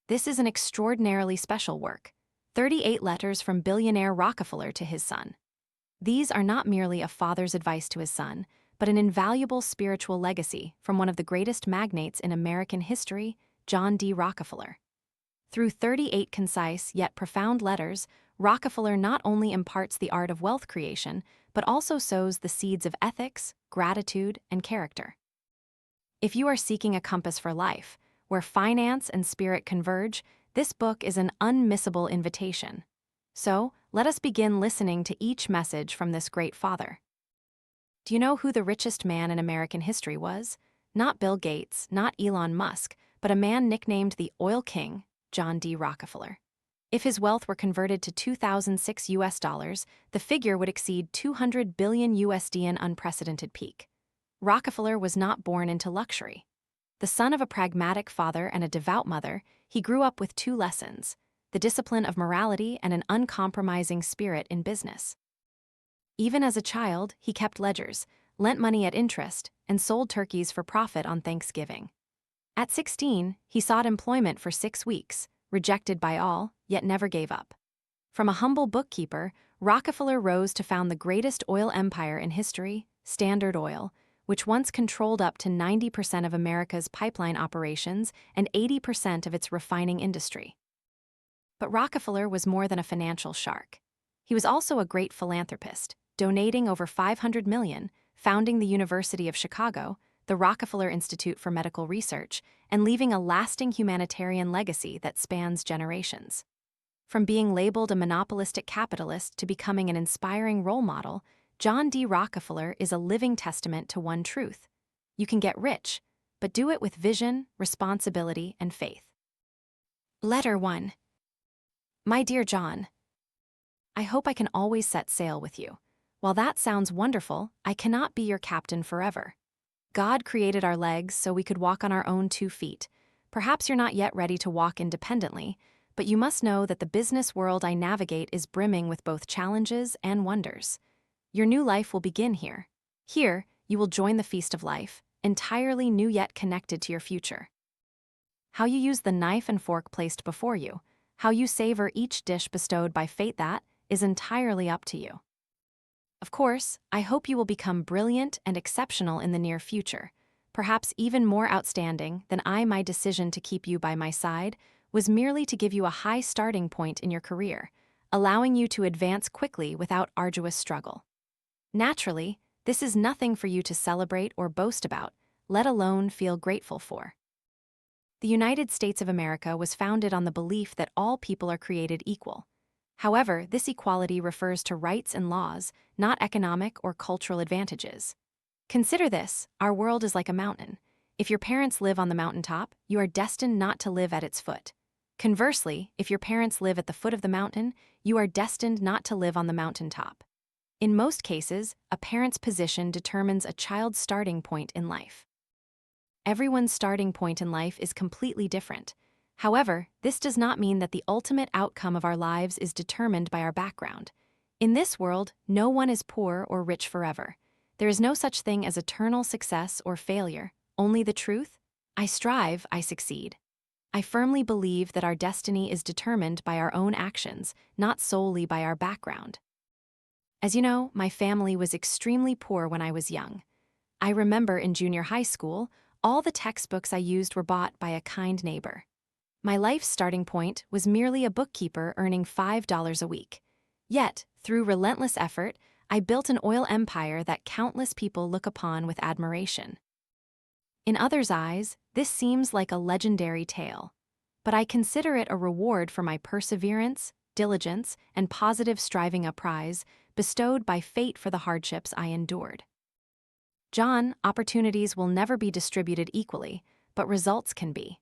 This is an extraordinarily special work. 38 letters from billionaire Rockefeller to his son. These are not merely a father's advice to his son, but an invaluable spiritual legacy from one of the greatest magnates in American history, John D. Rockefeller. Through 38 concise yet profound letters, Rockefeller not only imparts the art of wealth creation, but also sows the seeds of ethics, gratitude, and character. If you are seeking a compass for life, where finance and spirit converge, this book is an unmissable invitation. So, let us begin listening to each message from this great father. Do you know who the richest man in American history was? Not Bill Gates, not Elon Musk, but a man nicknamed the Oil King, John D. Rockefeller. If his wealth were converted to 2006 US dollars, the figure would exceed 200 billion USD, an unprecedented peak. Rockefeller was not born into luxury. The son of a pragmatic father and a devout mother, he grew up with two lessons: the discipline of morality and an uncompromising spirit in business. Even as a child, he kept ledgers, lent money at interest, and sold turkeys for profit on Thanksgiving. At 16, he sought employment for 6 weeks, rejected by all, yet never gave up. From a humble bookkeeper, Rockefeller rose to found the greatest oil empire in history, Standard Oil, which once controlled up to 90% of America's pipeline operations and 80% of its refining industry. But Rockefeller was more than a financial shark. He was also a great philanthropist, donating over $500 million, founding the University of Chicago, the Rockefeller Institute for Medical Research, and leaving a lasting humanitarian legacy that spans generations. From being labeled a monopolistic capitalist to becoming an inspiring role model, John D. Rockefeller is a living testament to one truth: you can get rich, but do it with vision, responsibility, and faith. Letter 1. My dear John, I hope I can always set sail with you. While that sounds wonderful, I cannot be your captain forever. God created our legs so we could walk on our own 2 feet. Perhaps you're not yet ready to walk independently, but you must know that the business world I navigate is brimming with both challenges and wonders. Your new life will begin here. Here, you will join the feast of life, entirely new yet connected to your future. How you use the knife and fork placed before you, how you savor each dish bestowed by fate, that is entirely up to you. Of course, I hope you will become brilliant and exceptional in the near future, perhaps even more outstanding than I. My decision to keep you by my side was merely to give you a high starting point in your career, allowing you to advance quickly without arduous struggle. Naturally, this is nothing for you to celebrate or boast about, let alone feel grateful for. The United States of America was founded on the belief that all people are created equal. However, this equality refers to rights and laws, not economic or cultural advantages. Consider this: our world is like a mountain. If your parents live on the mountaintop, you are destined not to live at its foot. Conversely, if your parents live at the foot of the mountain, you are destined not to live on the mountaintop. In most cases, a parent's position determines a child's starting point in life. Everyone's starting point in life is completely different. However, this does not mean that the ultimate outcome of our lives is determined by our background. In this world, no one is poor or rich forever. There is no such thing as eternal success or failure, only the truth: I strive, I succeed. I firmly believe that our destiny is determined by our own actions, not solely by our background. As you know, my family was extremely poor when I was young. I remember in junior high school, all the textbooks I used were bought by a kind neighbor. My life's starting point was merely a bookkeeper earning $5 a week. Yet, through relentless effort, I built an oil empire that countless people look upon with admiration. In others' eyes, this seems like a legendary tale, but I consider it a reward for my perseverance, diligence, and positive striving, a prize bestowed by fate for the hardships I endured. John, opportunities will never be distributed equally, but results can be.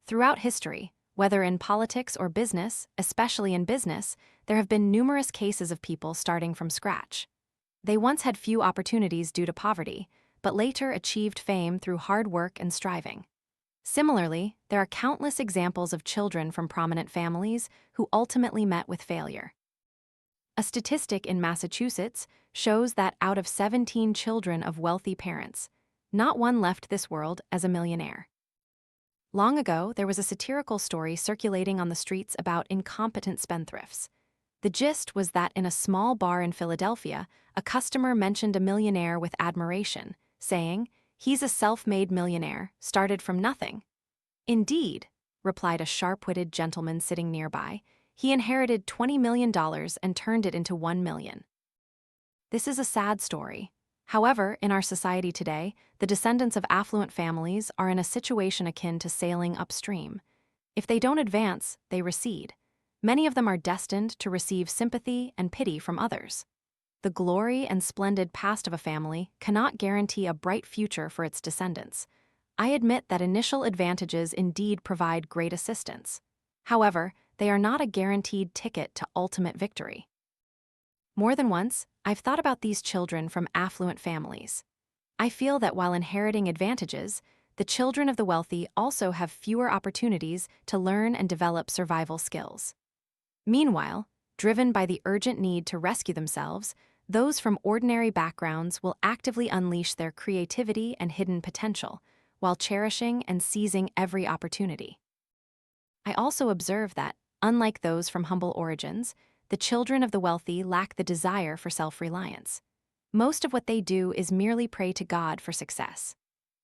Throughout history, whether in politics or business, especially in business, there have been numerous cases of people starting from scratch. They once had few opportunities due to poverty, but later achieved fame through hard work and striving. Similarly, there are countless examples of children from prominent families who ultimately met with failure. A statistic in Massachusetts shows that out of 17 children of wealthy parents, not one left this world as a millionaire. Long ago, there was a satirical story circulating on the streets about incompetent spendthrifts. The gist was that in a small bar in Philadelphia, a customer mentioned a millionaire with admiration, saying, "He's a self-made millionaire, started from nothing." "Indeed," replied a sharp-witted gentleman sitting nearby, "he inherited $20 million and turned it into $1 million." This is a sad story. However, in our society today, the descendants of affluent families are in a situation akin to sailing upstream. If they don't advance, they recede. Many of them are destined to receive sympathy and pity from others. The glory and splendid past of a family cannot guarantee a bright future for its descendants. I admit that initial advantages indeed provide great assistance. However, they are not a guaranteed ticket to ultimate victory. More than once, I've thought about these children from affluent families. I feel that while inheriting advantages, the children of the wealthy also have fewer opportunities to learn and develop survival skills. Meanwhile, driven by the urgent need to rescue themselves, those from ordinary backgrounds will actively unleash their creativity and hidden potential, while cherishing and seizing every opportunity. I also observe that, unlike those from humble origins, the children of the wealthy lack the desire for self-reliance. Most of what they do is merely pray to God for success.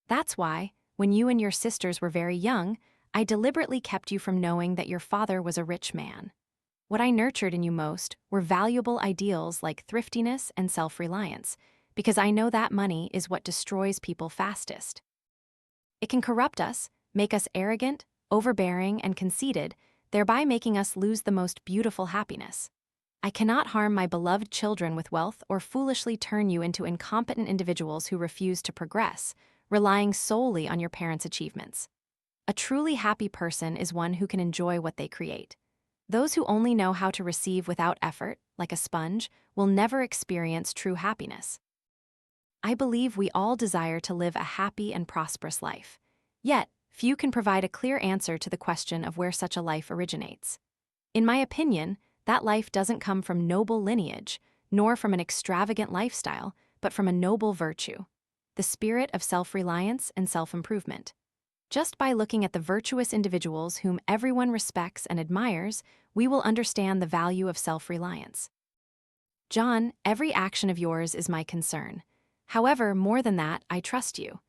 That's why, when you and your sisters were very young, I deliberately kept you from knowing that your father was a rich man. What I nurtured in you most were valuable ideals like thriftiness and self-reliance, because I know that money is what destroys people fastest. It can corrupt us, make us arrogant, overbearing, and conceited, thereby making us lose the most beautiful happiness. I cannot harm my beloved children with wealth or foolishly turn you into incompetent individuals who refuse to progress, relying solely on your parents' achievements. A truly happy person is one who can enjoy what they create. Those who only know how to receive without effort, like a sponge, will never experience true happiness. I believe we all desire to live a happy and prosperous life. Yet, few can provide a clear answer to the question of where such a life originates. In my opinion, that life doesn't come from noble lineage, nor from an extravagant lifestyle, but from a noble virtue, the spirit of self-reliance and self-improvement. Just by looking at the virtuous individuals whom everyone respects and admires, we will understand the value of self-reliance. John, every action of yours is my concern. However, more than that, I trust you.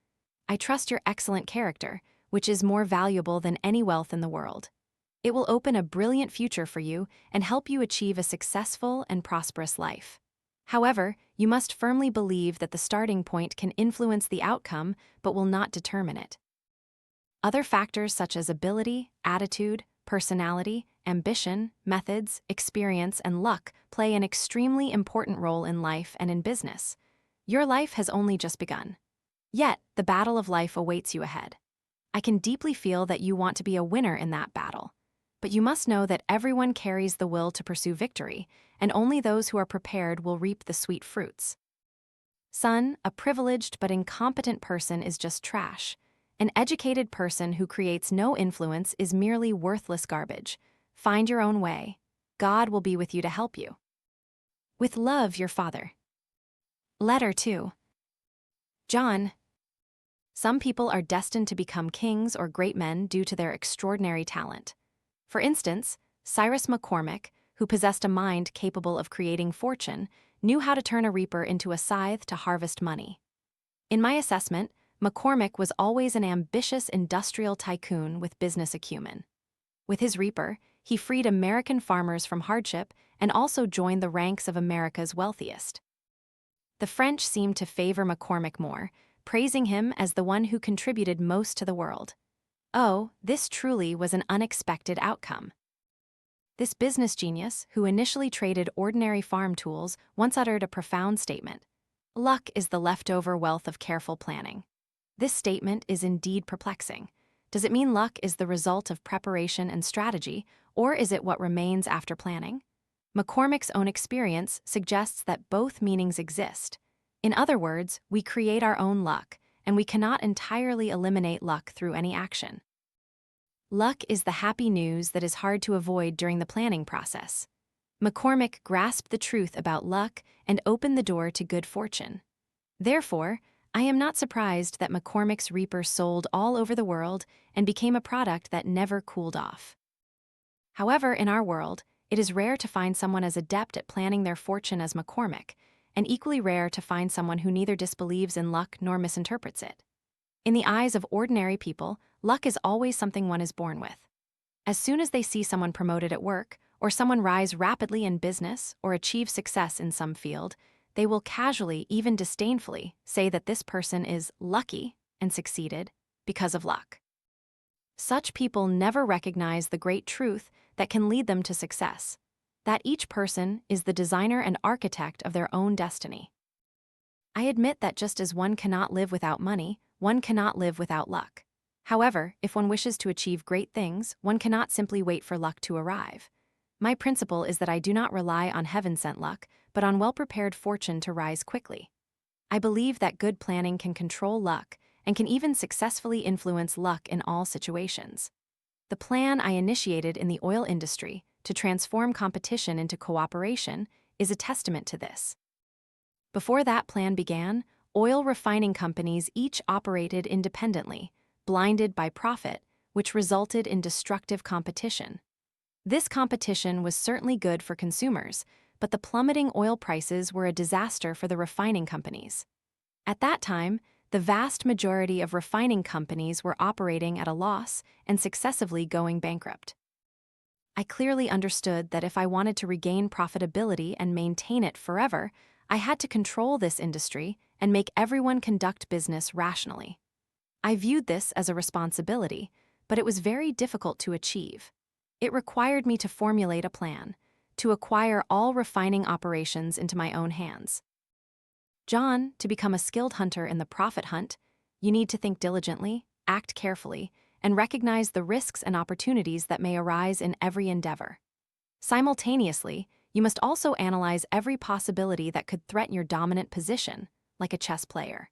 I trust your excellent character, which is more valuable than any wealth in the world. It will open a brilliant future for you and help you achieve a successful and prosperous life. However, you must firmly believe that the starting point can influence the outcome but will not determine it. Other factors such as ability, attitude, personality, ambition, methods, experience, and luck play an extremely important role in life and in business. Your life has only just begun. Yet, the battle of life awaits you ahead. I can deeply feel that you want to be a winner in that battle. But you must know that everyone carries the will to pursue victory, and only those who are prepared will reap the sweet fruits. Son, a privileged but incompetent person is just trash. An educated person who creates no influence is merely worthless garbage. Find your own way. God will be with you to help you. With love, your father. Letter 2. John. Some people are destined to become kings or great men due to their extraordinary talent. For instance, Cyrus McCormick, who possessed a mind capable of creating fortune, knew how to turn a reaper into a scythe to harvest money. In my assessment, McCormick was always an ambitious industrial tycoon with business acumen. With his reaper, he freed American farmers from hardship and also joined the ranks of America's wealthiest. The French seemed to favor McCormick more, praising him as the one who contributed most to the world. Oh, this truly was an unexpected outcome. This business genius, who initially traded ordinary farm tools, once uttered a profound statement. Luck is the leftover wealth of careful planning. This statement is indeed perplexing. Does it mean luck is the result of preparation and strategy, or is it what remains after planning? McCormick's own experience suggests that both meanings exist. In other words, we create our own luck, and we cannot entirely eliminate luck through any action. Luck is the happy news that is hard to avoid during the planning process. McCormick grasped the truth about luck and opened the door to good fortune. Therefore, I am not surprised that McCormick's Reaper sold all over the world and became a product that never cooled off. However, in our world, it is rare to find someone as adept at planning their fortune as McCormick, and equally rare to find someone who neither disbelieves in luck nor misinterprets it. In the eyes of ordinary people, luck is always something one is born with. As soon as they see someone promoted at work, or someone rise rapidly in business or achieve success in some field, they will casually, even disdainfully, say that this person is lucky and succeeded because of luck. Such people never recognize the great truth that can lead them to success, that each person is the designer and architect of their own destiny. I admit that just as one cannot live without money, one cannot live without luck. However, if one wishes to achieve great things, one cannot simply wait for luck to arrive. My principle is that I do not rely on heaven-sent luck, but on well-prepared fortune to rise quickly. I believe that good planning can control luck and can even successfully influence luck in all situations. The plan I initiated in the oil industry to transform competition into cooperation is a testament to this. Before that plan began, oil refining companies each operated independently, blinded by profit, which resulted in destructive competition. This competition was certainly good for consumers, but the plummeting oil prices were a disaster for the refining companies. At that time, the vast majority of refining companies were operating at a loss and successively going bankrupt. I clearly understood that if I wanted to regain profitability and maintain it forever, I had to control this industry and make everyone conduct business rationally. I viewed this as a responsibility, but it was very difficult to achieve. It required me to formulate a plan, to acquire all refining operations into my own hands. John, to become a skilled hunter in the profit hunt, you need to think diligently, act carefully, and recognize the risks and opportunities that may arise in every endeavor. Simultaneously, you must also analyze every possibility that could threaten your dominant position, like a chess player.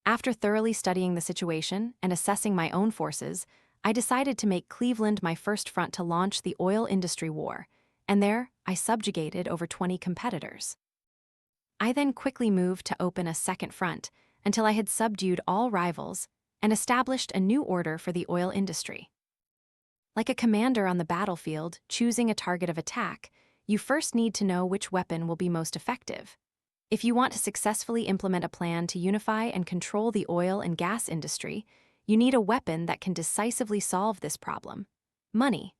After thoroughly studying the situation and assessing my own forces, I decided to make Cleveland my first front to launch the oil industry war, and there I subjugated over 20 competitors. I then quickly moved to open a second front until I had subdued all rivals and established a new order for the oil industry. Like a commander on the battlefield choosing a target of attack, you first need to know which weapon will be most effective. If you want to successfully implement a plan to unify and control the oil and gas industry, you need a weapon that can decisively solve this problem: money.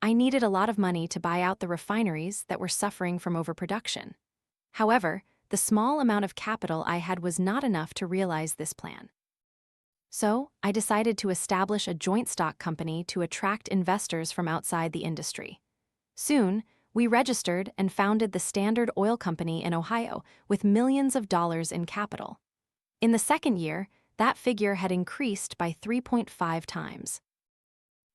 I needed a lot of money to buy out the refineries that were suffering from overproduction. However, the small amount of capital I had was not enough to realize this plan. So, I decided to establish a joint stock company to attract investors from outside the industry. Soon, we registered and founded the Standard Oil Company in Ohio with millions of dollars in capital. In the second year, that figure had increased by 3.5 times.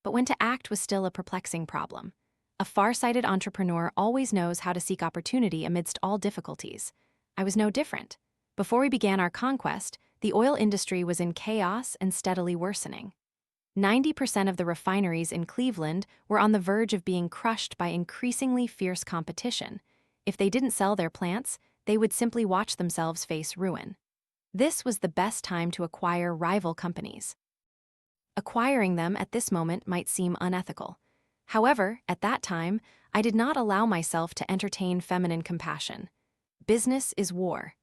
But when to act was still a perplexing problem. A far-sighted entrepreneur always knows how to seek opportunity amidst all difficulties. I was no different. Before we began our conquest, the oil industry was in chaos and steadily worsening. 90% of the refineries in Cleveland were on the verge of being crushed by increasingly fierce competition. If they didn't sell their plants, they would simply watch themselves face ruin. This was the best time to acquire rival companies. Acquiring them at this moment might seem unethical. However, at that time, I did not allow myself to entertain feminine compassion. Business is war.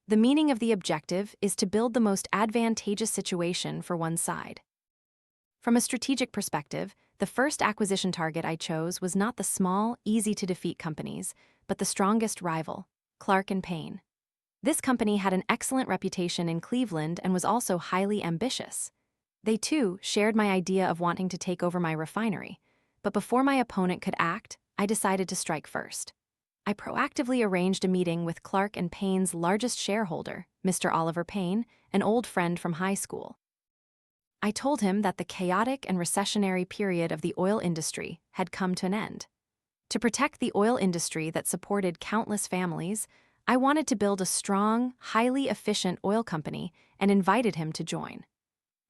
The meaning of the objective is to build the most advantageous situation for one side. From a strategic perspective, the first acquisition target I chose was not the small, easy-to-defeat companies, but the strongest rival, Clark & Payne. This company had an excellent reputation in Cleveland and was also highly ambitious. They, too, shared my idea of wanting to take over my refinery, but before my opponent could act, I decided to strike first. I proactively arranged a meeting with Clark & Payne's largest shareholder, Mr. Oliver Payne, an old friend from high school. I told him that the chaotic and recessionary period of the oil industry had come to an end. To protect the oil industry that supported countless families, I wanted to build a strong, highly efficient oil company and invited him to join.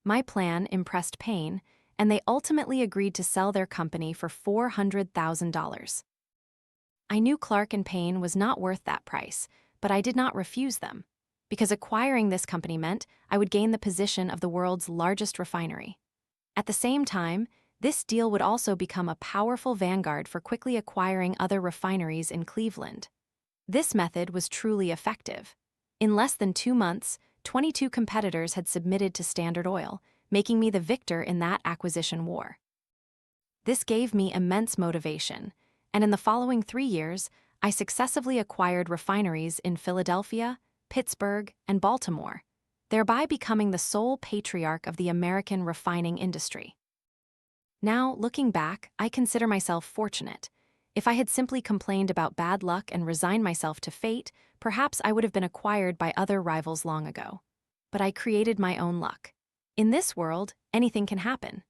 My plan impressed Payne, and they ultimately agreed to sell their company for $400,000. I knew Clark & Payne was not worth that price, but I did not refuse them. because acquiring this company meant I would gain the position of the world's largest refinery. At the same time, this deal would also become a powerful vanguard for quickly acquiring other refineries in Cleveland. This method was truly effective. In less than 2 months, 22 competitors had submitted to Standard Oil, making me the victor in that acquisition war. This gave me immense motivation, and in the following 3 years, I successively acquired refineries in Philadelphia, Pittsburgh, and Baltimore, thereby becoming the sole patriarch of the American refining industry. Now, looking back, I consider myself fortunate. If I had simply complained about bad luck and resigned myself to fate, perhaps I would have been acquired by other rivals long ago. But I created my own luck. In this world, anything can happen.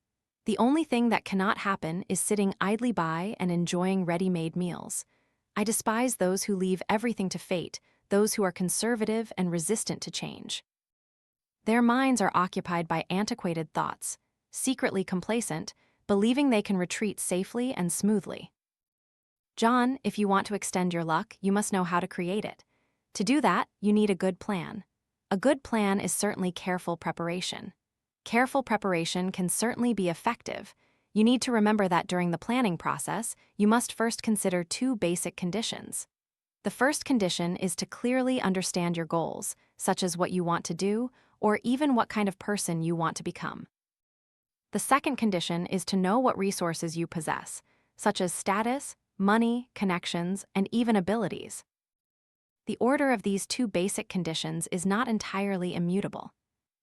The only thing that cannot happen is sitting idly by and enjoying ready-made meals. I despise those who leave everything to fate, those who are conservative and resistant to change. Their minds are occupied by antiquated thoughts, secretly complacent, believing they can retreat safely and smoothly. John, if you want to extend your luck, you must know how to create it. To do that, you need a good plan. A good plan is certainly careful preparation. Careful preparation can certainly be effective. You need to remember that during the planning process, you must first consider 2 basic conditions. The first condition is to clearly understand your goals, such as what you want to do, or even what kind of person you want to become. The second condition is to know what resources you possess, such as status, money, connections, and even abilities. The order of these 2 basic conditions is not entirely immutable.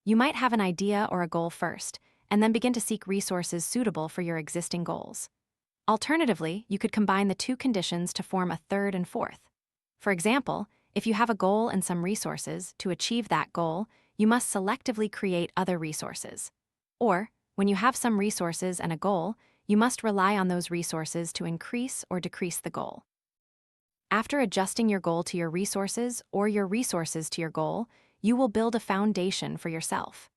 You might have an idea or a goal first, and then begin to seek resources suitable for your existing goals. Alternatively, you could combine the 2 conditions to form a third and fourth. For example, if you have a goal and some resources, to achieve that goal, you must selectively create other resources. Or, when you have some resources and a goal, you must rely on those resources to increase or decrease the goal. After adjusting your goal to your resources or your resources to your goal, you will build a foundation for yourself.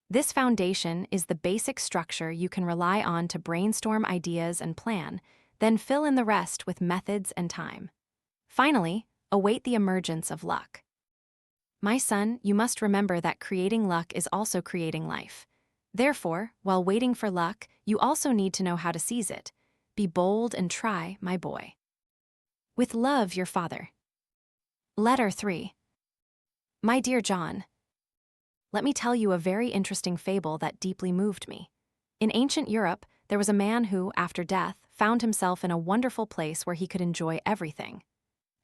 This foundation is the basic structure you can rely on to brainstorm ideas and plan, then fill in the rest with methods and time. Finally, await the emergence of luck. My son, you must remember that creating luck is also creating life. Therefore, while waiting for luck, you also need to know how to seize it. Be bold and try, my boy. With love, your father. Letter 3. My dear John, let me tell you a very interesting fable that deeply moved me. In ancient Europe, there was a man who, after death, found himself in a wonderful place where he could enjoy everything.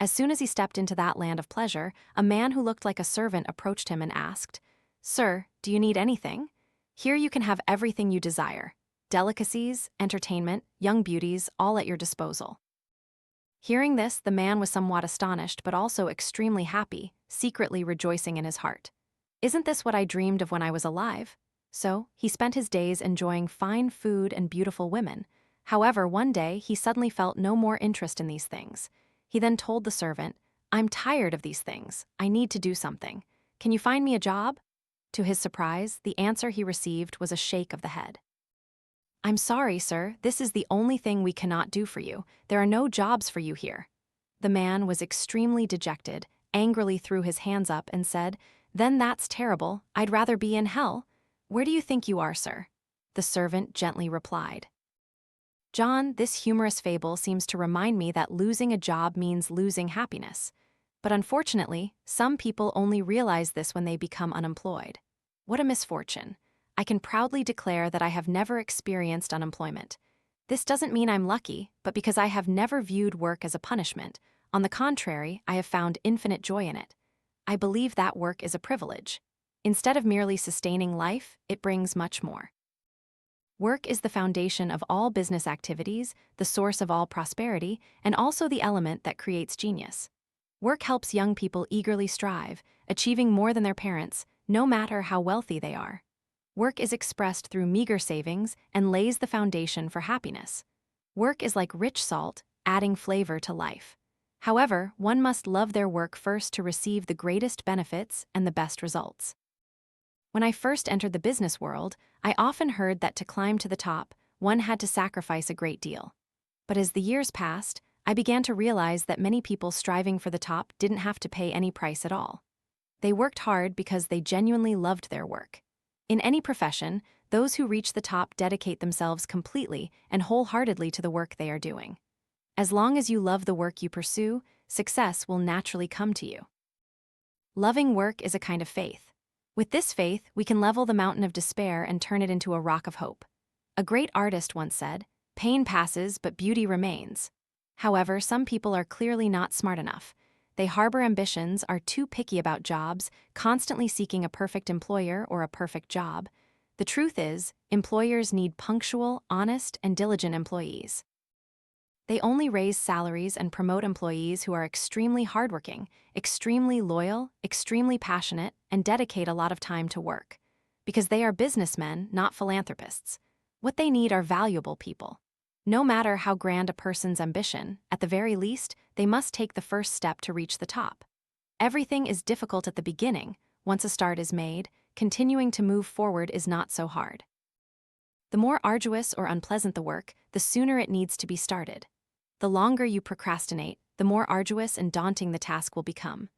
As soon as he stepped into that land of pleasure, a man who looked like a servant approached him and asked, "Sir, do you need anything? Here you can have everything you desire. Delicacies, entertainment, young beauties, all at your disposal." Hearing this, the man was somewhat astonished but also extremely happy, secretly rejoicing in his heart. "Isn't this what I dreamed of when I was alive?" So, he spent his days enjoying fine food and beautiful women. However, one day, he suddenly felt no more interest in these things. He then told the servant, "I'm tired of these things. I need to do something. Can you find me a job?" To his surprise, the answer he received was a shake of the head. "I'm sorry, sir, this is the only thing we cannot do for you. There are no jobs for you here." The man was extremely dejected, angrily threw his hands up and said, "Then that's terrible. I'd rather be in hell. Where do you think you are, sir?" The servant gently replied. John, this humorous fable seems to remind me that losing a job means losing happiness. But unfortunately, some people only realize this when they become unemployed. What a misfortune. I can proudly declare that I have never experienced unemployment. This doesn't mean I'm lucky, but because I have never viewed work as a punishment. On the contrary, I have found infinite joy in it. I believe that work is a privilege. Instead of merely sustaining life, it brings much more. Work is the foundation of all business activities, the source of all prosperity, and also the element that creates genius. Work helps young people eagerly strive, achieving more than their parents, no matter how wealthy they are. Work is expressed through meager savings and lays the foundation for happiness. Work is like rich salt, adding flavor to life. However, one must love their work first to receive the greatest benefits and the best results. When I first entered the business world, I often heard that to climb to the top, one had to sacrifice a great deal. But as the years passed, I began to realize that many people striving for the top didn't have to pay any price at all. They worked hard because they genuinely loved their work. In any profession, those who reach the top dedicate themselves completely and wholeheartedly to the work they are doing. As long as you love the work you pursue, success will naturally come to you. Loving work is a kind of faith. With this faith, we can level the mountain of despair and turn it into a rock of hope. A great artist once said, "Pain passes, but beauty remains." However, some people are clearly not smart enough. They harbor ambitions, are too picky about jobs, constantly seeking a perfect employer or a perfect job. The truth is, employers need punctual, honest, and diligent employees. They only raise salaries and promote employees who are extremely hardworking, extremely loyal, extremely passionate, and dedicate a lot of time to work. Because they are businessmen, not philanthropists. What they need are valuable people. No matter how grand a person's ambition, at the very least, they must take the first step to reach the top. Everything is difficult at the beginning. Once a start is made, continuing to move forward is not so hard. The more arduous or unpleasant the work, the sooner it needs to be started. The longer you procrastinate, the more arduous and daunting the task will become.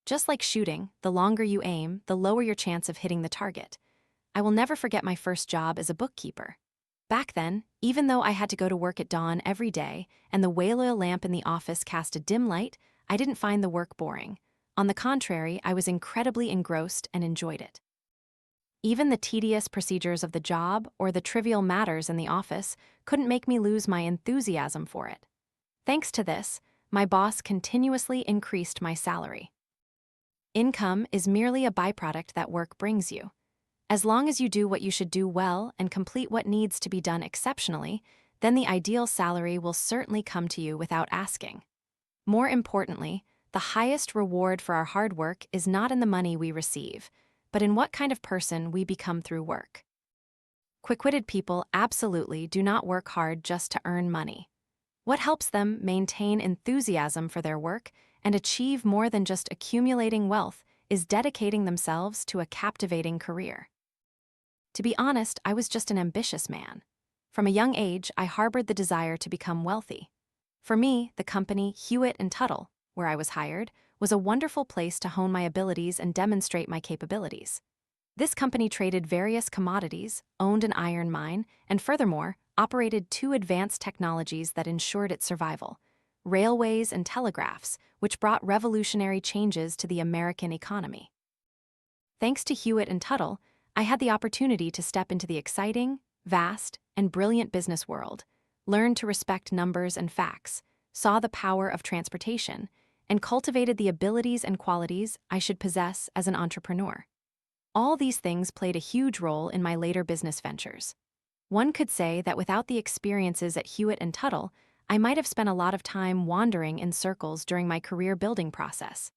Just like shooting, the longer you aim, the lower your chance of hitting the target. I will never forget my first job as a bookkeeper. Back then, even though I had to go to work at dawn every day and the whale oil lamp in the office cast a dim light, I didn't find the work boring. On the contrary, I was incredibly engrossed and enjoyed it. Even the tedious procedures of the job or the trivial matters in the office couldn't make me lose my enthusiasm for it. Thanks to this, my boss continuously increased my salary. Income is merely a byproduct that work brings you. As long as you do what you should do well and complete what needs to be done exceptionally, then the ideal salary will certainly come to you without asking. More importantly, the highest reward for our hard work is not in the money we receive, but in what kind of person we become through work. Quick-witted people absolutely do not work hard just to earn money. What helps them maintain enthusiasm for their work and achieve more than just accumulating wealth is dedicating themselves to a captivating career. To be honest, I was just an ambitious man. From a young age, I harbored the desire to become wealthy. For me, the company Hewitt and Tuttle, where I was hired, was a wonderful place to hone my abilities and demonstrate my capabilities. This company traded various commodities, owned an iron mine, and furthermore, operated two advanced technologies that ensured its survival: railways and telegraphs, which brought revolutionary changes to the American economy. Thanks to Hewitt and Tuttle, I had the opportunity to step into the exciting, vast, and brilliant business world, learned to respect numbers and facts, saw the power of transportation, and cultivated the abilities and qualities I should possess as an entrepreneur. All these things played a huge role in my later business ventures. One could say that without the experiences at Hewitt and Tuttle, I might have spent a lot of time wandering in circles during my career building process.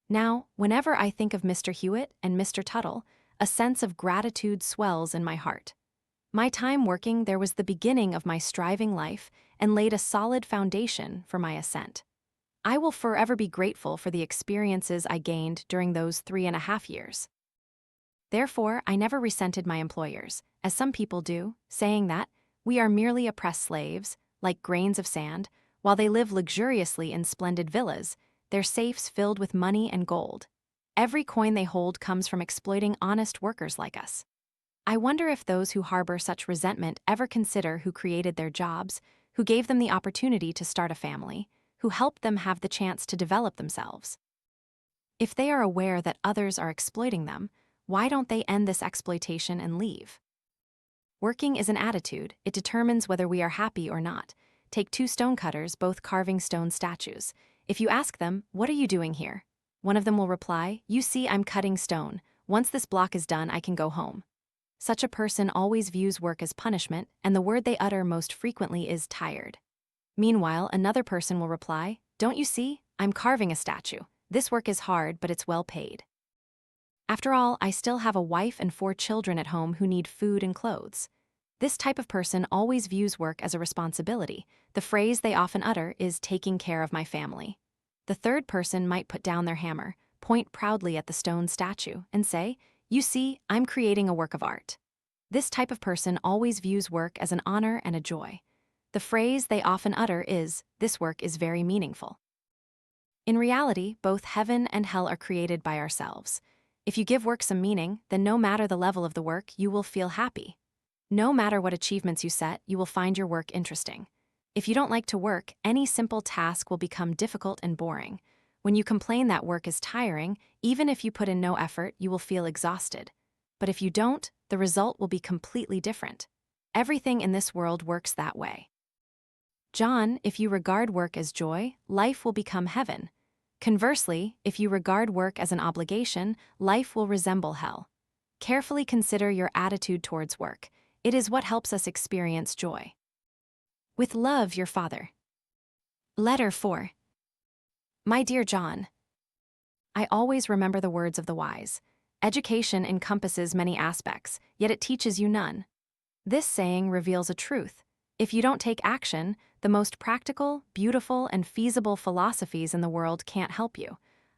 Now, whenever I think of Mr. Hewitt and Mr. Tuttle, a sense of gratitude swells in my heart. My time working there was the beginning of my striving life and laid a solid foundation for my ascent. I will forever be grateful for the experiences I gained during those 3.5 years. Therefore, I never resented my employers, as some people do, saying that we are merely oppressed slaves, like grains of sand, while they live luxuriously in splendid villas, their safes filled with money and gold. Every coin they hold comes from exploiting honest workers like us. I wonder if those who harbor such resentment ever consider who created their jobs, who gave them the opportunity to start a family, who helped them have the chance to develop themselves. If they are aware that others are exploiting them, why don't they end this exploitation and leave? Working is an attitude. It determines whether we are happy or not. Take two stonecutters, both carving stone statues. If you ask them, "What are you doing here?" one of them will reply, "You see, I'm cutting stone. Once this block is done, I can go home." Such a person always views work as punishment, and the word they utter most frequently is tired. Meanwhile, another person will reply, "Don't you see? I'm carving a statue. This work is hard, but it's well paid. After all, I still have a wife and 4 children at home who need food and clothes." This type of person always views work as a responsibility. The phrase they often utter is taking care of my family. The third person might put down their hammer, point proudly at the stone statue, and say, "You see, I'm creating a work of art." This type of person always views work as an honor and a joy. The phrase they often utter is, "This work is very meaningful." In reality, both heaven and hell are created by ourselves. If you give work some meaning, then no matter the level of the work, you will feel happy. No matter what achievements you set, you will find your work interesting. If you don't like to work, any simple task will become difficult and boring. When you complain that work is tiring, even if you put in no effort, you will feel exhausted. But if you don't, the result will be completely different. Everything in this world works that way. John, if you regard work as joy, life will become heaven. Conversely, if you regard work as an obligation, life will resemble hell. Carefully consider your attitude towards work. It is what helps us experience joy. With love, your father. Letter 4. My dear John, I always remember the words of the wise. Education encompasses many aspects, yet it teaches you none. This saying reveals a truth. If you don't take action, the most practical, beautiful, and feasible philosophies in the world can't help you.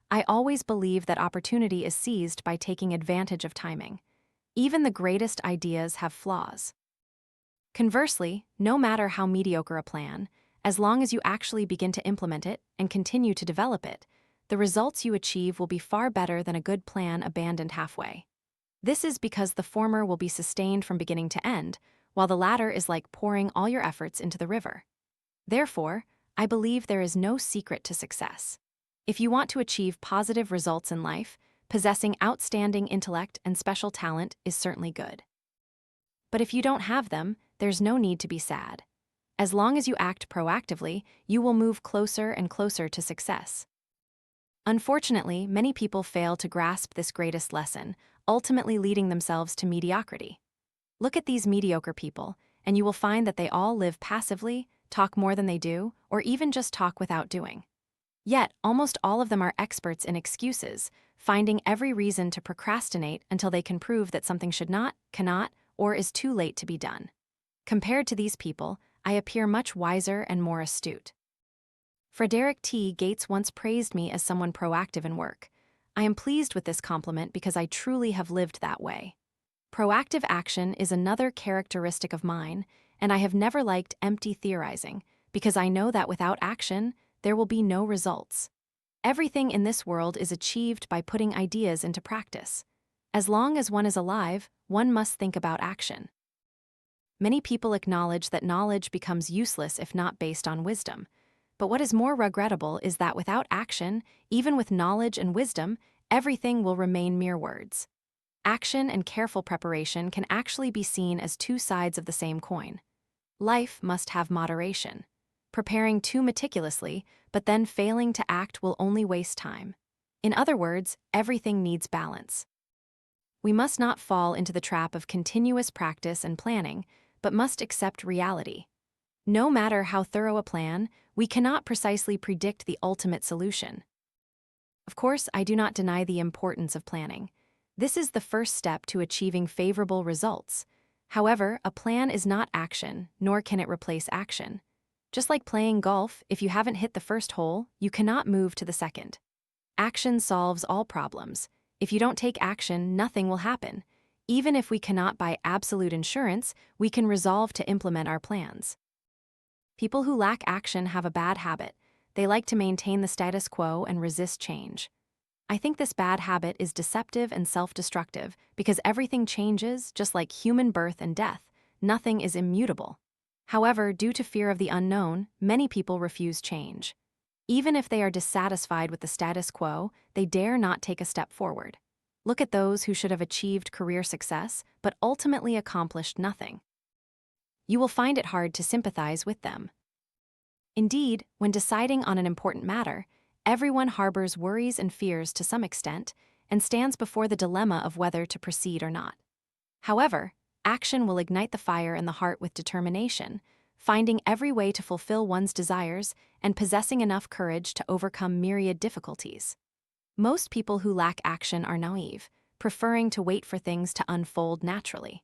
I always believe that opportunity is seized by taking advantage of timing. Even the greatest ideas have flaws. Conversely, no matter how mediocre a plan, as long as you actually begin to implement it and continue to develop it, the results you achieve will be far better than a good plan abandoned halfway. This is because the former will be sustained from beginning to end, while the latter is like pouring all your efforts into the river. Therefore, I believe there is no secret to success. If you want to achieve positive results in life, possessing outstanding intellect and special talent is certainly good. But if you don't have them, there's no need to be sad. As long as you act proactively, you will move closer and closer to success. Unfortunately, many people fail to grasp this greatest lesson, ultimately leading themselves to mediocrity. Look at these mediocre people, and you will find that they all live passively, talk more than they do, or even just talk without doing. Yet, almost all of them are experts in excuses, finding every reason to procrastinate until they can prove that something should not, cannot, or is too late to be done. Compared to these people, I appear much wiser and more astute. Frederick T. Gates once praised me as someone proactive in work. I am pleased with this compliment because I truly have lived that way. Proactive action is another characteristic of mine, and I have never liked empty theorizing, because I know that without action, there will be no results. Everything in this world is achieved by putting ideas into practice. As long as one is alive, one must think about action. Many people acknowledge that knowledge becomes useless if not based on wisdom. But what is more regrettable is that without action, even with knowledge and wisdom, everything will remain mere words. Action and careful preparation can actually be seen as two sides of the same coin. Life must have moderation. Preparing too meticulously, but then failing to act will only waste time. In other words, everything needs balance. We must not fall into the trap of continuous practice and planning, but must accept reality. No matter how thorough a plan, we cannot precisely predict the ultimate solution. Of course, I do not deny the importance of planning. This is the first step to achieving favorable results. However, a plan is not action, nor can it replace action. Just like playing golf, if you haven't hit the first hole, you cannot move to the second. Action solves all problems. If you don't take action, nothing will happen. Even if we cannot buy absolute insurance, we can resolve to implement our plans. People who lack action have a bad habit. They like to maintain the status quo and resist change. I think this bad habit is deceptive and self-destructive because everything changes, just like human birth and death. Nothing is immutable. However, due to fear of the unknown, many people refuse change. Even if they are dissatisfied with the status quo, they dare not take a step forward. Look at those who should have achieved career success, but ultimately accomplished nothing. You will find it hard to sympathize with them. Indeed, when deciding on an important matter, everyone harbors worries and fears to some extent and stands before the dilemma of whether to proceed or not. However, action will ignite the fire in the heart with determination, finding every way to fulfill one's desires and possessing enough courage to overcome myriad difficulties. Most people who lack action are naive, preferring to wait for things to unfold naturally.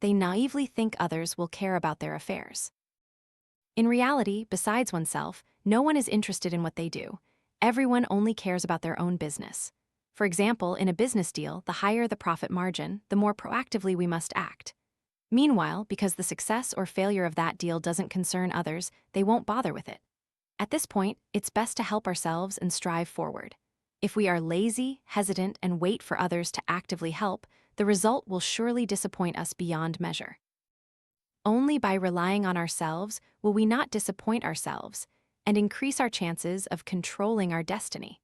They naively think others will care about their affairs. In reality, besides oneself, no one is interested in what they do. Everyone only cares about their own business. For example, in a business deal, the higher the profit margin, the more proactively we must act. Meanwhile, because the success or failure of that deal doesn't concern others, they won't bother with it. At this point, it's best to help ourselves and strive forward. If we are lazy, hesitant, and wait for others to actively help, the result will surely disappoint us beyond measure. Only by relying on ourselves will we not disappoint ourselves and increase our chances of controlling our destiny.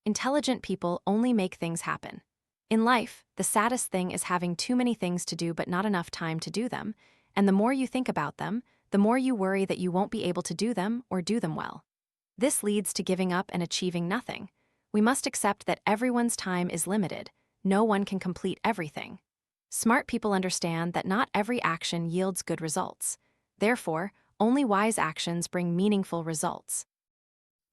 Intelligent people only make things happen. In life, the saddest thing is having too many things to do but not enough time to do them, and the more you think about them, the more you worry that you won't be able to do them or do them well. This leads to giving up and achieving nothing. We must accept that everyone's time is limited. No one can complete everything. Smart people understand that not every action yields good results. Therefore, only wise actions bring meaningful results.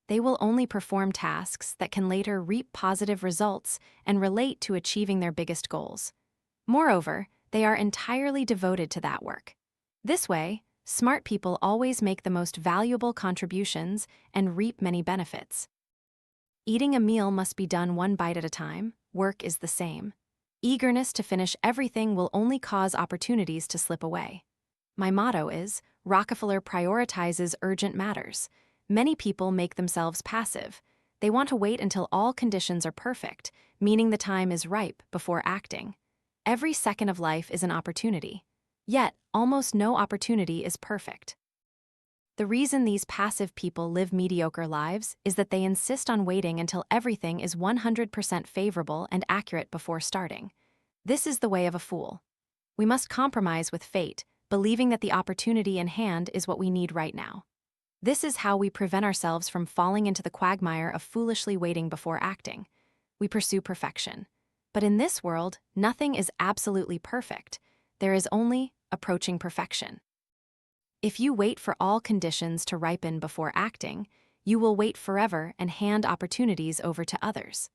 They will only perform tasks that can later reap positive results and relate to achieving their biggest goals. Moreover, they are entirely devoted to that work. This way, smart people always make the most valuable contributions and reap many benefits. Eating a meal must be done one bite at a time. Work is the same. Eagerness to finish everything will only cause opportunities to slip away. My motto is, Rockefeller prioritizes urgent matters. Many people make themselves passive. They want to wait until all conditions are perfect, meaning the time is ripe before acting. Every second of life is an opportunity. Yet, almost no opportunity is perfect. The reason these passive people live mediocre lives is that they insist on waiting until everything is 100% favorable and accurate before starting. This is the way of a fool. We must compromise with fate, believing that the opportunity in hand is what we need right now. This is how we prevent ourselves from falling into the quagmire of foolishly waiting before acting. We pursue perfection. But in this world, nothing is absolutely perfect. There is only approaching perfection. If you wait for all conditions to ripen before acting, you will wait forever and hand opportunities over to others.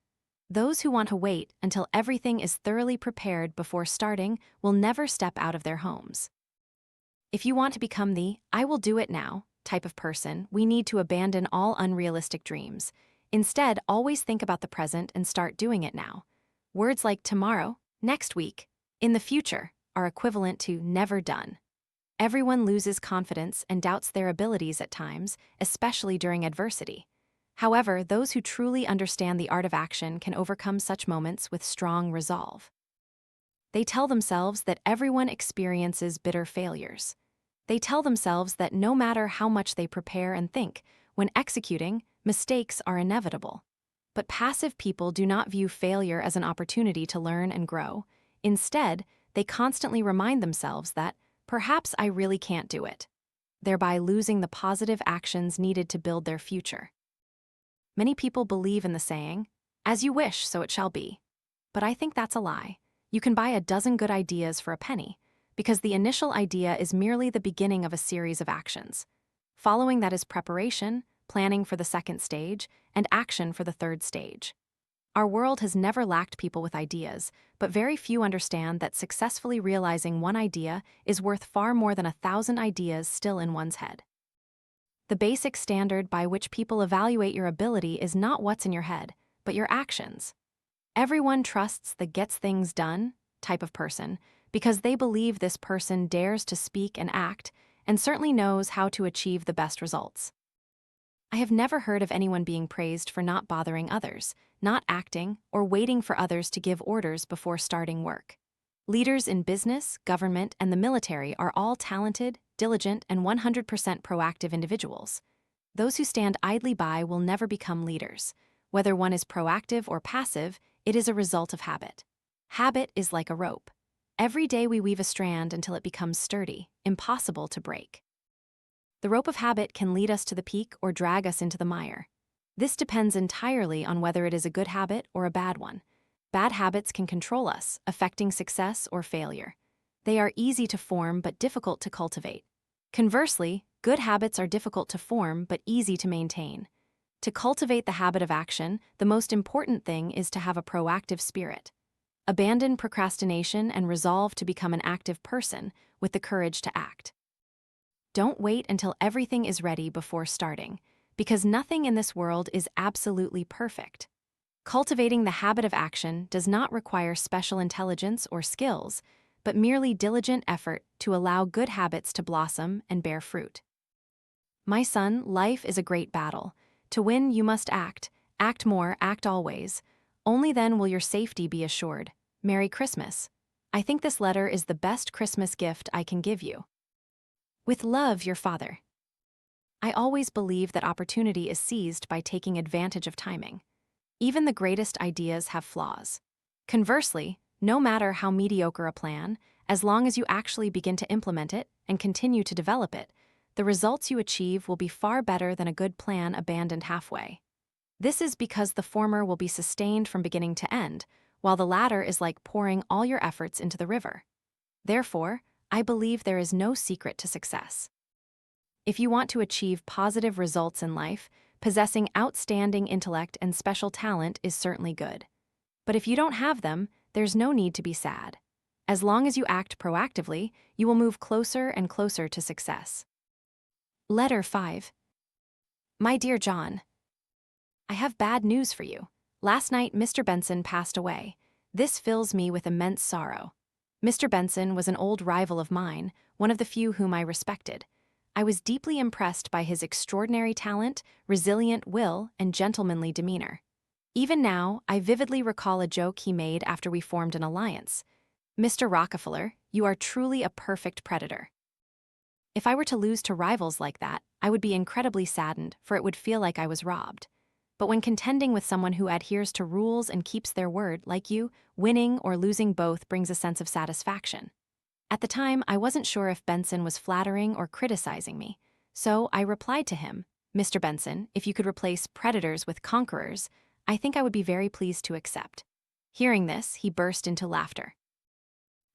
Those who want to wait until everything is thoroughly prepared before starting will never step out of their homes. If you want to become the "I will do it now" type of person, we need to abandon all unrealistic dreams. Instead, always think about the present and start doing it now. Words like tomorrow, next week, in the future are equivalent to never done. Everyone loses confidence and doubts their abilities at times, especially during adversity. However, those who truly understand the art of action can overcome such moments with strong resolve. They tell themselves that everyone experiences bitter failures. They tell themselves that no matter how much they prepare and think, when executing, mistakes are inevitable. But passive people do not view failure as an opportunity to learn and grow. Instead, they constantly remind themselves that, perhaps I really can't do it, thereby losing the positive actions needed to build their future. Many people believe in the saying, "As you wish, so it shall be." But I think that's a lie. You can buy a dozen good ideas for a penny, because the initial idea is merely the beginning of a series of actions. Following that is preparation, planning for the second stage, and action for the third stage. Our world has never lacked people with ideas, but very few understand that successfully realizing one idea is worth far more than 1,000 ideas still in one's head. The basic standard by which people evaluate your ability is not what's in your head, but your actions. Everyone trusts the "gets things done" type of person because they believe this person dares to speak and act and certainly knows how to achieve the best results. I have never heard of anyone being praised for not bothering others, not acting, or waiting for others to give orders before starting work. Leaders in business, government, and the military are all talented, diligent, and 100% proactive individuals. Those who stand idly by will never become leaders. Whether one is proactive or passive, it is a result of habit. Habit is like a rope. Every day we weave a strand until it becomes sturdy, impossible to break. The rope of habit can lead us to the peak or drag us into the mire. This depends entirely on whether it is a good habit or a bad one. Bad habits can control us, affecting success or failure. They are easy to form but difficult to cultivate. Conversely, good habits are difficult to form but easy to maintain. To cultivate the habit of action, the most important thing is to have a proactive spirit. Abandon procrastination and resolve to become an active person with the courage to act. Don't wait until everything is ready before starting, because nothing in this world is absolutely perfect. Cultivating the habit of action does not require special intelligence or skills, but merely diligent effort to allow good habits to blossom and bear fruit. My son, life is a great battle. To win, you must act. Act more, act always. Only then will your safety be assured. Merry Christmas. I think this letter is the best Christmas gift I can give you. With love, your father. I always believe that opportunity is seized by taking advantage of timing. Even the greatest ideas have flaws. Conversely, no matter how mediocre a plan, as long as you actually begin to implement it and continue to develop it, the results you achieve will be far better than a good plan abandoned halfway. This is because the former will be sustained from beginning to end, while the latter is like pouring all your efforts into the river. Therefore, I believe there is no secret to success. If you want to achieve positive results in life, possessing outstanding intellect and special talent is certainly good. But if you don't have them, there's no need to be sad. As long as you act proactively, you will move closer and closer to success. Letter 5. My dear John, I have bad news for you. Last night, Mr. Benson passed away. This fills me with immense sorrow. Mr. Benson was an old rival of mine, one of the few whom I respected. I was deeply impressed by his extraordinary talent, resilient will, and gentlemanly demeanor. Even now, I vividly recall a joke he made after we formed an alliance. Mr. Rockefeller, you are truly a perfect predator. If I were to lose to rivals like that, I would be incredibly saddened, for it would feel like I was robbed. But when contending with someone who adheres to rules and keeps their word, like you, winning or losing both brings a sense of satisfaction. At the time, I wasn't sure if Benson was flattering or criticizing me, so I replied to him, Mr. Benson, if you could replace predators with conquerors, I think I would be very pleased to accept. Hearing this, he burst into laughter.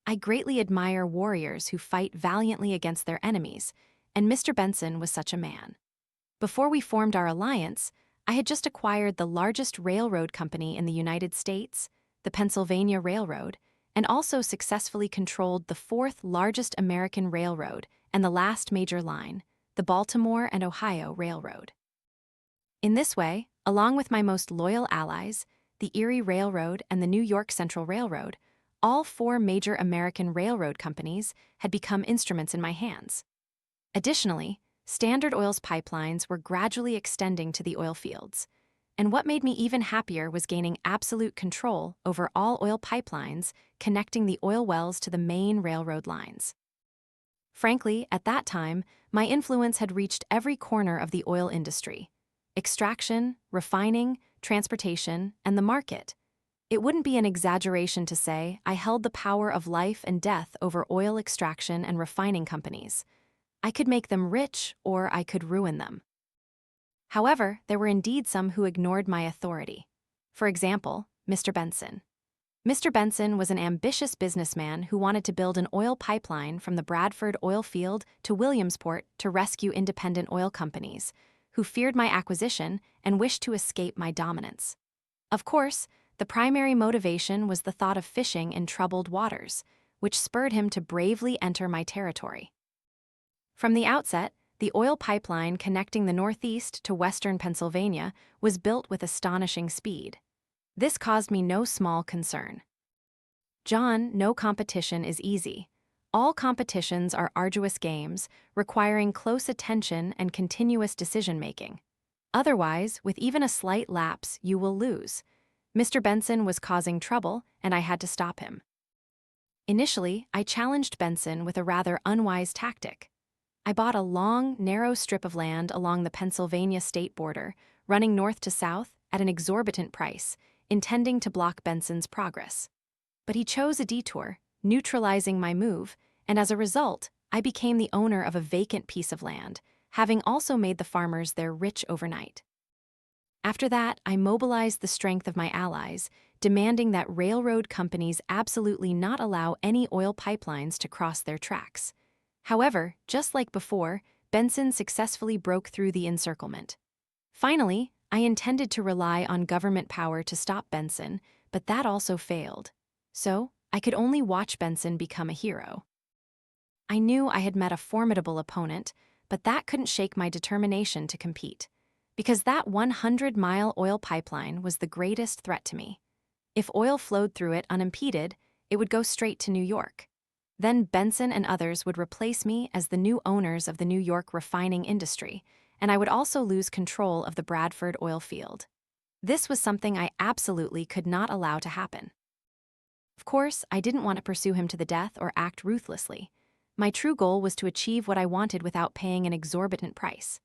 I greatly admire warriors who fight valiantly against their enemies, and Mr. Benson was such a man. Before we formed our alliance, I had just acquired the largest railroad company in the United States, the Pennsylvania Railroad, and also successfully controlled the fourth largest American railroad and the last major line, the Baltimore and Ohio Railroad. In this way, along with my most loyal allies, the Erie Railroad and the New York Central Railroad, all four major American railroad companies had become instruments in my hands. Additionally, Standard Oil's pipelines were gradually extending to the oil fields, and what made me even happier was gaining absolute control over all oil pipelines connecting the oil wells to the main railroad lines. Frankly, at that time, my influence had reached every corner of the oil industry: extraction, refining, transportation, and the market. It wouldn't be an exaggeration to say I held the power of life and death over oil extraction and refining companies. I could make them rich, or I could ruin them. However, there were indeed some who ignored my authority. For example, Mr. Benson. Mr. Benson was an ambitious businessman who wanted to build an oil pipeline from the Bradford oil field to Williamsport to rescue independent oil companies, who feared my acquisition and wished to escape my dominance. Of course, the primary motivation was the thought of fishing in troubled waters, which spurred him to bravely enter my territory. From the outset, the oil pipeline connecting the Northeast to western Pennsylvania was built with astonishing speed. This caused me no small concern. John, no competition is easy. All competitions are arduous games, requiring close attention and continuous decision-making. Otherwise, with even a slight lapse, you will lose. Mr. Benson was causing trouble, and I had to stop him. Initially, I challenged Benson with a rather unwise tactic. I bought a long, narrow strip of land along the Pennsylvania state border, running north to south at an exorbitant price, intending to block Benson's progress. But he chose a detour, neutralizing my move, and as a result, I became the owner of a vacant piece of land, having also made the farmers their rich overnight. After that, I mobilized the strength of my allies, demanding that railroad companies absolutely not allow any oil pipelines to cross their tracks. However, just like before, Benson successfully broke through the encirclement. Finally, I intended to rely on government power to stop Benson, but that also failed. So, I could only watch Benson become a hero. I knew I had met a formidable opponent, but that couldn't shake my determination to compete, because that 100-mile oil pipeline was the greatest threat to me. If oil flowed through it unimpeded, it would go straight to New York. Then Benson and others would replace me as the new owners of the New York refining industry, and I would also lose control of the Bradford oil field. This was something I absolutely could not allow to happen. Of course, I didn't want to pursue him to the death or act ruthlessly. My true goal was to achieve what I wanted without paying an exorbitant price.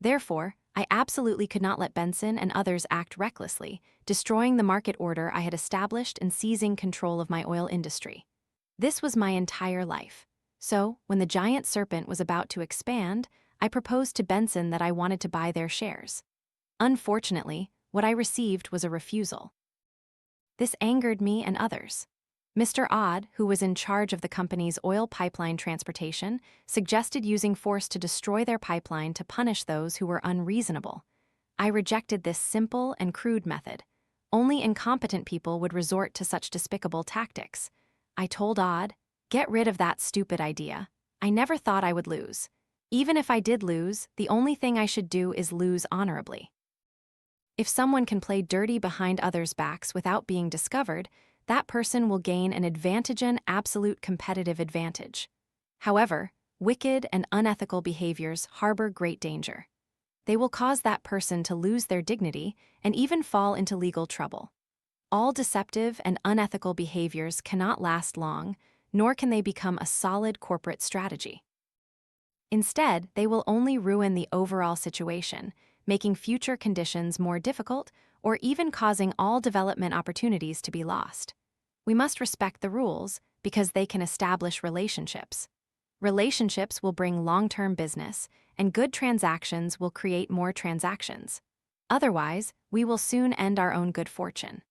Therefore, I absolutely could not let Benson and others act recklessly, destroying the market order I had established and seizing control of my oil industry. This was my entire life. So, when the giant serpent was about to expand, I proposed to Benson that I wanted to buy their shares. Unfortunately, what I received was a refusal. This angered me and others. Mr. Odd, who was in charge of the company's oil pipeline transportation, suggested using force to destroy their pipeline to punish those who were unreasonable. I rejected this simple and crude method. Only incompetent people would resort to such despicable tactics. I told Odd, "Get rid of that stupid idea. I never thought I would lose. Even if I did lose, the only thing I should do is lose honorably. If someone can play dirty behind others' backs without being discovered, that person will gain an advantageous absolute competitive advantage. However, wicked and unethical behaviors harbor great danger. They will cause that person to lose their dignity and even fall into legal trouble. All deceptive and unethical behaviors cannot last long, nor can they become a solid corporate strategy. Instead, they will only ruin the overall situation, making future conditions more difficult or even causing all development opportunities to be lost. We must respect the rules because they can establish relationships. Relationships will bring long-term business, and good transactions will create more transactions. Otherwise, we will soon end our own good fortune.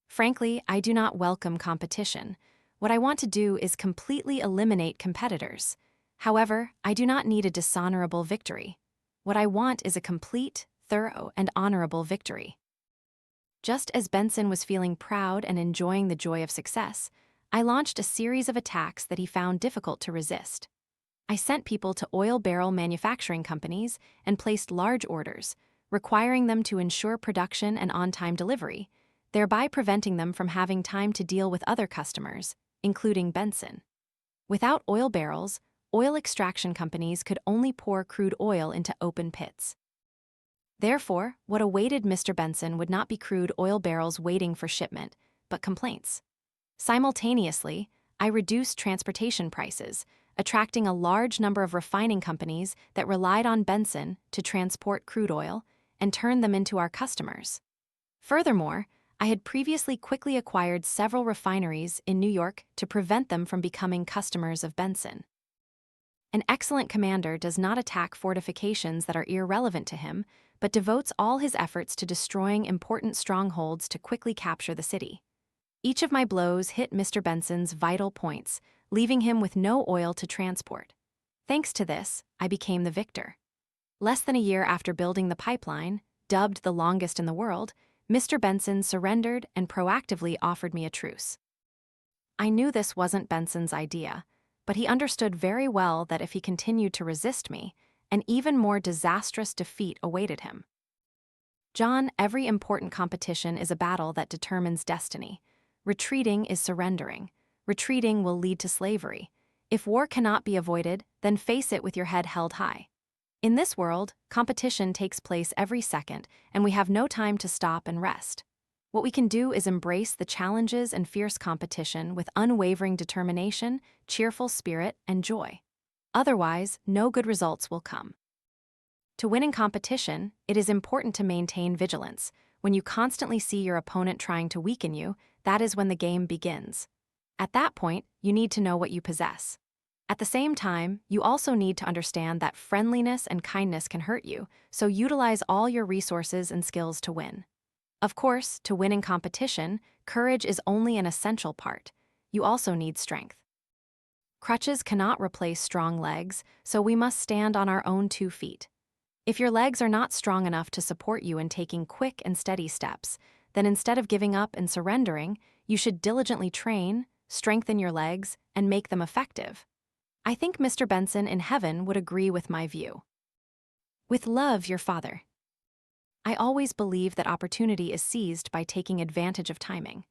Frankly, I do not welcome competition. What I want to do is completely eliminate competitors. However, I do not need a dishonorable victory. What I want is a complete, thorough, and honorable victory. Just as Benson was feeling proud and enjoying the joy of success, I launched a series of attacks that he found difficult to resist. I sent people to oil barrel manufacturing companies and placed large orders, requiring them to ensure production and on-time delivery, thereby preventing them from having time to deal with other customers, including Benson. Without oil barrels, oil extraction companies could only pour crude oil into open pits. Therefore, what awaited Mr. Benson would not be crude oil barrels waiting for shipment, but complaints. Simultaneously, I reduced transportation prices, attracting a large number of refining companies that relied on Benson to transport crude oil and turn them into our customers. Furthermore, I had previously quickly acquired several refineries in New York to prevent them from becoming customers of Benson. An excellent commander does not attack fortifications that are irrelevant to him, but devotes all his efforts to destroying important strongholds to quickly capture the city. Each of my blows hit Mr. Benson's vital points, leaving him with no oil to transport. Thanks to this, I became the victor. Less than a year after building the pipeline, dubbed the longest in the world, Mr. Benson surrendered and proactively offered me a truce. I knew this wasn't Benson's idea, but he understood very well that if he continued to resist me, an even more disastrous defeat awaited him. John, every important competition is a battle that determines destiny. Retreating is surrendering. Retreating will lead to slavery. If war cannot be avoided, then face it with your head held high. In this world, competition takes place every second, and we have no time to stop and rest. What we can do is embrace the challenges and fierce competition with unwavering determination, cheerful spirit, and joy. Otherwise, no good results will come. To win in competition, it is important to maintain vigilance. When you constantly see your opponent trying to weaken you, that is when the game begins. At that point, you need to know what you possess. At the same time, you also need to understand that friendliness and kindness can hurt you, so utilize all your resources and skills to win. Of course, to win in competition, courage is only an essential part. You also need strength. Crutches cannot replace strong legs, so we must stand on our own 2 feet. If your legs are not strong enough to support you in taking quick and steady steps, then instead of giving up and surrendering, you should diligently train, strengthen your legs, and make them effective. I think Mr. Benson in heaven would agree with my view. With love, your father. I always believe that opportunity is seized by taking advantage of timing.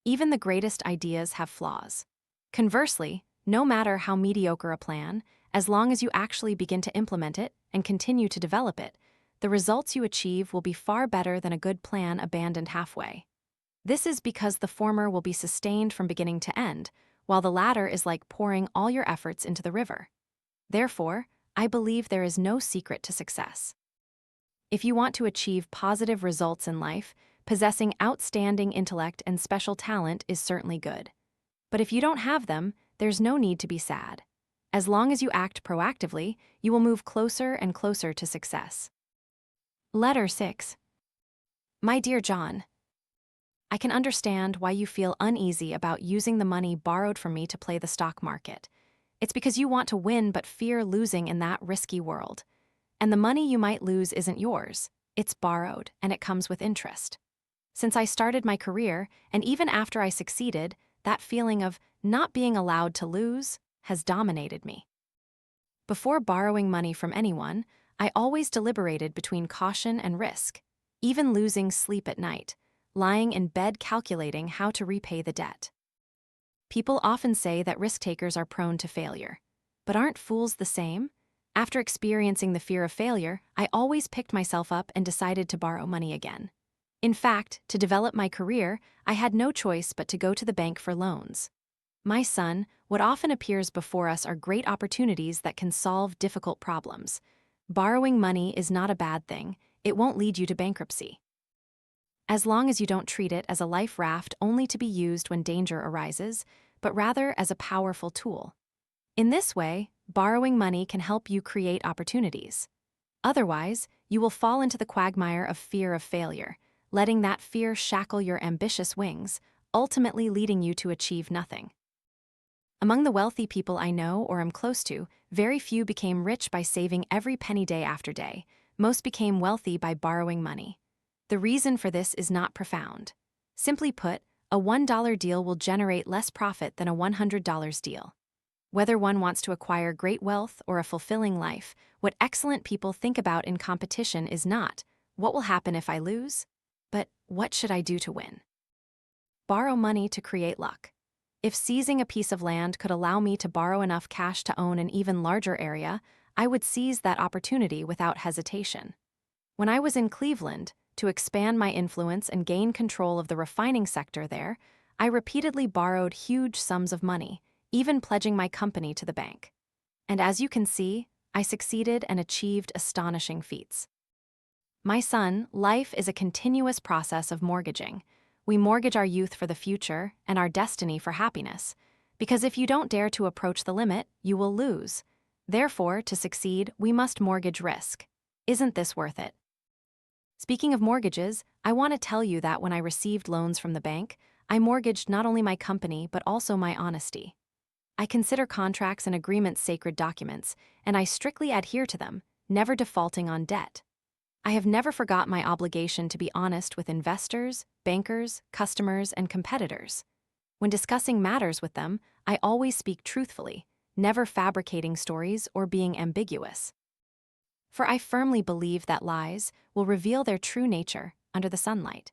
Even the greatest ideas have flaws. Conversely, no matter how mediocre a plan, As long as you actually begin to implement it and continue to develop it, the results you achieve will be far better than a good plan abandoned halfway. This is because the former will be sustained from beginning to end, while the latter is like pouring all your efforts into the river. Therefore, I believe there is no secret to success. If you want to achieve positive results in life, possessing outstanding intellect and special talent is certainly good. But if you don't have them, there's no need to be sad. As long as you act proactively, you will move closer and closer to success. Letter 6. My dear John, I can understand why you feel uneasy about using the money borrowed from me to play the stock market. It's because you want to win but fear losing in that risky world. And the money you might lose isn't yours. It's borrowed, and it comes with interest. Since I started my career, and even after I succeeded, that feeling of not being allowed to lose has dominated me. Before borrowing money from anyone, I always deliberated between caution and risk, even losing sleep at night, lying in bed calculating how to repay the debt. People often say that risk-takers are prone to failure. But aren't fools the same? After experiencing the fear of failure, I always picked myself up and decided to borrow money again. In fact, to develop my career, I had no choice but to go to the bank for loans. My son, what often appears before us are great opportunities that can solve difficult problems. Borrowing money is not a bad thing. It won't lead you to bankruptcy. As long as you don't treat it as a life raft only to be used when danger arises, but rather as a powerful tool. In this way, borrowing money can help you create opportunities. Otherwise, you will fall into the quagmire of fear of failure, letting that fear shackle your ambitious wings, ultimately leading you to achieve nothing. Among the wealthy people I know or am close to, very few became rich by saving every penny day after day. Most became wealthy by borrowing money. The reason for this is not profound. Simply put, a $1 deal will generate less profit than a $100 deal. Whether one wants to acquire great wealth or a fulfilling life, what excellent people think about in competition is not, what will happen if I lose? But, what should I do to win? Borrow money to create luck. If seizing a piece of land could allow me to borrow enough cash to own an even larger area, I would seize that opportunity without hesitation. When I was in Cleveland, to expand my influence and gain control of the refining sector there, I repeatedly borrowed huge sums of money, even pledging my company to the bank. And as you can see, I succeeded and achieved astonishing feats. My son, life is a continuous process of mortgaging. We mortgage our youth for the future and our destiny for happiness, because if you don't dare to approach the limit, you will lose. Therefore, to succeed, we must mortgage risk. Isn't this worth it? Speaking of mortgages, I want to tell you that when I received loans from the bank, I mortgaged not only my company but also my honesty. I consider contracts and agreements sacred documents, and I strictly adhere to them, never defaulting on debt. I have never forgot my obligation to be honest with investors, bankers, customers, and competitors. When discussing matters with them, I always speak truthfully, never fabricating stories or being ambiguous. For I firmly believe that lies will reveal their true nature under the sunlight.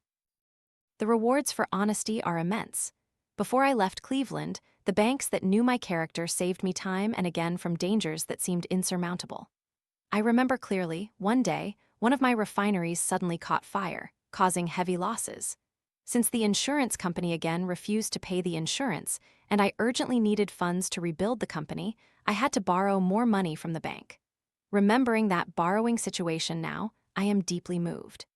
The rewards for honesty are immense. Before I left Cleveland, the banks that knew my character saved me time and again from dangers that seemed insurmountable. I remember clearly, one day, one of my refineries suddenly caught fire, causing heavy losses. Since the insurance company again refused to pay the insurance, and I urgently needed funds to rebuild the company, I had to borrow more money from the bank. Remembering that borrowing situation now, I am deeply moved.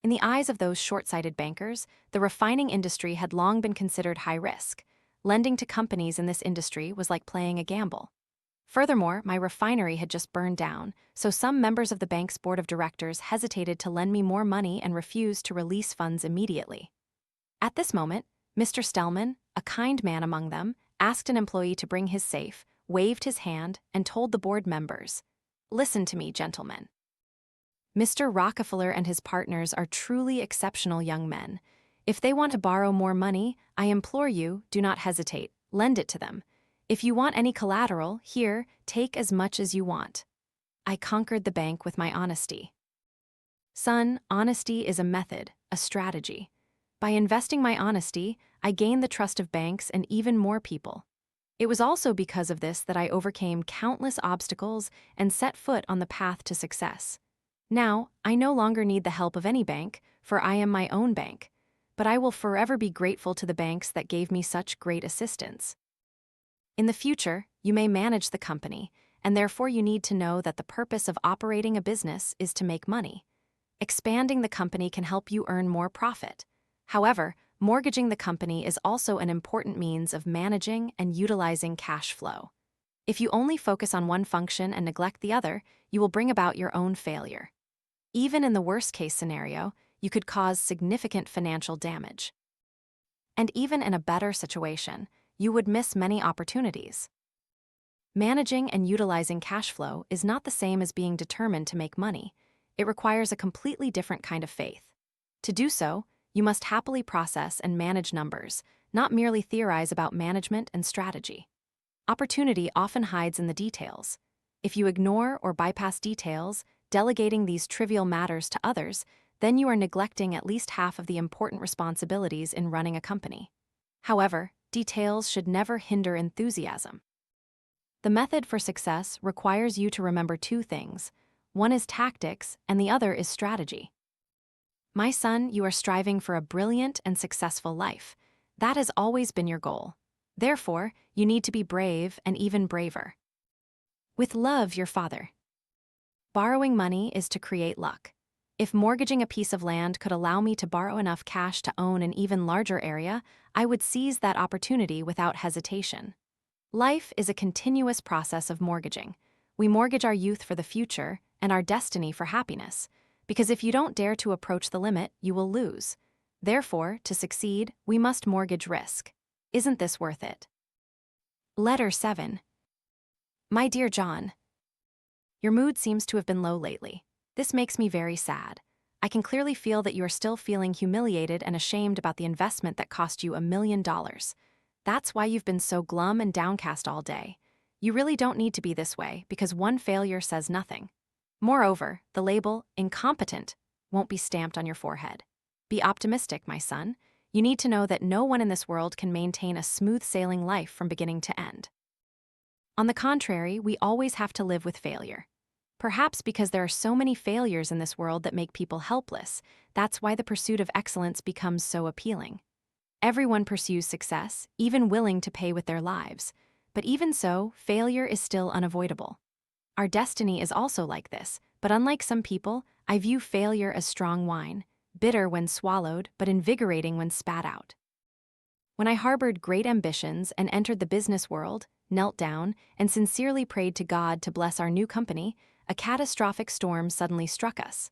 In the eyes of those short-sighted bankers, the refining industry had long been considered high risk. Lending to companies in this industry was like playing a gamble. Furthermore, my refinery had just burned down, so some members of the bank's board of directors hesitated to lend me more money and refused to release funds immediately. At this moment, Mr. Stellman, a kind man among them, asked an employee to bring his safe, waved his hand, and told the board members, "Listen to me, gentlemen. Mr. Rockefeller and his partners are truly exceptional young men. If they want to borrow more money, I implore you, do not hesitate, lend it to them. If you want any collateral, here, take as much as you want." I conquered the bank with my honesty. Son, honesty is a method, a strategy. By investing my honesty, I gain the trust of banks and even more people. It was also because of this that I overcame countless obstacles and set foot on the path to success. Now, I no longer need the help of any bank, for I am my own bank. But I will forever be grateful to the banks that gave me such great assistance. In the future, you may manage the company, and therefore you need to know that the purpose of operating a business is to make money. Expanding the company can help you earn more profit. However, mortgaging the company is also an important means of managing and utilizing cash flow. If you only focus on one function and neglect the other, you will bring about your own failure. Even in the worst-case scenario, you could cause significant financial damage. And even in a better situation, you would miss many opportunities. Managing and utilizing cash flow is not the same as being determined to make money. It requires a completely different kind of faith. To do so, you must happily process and manage numbers, not merely theorize about management and strategy. Opportunity often hides in the details. If you ignore or bypass details, delegating these trivial matters to others, then you are neglecting at least half of the important responsibilities in running a company. However, details should never hinder enthusiasm. The method for success requires you to remember two things. One is tactics, and the other is strategy. My son, you are striving for a brilliant and successful life. That has always been your goal. Therefore, you need to be brave and even braver. With love, your father. Borrowing money is to create luck. If mortgaging a piece of land could allow me to borrow enough cash to own an even larger area, I would seize that opportunity without hesitation. Life is a continuous process of mortgaging. We mortgage our youth for the future and our destiny for happiness, because if you don't dare to approach the limit, you will lose. Therefore, to succeed, we must mortgage risk. Isn't this worth it? Letter 7. My dear John, your mood seems to have been low lately. This makes me very sad. I can clearly feel that you are still feeling humiliated and ashamed about the investment that cost you $1 million. That's why you've been so glum and downcast all day. You really don't need to be this way because one failure says nothing. Moreover, the label, incompetent, won't be stamped on your forehead. Be optimistic, my son. You need to know that no one in this world can maintain a smooth-sailing life from beginning to end. On the contrary, we always have to live with failure. Perhaps because there are so many failures in this world that make people helpless, that's why the pursuit of excellence becomes so appealing. Everyone pursues success, even willing to pay with their lives. But even so, failure is still unavoidable. Our destiny is also like this, but unlike some people, I view failure as strong wine, bitter when swallowed, but invigorating when spat out. When I harbored great ambitions and entered the business world, knelt down, and sincerely prayed to God to bless our new company, a catastrophic storm suddenly struck us.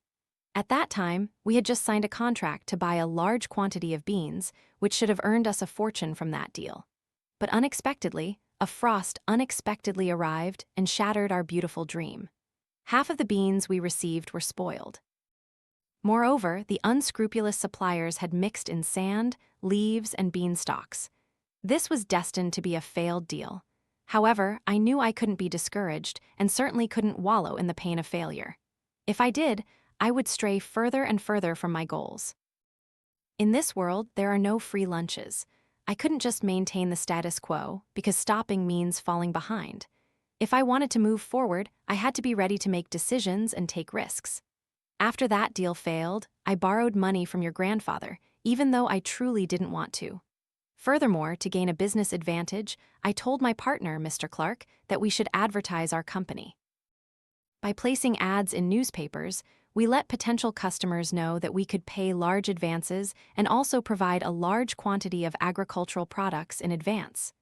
At that time, we had just signed a contract to buy a large quantity of beans, which should have earned us a fortune from that deal. But unexpectedly, a frost unexpectedly arrived and shattered our beautiful dream. Half of the beans we received were spoiled. Moreover, the unscrupulous suppliers had mixed in sand, leaves, and beanstalks. This was destined to be a failed deal. However, I knew I couldn't be discouraged and certainly couldn't wallow in the pain of failure. If I did, I would stray further and further from my goals. In this world, there are no free lunches. I couldn't just maintain the status quo, because stopping means falling behind. If I wanted to move forward, I had to be ready to make decisions and take risks. After that deal failed, I borrowed money from your grandfather, even though I truly didn't want to. Furthermore, to gain a business advantage, I told my partner, Mr. Clark, that we should advertise our company. By placing ads in newspapers, we let potential customers know that we could pay large advances and also provide a large quantity of agricultural products in advance.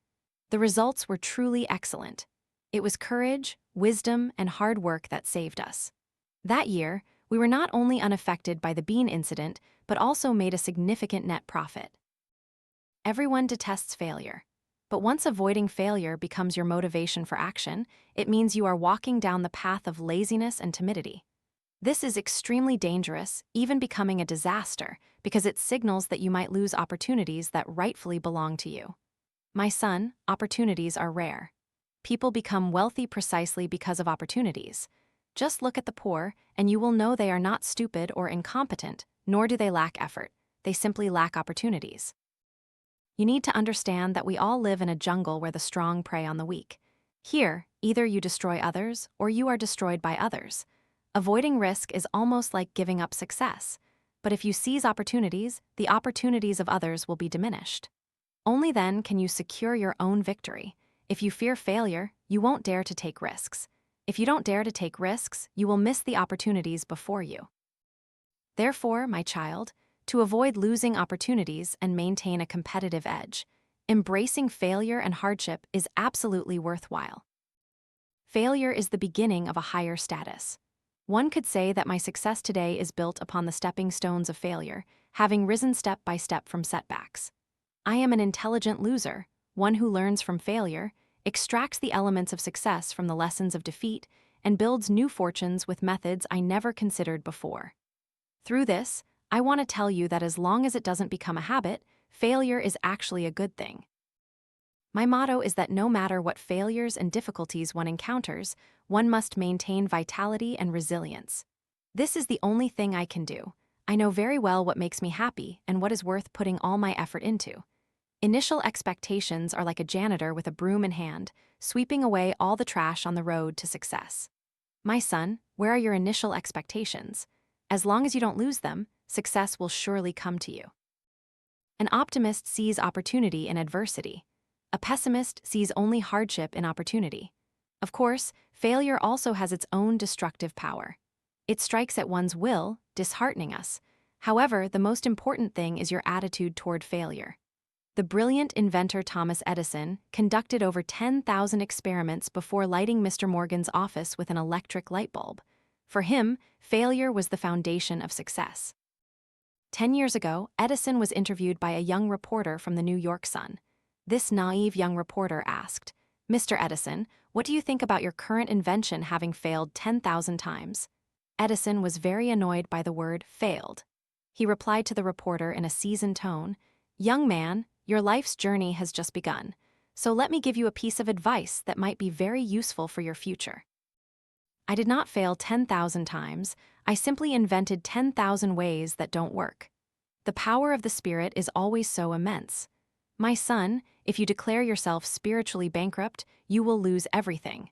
The results were truly excellent. It was courage, wisdom, and hard work that saved us. That year, we were not only unaffected by the bean incident, but also made a significant net profit. Everyone detests failure. But once avoiding failure becomes your motivation for action, it means you are walking down the path of laziness and timidity. This is extremely dangerous, even becoming a disaster, because it signals that you might lose opportunities that rightfully belong to you. My son, opportunities are rare. People become wealthy precisely because of opportunities. Just look at the poor, and you will know they are not stupid or incompetent, nor do they lack effort. They simply lack opportunities. You need to understand that we all live in a jungle where the strong prey on the weak. Here, either you destroy others or you are destroyed by others. Avoiding risk is almost like giving up success. But if you seize opportunities, the opportunities of others will be diminished. Only then can you secure your own victory. If you fear failure, you won't dare to take risks. If you don't dare to take risks, you will miss the opportunities before you. Therefore, my child, to avoid losing opportunities and maintain a competitive edge, embracing failure and hardship is absolutely worthwhile. Failure is the beginning of a higher status. One could say that my success today is built upon the stepping stones of failure, having risen step by step from setbacks. I am an intelligent loser, one who learns from failure, extracts the elements of success from the lessons of defeat, and builds new fortunes with methods I never considered before. Through this, I want to tell you that as long as it doesn't become a habit, failure is actually a good thing. My motto is that no matter what failures and difficulties one encounters, one must maintain vitality and resilience. This is the only thing I can do. I know very well what makes me happy and what is worth putting all my effort into. Initial expectations are like a janitor with a broom in hand, sweeping away all the trash on the road to success. My son, where are your initial expectations? As long as you don't lose them, success will surely come to you. An optimist sees opportunity in adversity. A pessimist sees only hardship in opportunity. Of course, failure also has its own destructive power. It strikes at one's will, disheartening us. However, the most important thing is your attitude toward failure. The brilliant inventor Thomas Edison conducted over 10,000 experiments before lighting Mr. Morgan's office with an electric light bulb. For him, failure was the foundation of success. 10 years ago, Edison was interviewed by a young reporter from the New York Sun. This naive young reporter asked, "Mr. Edison, what do you think about your current invention having failed 10,000 times?" Edison was very annoyed by the word failed. He replied to the reporter in a seasoned tone, "Young man, your life's journey has just begun, so let me give you a piece of advice that might be very useful for your future. I did not fail 10,000 times, I simply invented 10,000 ways that don't work. The power of the spirit is always so immense. My son, if you declare yourself spiritually bankrupt, you will lose everything.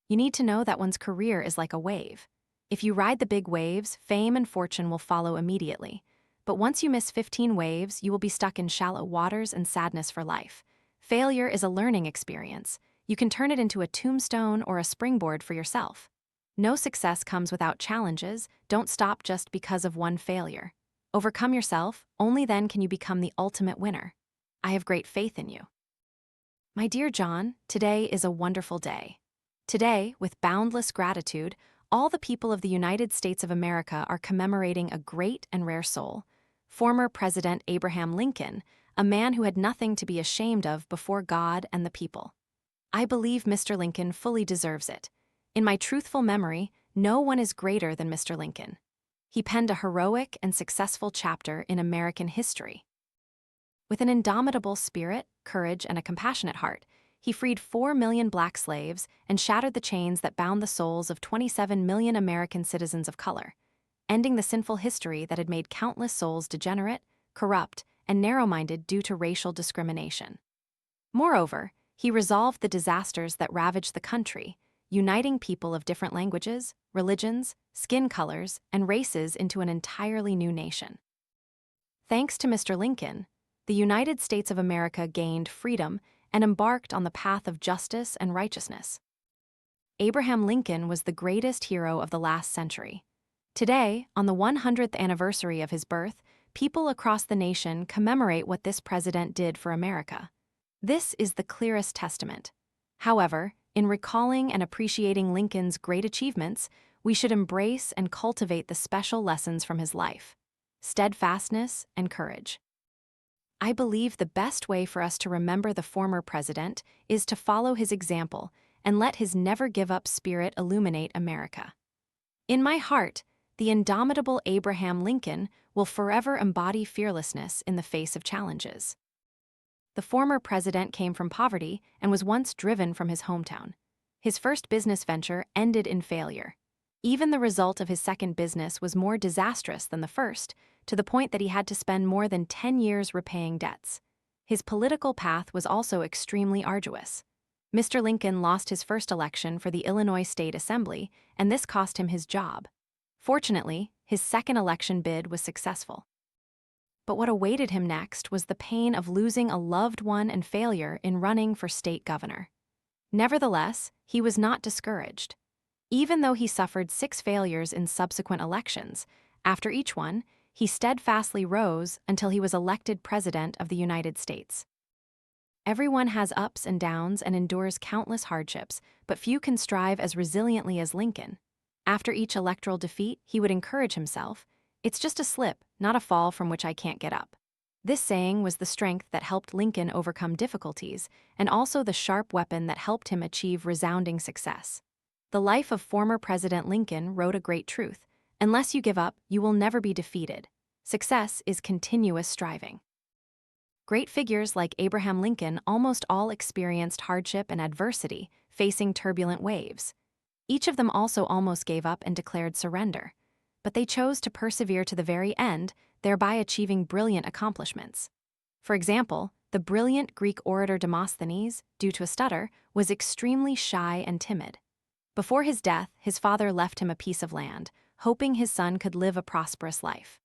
You need to know that one's career is like a wave. If you ride the big waves, fame and fortune will follow immediately. But once you miss 15 waves, you will be stuck in shallow waters and sadness for life. Failure is a learning experience. You can turn it into a tombstone or a springboard for yourself. No success comes without challenges. Don't stop just because of one failure. Overcome yourself, only then can you become the ultimate winner. I have great faith in you. My dear John, today is a wonderful day. Today, with boundless gratitude, all the people of the United States of America are commemorating a great and rare soul, former President Abraham Lincoln, a man who had nothing to be ashamed of before God and the people. I believe Mr. Lincoln fully deserves it. In my truthful memory, no one is greater than Mr. Lincoln. He penned a heroic and successful chapter in American history. With an indomitable spirit, courage, and a compassionate heart, he freed 4 million black slaves and shattered the chains that bound the souls of 27 million American citizens of color, ending the sinful history that had made countless souls degenerate, corrupt, and narrow-minded due to racial discrimination. Moreover, he resolved the disasters that ravaged the country, uniting people of different languages, religions, skin colors, and races into an entirely new nation. Thanks to Mr. Lincoln, the United States of America gained freedom and embarked on the path of justice and righteousness. Abraham Lincoln was the greatest hero of the last century. Today, on the 100th anniversary of his birth, people across the nation commemorate what this president did for America. This is the clearest testament. However, in recalling and appreciating Lincoln's great achievements, we should embrace and cultivate the special lessons from his life: steadfastness and courage. I believe the best way for us to remember the former president is to follow his example and let his never-give-up spirit illuminate America. In my heart, the indomitable Abraham Lincoln will forever embody fearlessness in the face of challenges. The former president came from poverty and was once driven from his hometown. His first business venture ended in failure. Even the result of his second business was more disastrous than the first, to the point that he had to spend more than 10 years repaying debts. His political path was also extremely arduous. Mr. Lincoln lost his first election for the Illinois State Assembly, and this cost him his job. Fortunately, his second election bid was successful. But what awaited him next was the pain of losing a loved one and failure in running for state governor. Nevertheless, he was not discouraged. Even though he suffered 6 failures in subsequent elections, after each one, he steadfastly rose until he was elected President of the United States. Everyone has ups and downs and endures countless hardships, but few can strive as resiliently as Lincoln. After each electoral defeat, he would encourage himself, "It's just a slip, not a fall from which I can't get up." This saying was the strength that helped Lincoln overcome difficulties, and also the sharp weapon that helped him achieve resounding success. The life of former President Lincoln wrote a great truth: unless you give up, you will never be defeated. Success is continuous striving. Great figures like Abraham Lincoln almost all experienced hardship and adversity, facing turbulent waves. Each of them also almost gave up and declared surrender. But they chose to persevere to the very end, thereby achieving brilliant accomplishments. For example, the brilliant Greek orator Demosthenes, due to a stutter, was extremely shy and timid. Before his death, his father left him a piece of land, hoping his son could live a prosperous life.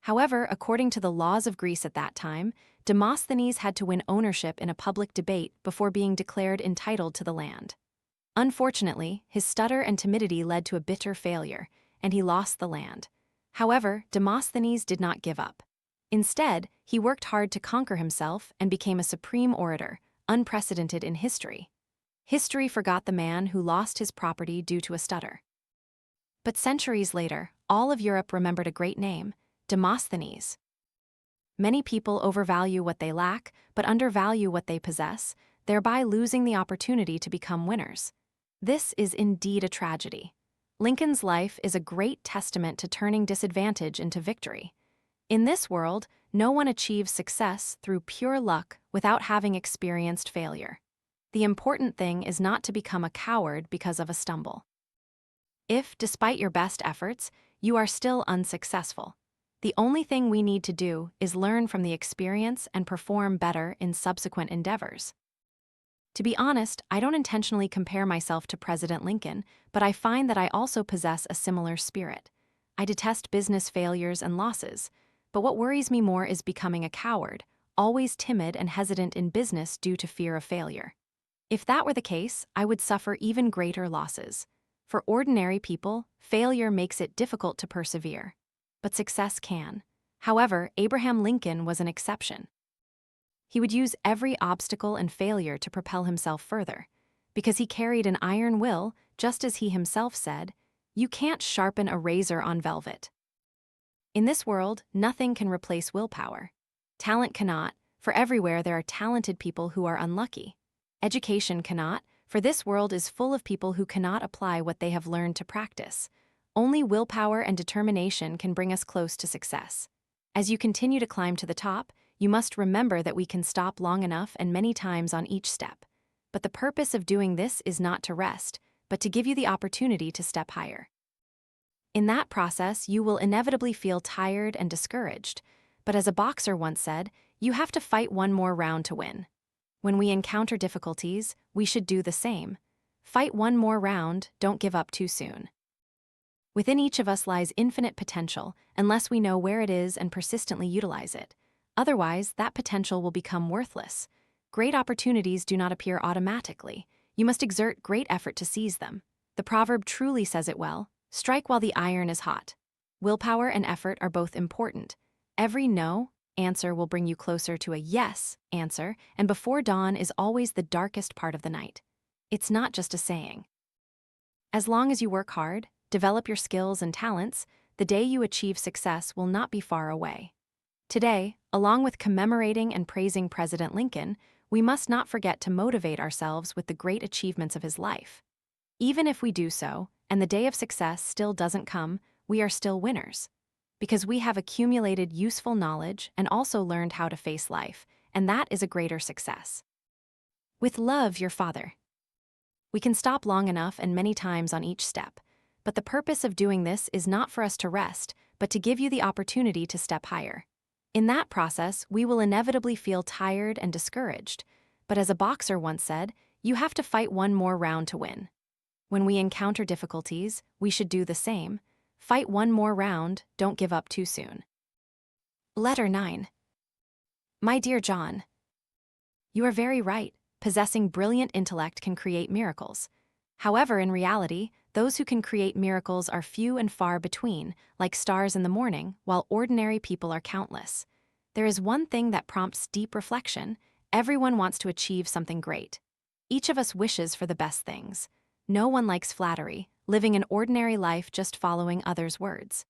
However, according to the laws of Greece at that time, Demosthenes had to win ownership in a public debate before being declared entitled to the land. Unfortunately, his stutter and timidity led to a bitter failure, and he lost the land. However, Demosthenes did not give up. Instead, he worked hard to conquer himself and became a supreme orator, unprecedented in history. History forgot the man who lost his property due to a stutter. But centuries later, all of Europe remembered a great name: Demosthenes. Many people overvalue what they lack, but undervalue what they possess, thereby losing the opportunity to become winners. This is indeed a tragedy. Lincoln's life is a great testament to turning disadvantage into victory. In this world, no one achieves success through pure luck without having experienced failure. The important thing is not to become a coward because of a stumble. If, despite your best efforts, you are still unsuccessful, the only thing we need to do is learn from the experience and perform better in subsequent endeavors. To be honest, I don't intentionally compare myself to President Lincoln, but I find that I also possess a similar spirit. I detest business failures and losses, but what worries me more is becoming a coward, always timid and hesitant in business due to fear of failure. If that were the case, I would suffer even greater losses. For ordinary people, failure makes it difficult to persevere, but success can. However, Abraham Lincoln was an exception. He would use every obstacle and failure to propel himself further. Because he carried an iron will, just as he himself said, "You can't sharpen a razor on velvet." In this world, nothing can replace willpower. Talent cannot, for everywhere there are talented people who are unlucky. Education cannot, for this world is full of people who cannot apply what they have learned to practice. Only willpower and determination can bring us close to success. As you continue to climb to the top, you must remember that we can stop long enough and many times on each step. But the purpose of doing this is not to rest, but to give you the opportunity to step higher. In that process, you will inevitably feel tired and discouraged. But as a boxer once said, you have to fight one more round to win. When we encounter difficulties, we should do the same. Fight one more round, don't give up too soon. Within each of us lies infinite potential, unless we know where it is and persistently utilize it. Otherwise, that potential will become worthless. Great opportunities do not appear automatically. You must exert great effort to seize them. The proverb truly says it well: strike while the iron is hot. Willpower and effort are both important. Every no answer will bring you closer to a yes answer, and before dawn is always the darkest part of the night. It's not just a saying. As long as you work hard, develop your skills and talents, the day you achieve success will not be far away. Today, along with commemorating and praising President Lincoln, we must not forget to motivate ourselves with the great achievements of his life. Even if we do so, and the day of success still doesn't come, we are still winners. Because we have accumulated useful knowledge and also learned how to face life, and that is a greater success. With love, your father. We can stop long enough and many times on each step, but the purpose of doing this is not for us to rest, but to give you the opportunity to step higher. In that process, we will inevitably feel tired and discouraged. But as a boxer once said, you have to fight one more round to win. When we encounter difficulties, we should do the same. Fight one more round, don't give up too soon. Letter 9. My dear John, you are very right. Possessing brilliant intellect can create miracles. However, in reality, those who can create miracles are few and far between, like stars in the morning, while ordinary people are countless. There is one thing that prompts deep reflection. Everyone wants to achieve something great. Each of us wishes for the best things. No one likes flattery, living an ordinary life just following others' words.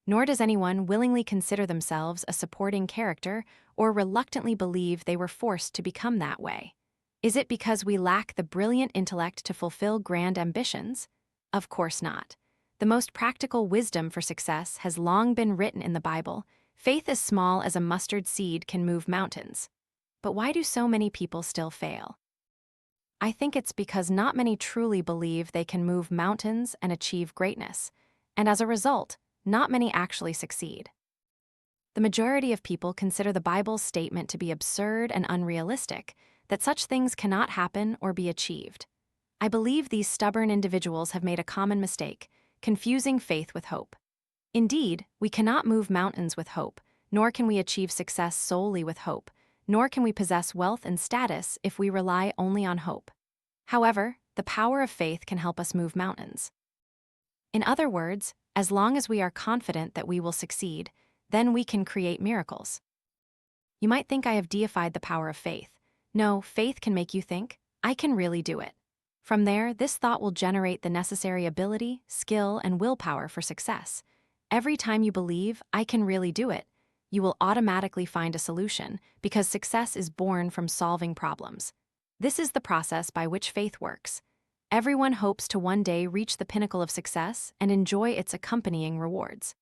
Nor does anyone willingly consider themselves a supporting character or reluctantly believe they were forced to become that way. Is it because we lack the brilliant intellect to fulfill grand ambitions? Of course not. The most practical wisdom for success has long been written in the Bible. Faith as small as a mustard seed can move mountains. But why do so many people still fail? I think it's because not many truly believe they can move mountains and achieve greatness, and as a result, not many actually succeed. The majority of people consider the Bible's statement to be absurd and unrealistic, that such things cannot happen or be achieved. I believe these stubborn individuals have made a common mistake, confusing faith with hope. Indeed, we cannot move mountains with hope, nor can we achieve success solely with hope, nor can we possess wealth and status if we rely only on hope. However, the power of faith can help us move mountains. In other words, as long as we are confident that we will succeed, then we can create miracles. You might think I have deified the power of faith. No, faith can make you think, I can really do it. From there, this thought will generate the necessary ability, skill, and willpower for success. Every time you believe, I can really do it, you will automatically find a solution, because success is born from solving problems. This is the process by which faith works. Everyone hopes to one day reach the pinnacle of success and enjoy its accompanying rewards.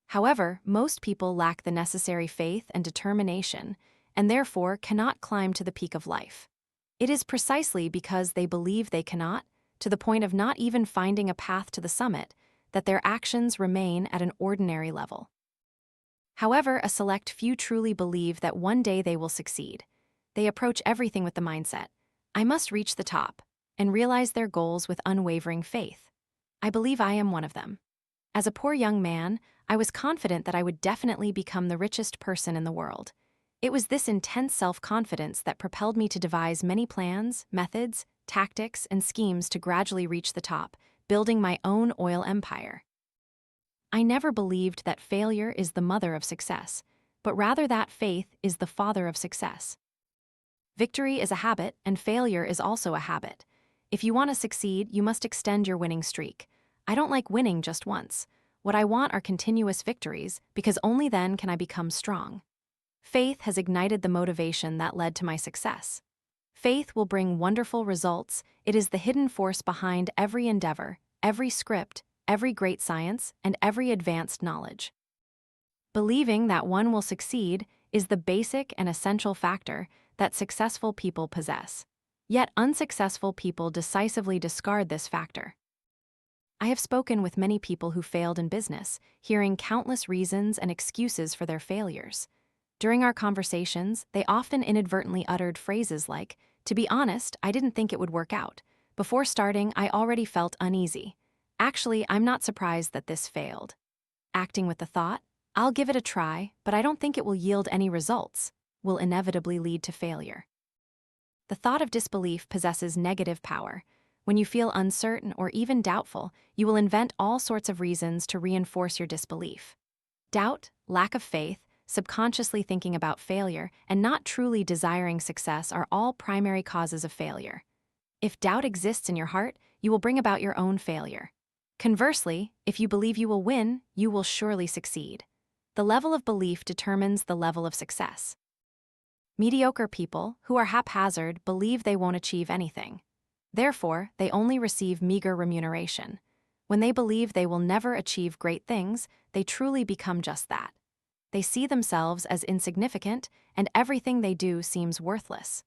However, most people lack the necessary faith and determination, and therefore cannot climb to the peak of life. It is precisely because they believe they cannot, to the point of not even finding a path to the summit, that their actions remain at an ordinary level. However, a select few truly believe that one day they will succeed. They approach everything with the mindset, I must reach the top, and realize their goals with unwavering faith. I believe I am one of them. As a poor young man, I was confident that I would definitely become the richest person in the world. It was this intense self-confidence that propelled me to devise many plans, methods, tactics, and schemes to gradually reach the top, building my own oil empire. I never believed that failure is the mother of success, but rather that faith is the father of success. Victory is a habit, and failure is also a habit. If you want to succeed, you must extend your winning streak. I don't like winning just once. What I want are continuous victories, because only then can I become strong. Faith has ignited the motivation that led to my success. Faith will bring wonderful results. It is the hidden force behind every endeavor, every script, every great science, and every advanced knowledge. Believing that one will succeed is the basic and essential factor that successful people possess. Yet unsuccessful people decisively discard this factor. I have spoken with many people who failed in business, hearing countless reasons and excuses for their failures. During our conversations, they often inadvertently uttered phrases like, to be honest, I didn't think it would work out. Before starting, I already felt uneasy. Actually, I'm not surprised that this failed. Acting with the thought, I'll give it a try, but I don't think it will yield any results, will inevitably lead to failure. The thought of disbelief possesses negative power. When you feel uncertain or even doubtful, you will invent all sorts of reasons to reinforce your disbelief. Doubt, lack of faith, subconsciously thinking about failure, and not truly desiring success are all primary causes of failure. If doubt exists in your heart, you will bring about your own failure. Conversely, if you believe you will win, you will surely succeed. The level of belief determines the level of success. Mediocre people, who are haphazard, believe they won't achieve anything. Therefore, they only receive meager remuneration. When they believe they will never achieve great things, they truly become just that. They see themselves as insignificant, and everything they do seems worthless.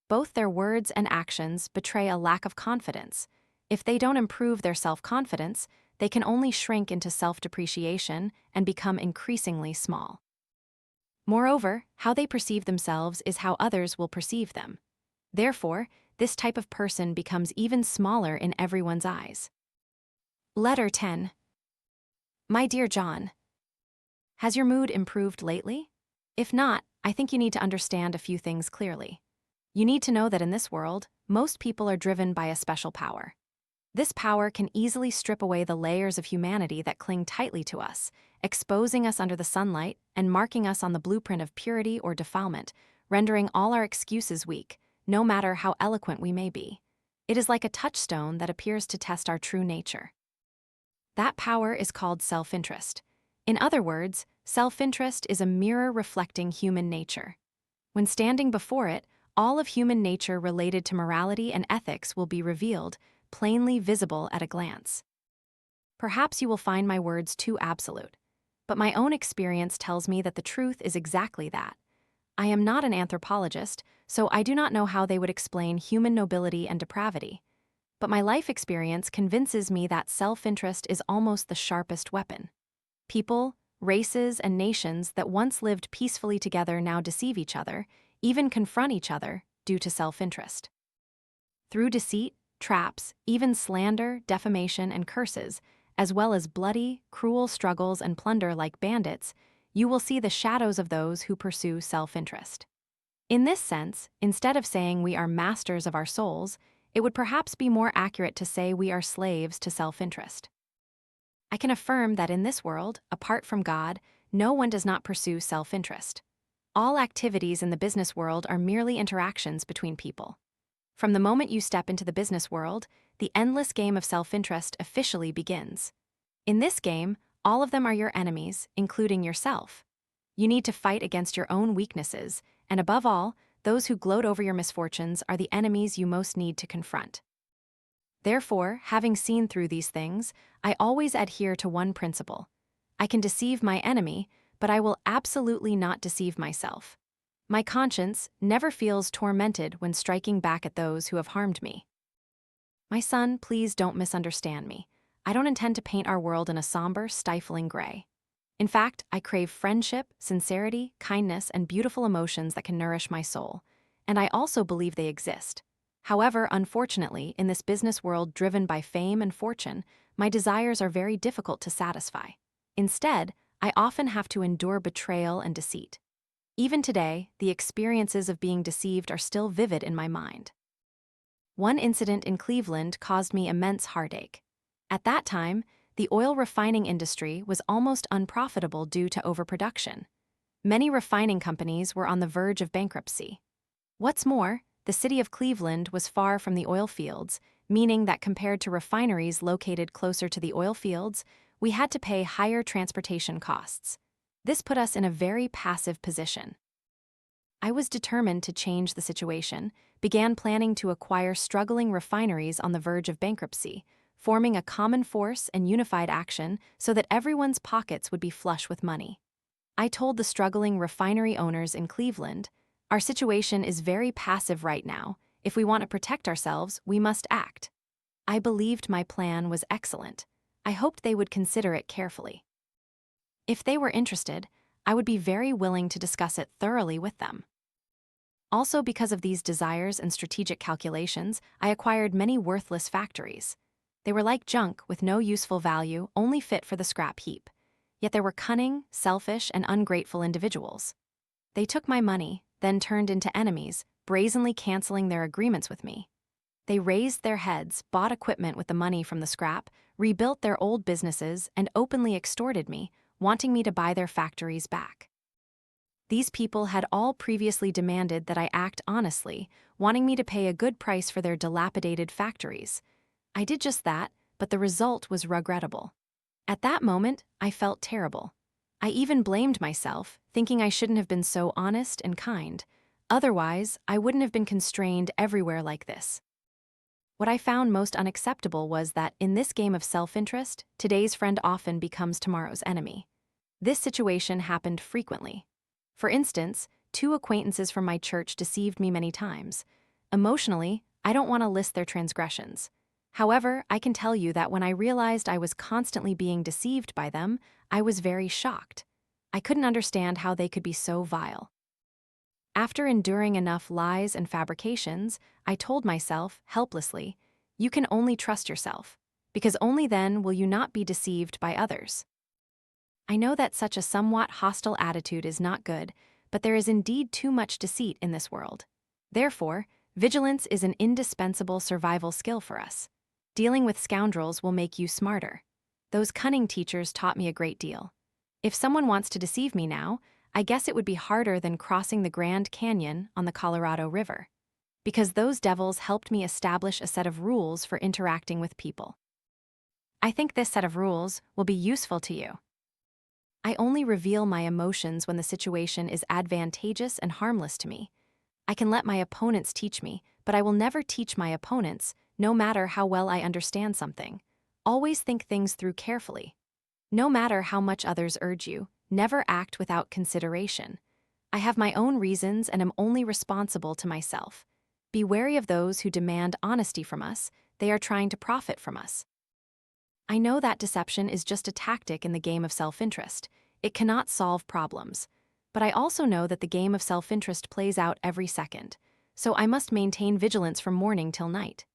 Both their words and actions betray a lack of confidence. If they don't improve their self-confidence, they can only shrink into self-depreciation and become increasingly small. Moreover, how they perceive themselves is how others will perceive them. Therefore, this type of person becomes even smaller in everyone's eyes. Letter 10. My dear John, has your mood improved lately? If not, I think you need to understand a few things clearly. You need to know that in this world, most people are driven by a special power. This power can easily strip away the layers of humanity that cling tightly to us, exposing us under the sunlight and marking us on the blueprint of purity or defilement, rendering all our excuses weak, no matter how eloquent we may be. It is like a touchstone that appears to test our true nature. That power is called self-interest. In other words, self-interest is a mirror reflecting human nature. When standing before it, all of human nature related to morality and ethics will be revealed, plainly visible at a glance. Perhaps you will find my words too absolute, but my own experience tells me that the truth is exactly that. I am not an anthropologist, so I do not know how they would explain human nobility and depravity. But my life experience convinces me that self-interest is almost the sharpest weapon. People, races, and nations that once lived peacefully together now deceive each other, even confront each other, due to self-interest. Through deceit, traps, even slander, defamation, and curses, as well as bloody, cruel struggles and plunder like bandits, you will see the shadows of those who pursue self-interest. In this sense, instead of saying we are masters of our souls, it would perhaps be more accurate to say we are slaves to self-interest. I can affirm that in this world, apart from God, no one does not pursue self-interest. All activities in the business world are merely interactions between people. From the moment you step into the business world, the endless game of self-interest officially begins. In this game, all of them are your enemies, including yourself. You need to fight against your own weaknesses, and above all, those who gloat over your misfortunes are the enemies you most need to confront. Therefore, having seen through these things, I always adhere to one principle. I can deceive my enemy, but I will absolutely not deceive myself. My conscience never feels tormented when striking back at those who have harmed me. My son, please don't misunderstand me. I don't intend to paint our world in a somber, stifling gray. In fact, I crave friendship, sincerity, kindness, and beautiful emotions that can nourish my soul. And I also believe they exist. However, unfortunately, in this business world driven by fame and fortune, my desires are very difficult to satisfy. Instead, I often have to endure betrayal and deceit. Even today, the experiences of being deceived are still vivid in my mind. One incident in Cleveland caused me immense heartache. At that time, the oil refining industry was almost unprofitable due to overproduction. Many refining companies were on the verge of bankruptcy. What's more, the city of Cleveland was far from the oil fields, meaning that compared to refineries located closer to the oil fields, we had to pay higher transportation costs. This put us in a very passive position. I was determined to change the situation, began planning to acquire struggling refineries on the verge of bankruptcy, forming a common force and unified action so that everyone's pockets would be flush with money. I told the struggling refinery owners in Cleveland, "Our situation is very passive right now. If we want to protect ourselves, we must act." I believed my plan was excellent. I hoped they would consider it carefully. If they were interested, I would be very willing to discuss it thoroughly with them. Also, because of these desires and strategic calculations, I acquired many worthless factories. They were like junk with no useful value, only fit for the scrap heap. Yet there were cunning, selfish, and ungrateful individuals. They took my money, then turned into enemies, brazenly canceling their agreements with me. They raised their heads, bought equipment with the money from the scrap, rebuilt their old businesses, and openly extorted me, wanting me to buy their factories back. These people had all previously demanded that I act honestly, wanting me to pay a good price for their dilapidated factories. I did just that, but the result was regrettable. At that moment, I felt terrible. I even blamed myself, thinking I shouldn't have been so honest and kind. Otherwise, I wouldn't have been constrained everywhere like this. What I found most unacceptable was that, in this game of self-interest, today's friend often becomes tomorrow's enemy. This situation happened frequently. For instance, 2 acquaintances from my church deceived me many times. Emotionally, I don't want to list their transgressions. However, I can tell you that when I realized I was constantly being deceived by them, I was very shocked. I couldn't understand how they could be so vile. After enduring enough lies and fabrications, I told myself, helplessly, you can only trust yourself, because only then will you not be deceived by others. I know that such a somewhat hostile attitude is not good, but there is indeed too much deceit in this world. Therefore, vigilance is an indispensable survival skill for us. Dealing with scoundrels will make you smarter. Those cunning teachers taught me a great deal. If someone wants to deceive me now, I guess it would be harder than crossing the Grand Canyon on the Colorado River, because those devils helped me establish a set of rules for interacting with people. I think this set of rules will be useful to you. I only reveal my emotions when the situation is advantageous and harmless to me. I can let my opponents teach me, but I will never teach my opponents, no matter how well I understand something. Always think things through carefully. No matter how much others urge you, never act without consideration. I have my own reasons and am only responsible to myself. Be wary of those who demand honesty from us. They are trying to profit from us. I know that deception is just a tactic in the game of self-interest. It cannot solve problems. But I also know that the game of self-interest plays out every second, so I must maintain vigilance from morning till night.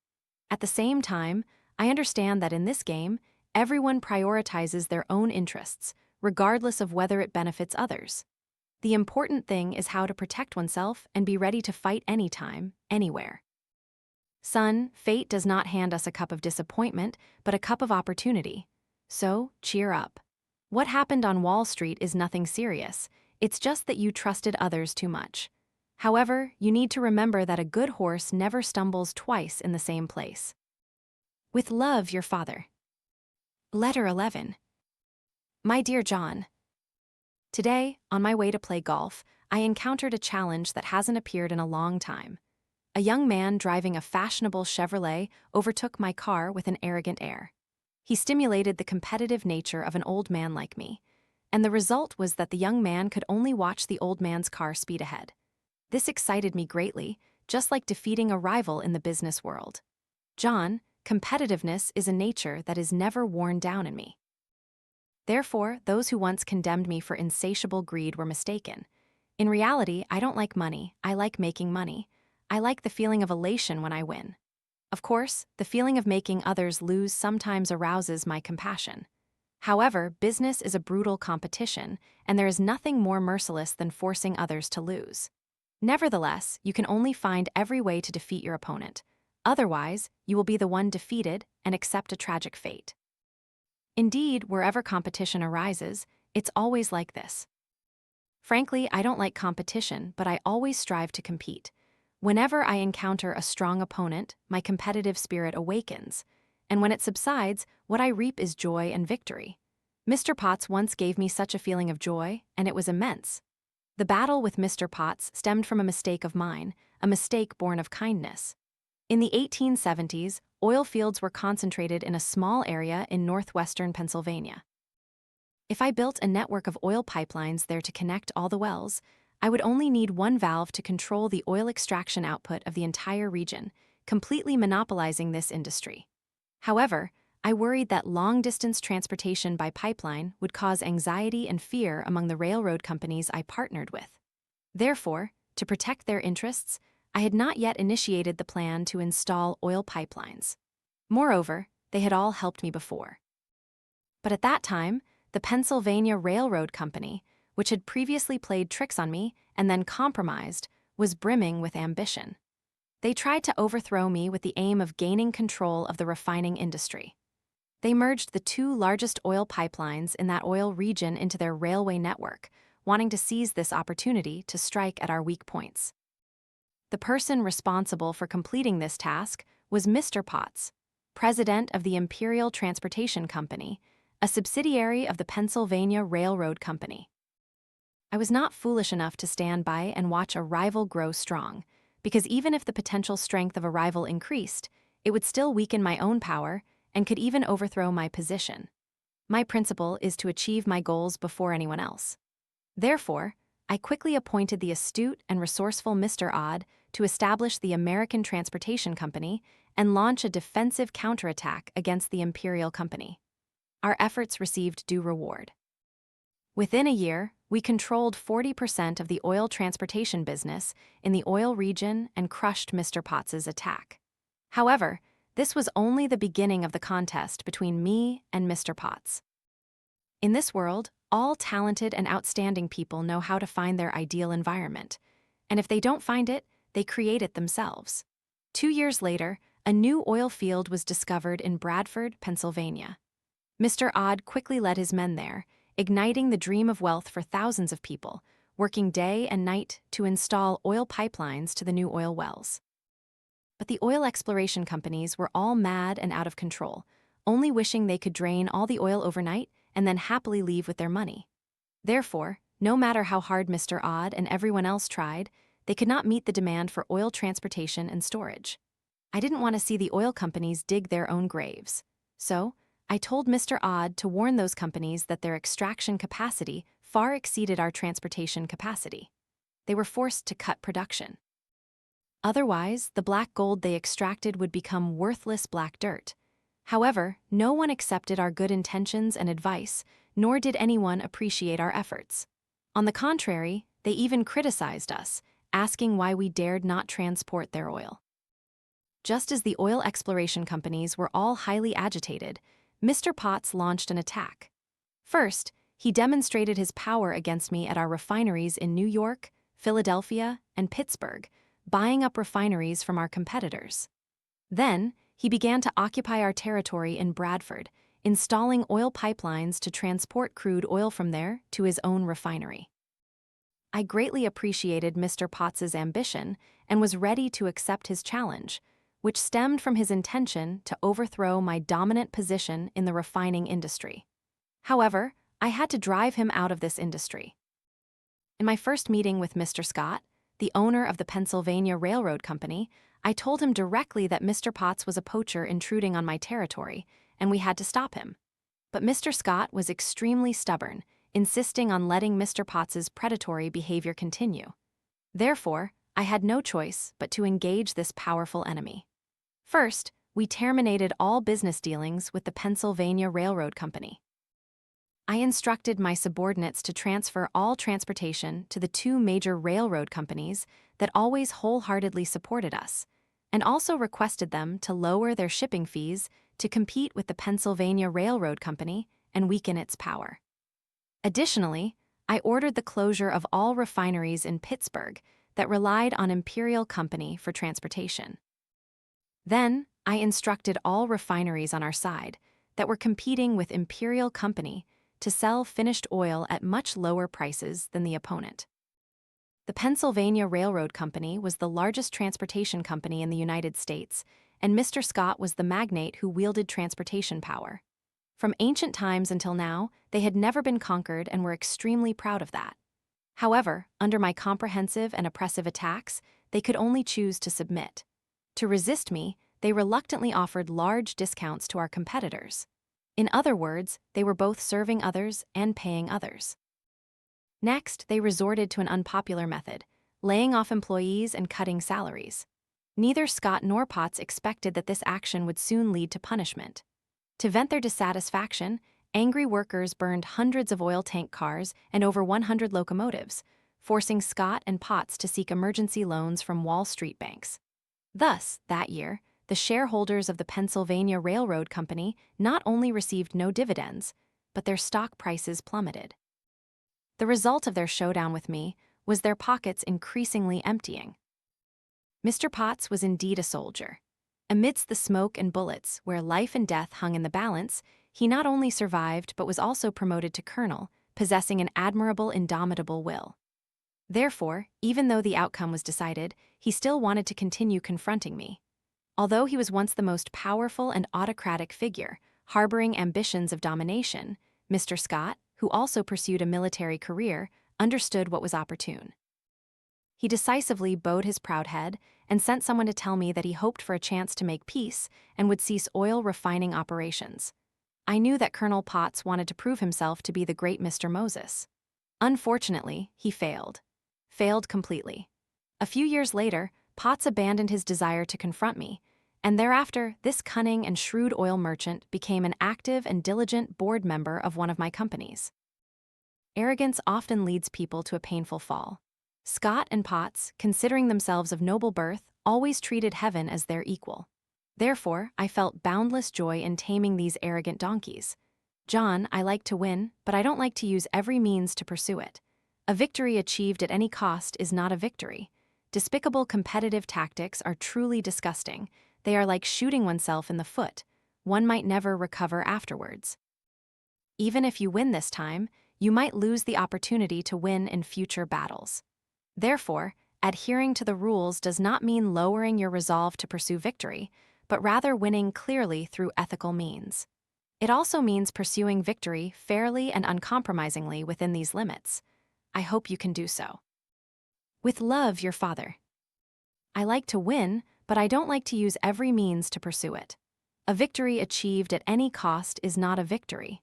At the same time, I understand that in this game, everyone prioritizes their own interests, regardless of whether it benefits others. The important thing is how to protect oneself and be ready to fight anytime, anywhere. Son, fate does not hand us a cup of disappointment, but a cup of opportunity. So, cheer up. What happened on Wall Street is nothing serious. It's just that you trusted others too much. However, you need to remember that a good horse never stumbles twice in the same place. With love, your father. Letter 11. My dear John, today, on my way to play golf, I encountered a challenge that hasn't appeared in a long time. A young man driving a fashionable Chevrolet overtook my car with an arrogant air. He stimulated the competitive nature of an old man like me, and the result was that the young man could only watch the old man's car speed ahead. This excited me greatly, just like defeating a rival in the business world. John, competitiveness is a nature that is never worn down in me. Therefore, those who once condemned me for insatiable greed were mistaken. In reality, I don't like money, I like making money. I like the feeling of elation when I win. Of course, the feeling of making others lose sometimes arouses my compassion. However, business is a brutal competition, and there is nothing more merciless than forcing others to lose. Nevertheless, you can only find every way to defeat your opponent. Otherwise, you will be the one defeated and accept a tragic fate. Indeed, wherever competition arises, it's always like this. Frankly, I don't like competition, but I always strive to compete. Whenever I encounter a strong opponent, my competitive spirit awakens, and when it subsides, what I reap is joy and victory. Mr. Potts once gave me such a feeling of joy, and it was immense. The battle with Mr. Potts stemmed from a mistake of mine, a mistake born of kindness. In the 1870s, oil fields were concentrated in a small area in northwestern Pennsylvania. If I built a network of oil pipelines there to connect all the wells, I would only need one valve to control the oil extraction output of the entire region, completely monopolizing this industry. However, I worried that long-distance transportation by pipeline would cause anxiety and fear among the railroad companies I partnered with. Therefore, to protect their interests, I had not yet initiated the plan to install oil pipelines. Moreover, they had all helped me before. But at that time, the Pennsylvania Railroad Company, which had previously played tricks on me and then compromised, was brimming with ambition. They tried to overthrow me with the aim of gaining control of the refining industry. They merged the two largest oil pipelines in that oil region into their railway network, wanting to seize this opportunity to strike at our weak points. The person responsible for completing this task was Mr. Potts, president of the Imperial Transportation Company, a subsidiary of the Pennsylvania Railroad Company. I was not foolish enough to stand by and watch a rival grow strong, because even if the potential strength of a rival increased, it would still weaken my own power and could even overthrow my position. My principle is to achieve my goals before anyone else. Therefore, I quickly appointed the astute and resourceful Mr. Odd to establish the American Transportation Company and launch a defensive counterattack against the Imperial Company. Our efforts received due reward. Within a year, we controlled 40% of the oil transportation business in the oil region and crushed Mr. Potts's attack. However, this was only the beginning of the contest between me and Mr. Potts. In this world, all talented and outstanding people know how to find their ideal environment, and if they don't find it, they create it themselves. 2 years later, a new oil field was discovered in Bradford, Pennsylvania. Mr. Odd quickly led his men there, igniting the dream of wealth for thousands of people, working day and night to install oil pipelines to the new oil wells. But the oil exploration companies were all mad and out of control, only wishing they could drain all the oil overnight and then happily leave with their money. Therefore, no matter how hard Mr. Odd and everyone else tried, they could not meet the demand for oil transportation and storage. I didn't want to see the oil companies dig their own graves. So, I told Mr. Odd to warn those companies that their extraction capacity far exceeded our transportation capacity. They were forced to cut production. Otherwise, the black gold they extracted would become worthless black dirt. However, no one accepted our good intentions and advice, nor did anyone appreciate our efforts. On the contrary, they even criticized us, asking why we dared not transport their oil. Just as the oil exploration companies were all highly agitated, Mr. Potts launched an attack. First, he demonstrated his power against me at our refineries in New York, Philadelphia, and Pittsburgh, buying up refineries from our competitors. Then, he began to occupy our territory in Bradford, installing oil pipelines to transport crude oil from there to his own refinery. I greatly appreciated Mr. Potts's ambition and was ready to accept his challenge, which stemmed from his intention to overthrow my dominant position in the refining industry. However, I had to drive him out of this industry. In my first meeting with Mr. Scott, the owner of the Pennsylvania Railroad Company, I told him directly that Mr. Potts was a poacher intruding on my territory, and we had to stop him. But Mr. Scott was extremely stubborn, insisting on letting Mr. Potts's predatory behavior continue. Therefore, I had no choice but to engage this powerful enemy. First, we terminated all business dealings with the Pennsylvania Railroad Company. I instructed my subordinates to transfer all transportation to the 2 major railroad companies that always wholeheartedly supported us, and also requested them to lower their shipping fees to compete with the Pennsylvania Railroad Company and weaken its power. Additionally, I ordered the closure of all refineries in Pittsburgh that relied on Imperial Company for transportation. Then, I instructed all refineries on our side that were competing with Imperial Company to sell finished oil at much lower prices than the opponent. The Pennsylvania Railroad Company was the largest transportation company in the United States, and Mr. Scott was the magnate who wielded transportation power. From ancient times until now, they had never been conquered and were extremely proud of that. However, under my comprehensive and oppressive attacks, they could only choose to submit. To resist me, they reluctantly offered large discounts to our competitors. In other words, they were both serving others and paying others. Next, they resorted to an unpopular method, laying off employees and cutting salaries. Neither Scott nor Potts expected that this action would soon lead to punishment. To vent their dissatisfaction, angry workers burned hundreds of oil tank cars and over 100 locomotives, forcing Scott and Potts to seek emergency loans from Wall Street banks. Thus, that year, the shareholders of the Pennsylvania Railroad Company not only received no dividends, but their stock prices plummeted. The result of their showdown with me was their pockets increasingly emptying. Mr. Potts was indeed a soldier. Amidst the smoke and bullets, where life and death hung in the balance, he not only survived but was also promoted to colonel, possessing an admirable, indomitable will. Therefore, even though the outcome was decided, he still wanted to continue confronting me. Although he was once the most powerful and autocratic figure, harboring ambitions of domination, Mr. Scott, who also pursued a military career, understood what was opportune. He decisively bowed his proud head and sent someone to tell me that he hoped for a chance to make peace and would cease oil refining operations. I knew that Colonel Potts wanted to prove himself to be the great Mr. Moses. Unfortunately, he failed. Failed completely. A few years later, Potts abandoned his desire to confront me, and thereafter, this cunning and shrewd oil merchant became an active and diligent board member of one of my companies. Arrogance often leads people to a painful fall. Scott and Potts, considering themselves of noble birth, always treated heaven as their equal. Therefore, I felt boundless joy in taming these arrogant donkeys. John, I like to win, but I don't like to use every means to pursue it. A victory achieved at any cost is not a victory. Despicable competitive tactics are truly disgusting. They are like shooting oneself in the foot. One might never recover afterwards. Even if you win this time, you might lose the opportunity to win in future battles. Therefore, adhering to the rules does not mean lowering your resolve to pursue victory, but rather winning clearly through ethical means. It also means pursuing victory fairly and uncompromisingly within these limits. I hope you can do so. With love, your father. I like to win, but I don't like to use every means to pursue it. A victory achieved at any cost is not a victory.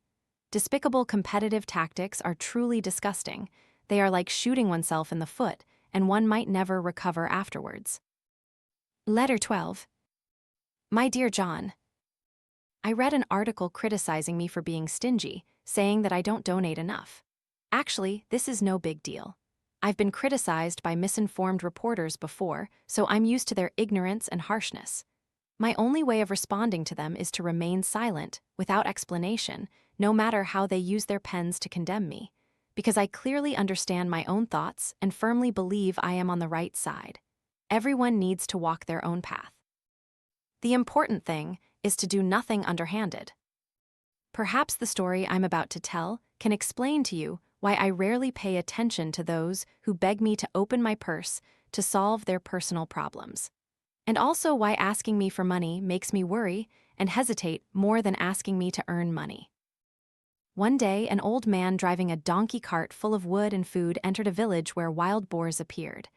Despicable competitive tactics are truly disgusting. They are like shooting oneself in the foot, and one might never recover afterwards. Letter 12. My dear John, I read an article criticizing me for being stingy, saying that I don't donate enough. Actually, this is no big deal. I've been criticized by misinformed reporters before, so I'm used to their ignorance and harshness. My only way of responding to them is to remain silent, without explanation, no matter how they use their pens to condemn me, because I clearly understand my own thoughts and firmly believe I am on the right side. Everyone needs to walk their own path. The important thing is to do nothing underhanded. Perhaps the story I'm about to tell can explain to you why I rarely pay attention to those who beg me to open my purse to solve their personal problems, and also why asking me for money makes me worry and hesitate more than asking me to earn money. One day, an old man driving a donkey cart full of wood and food entered a village where wild boars appeared.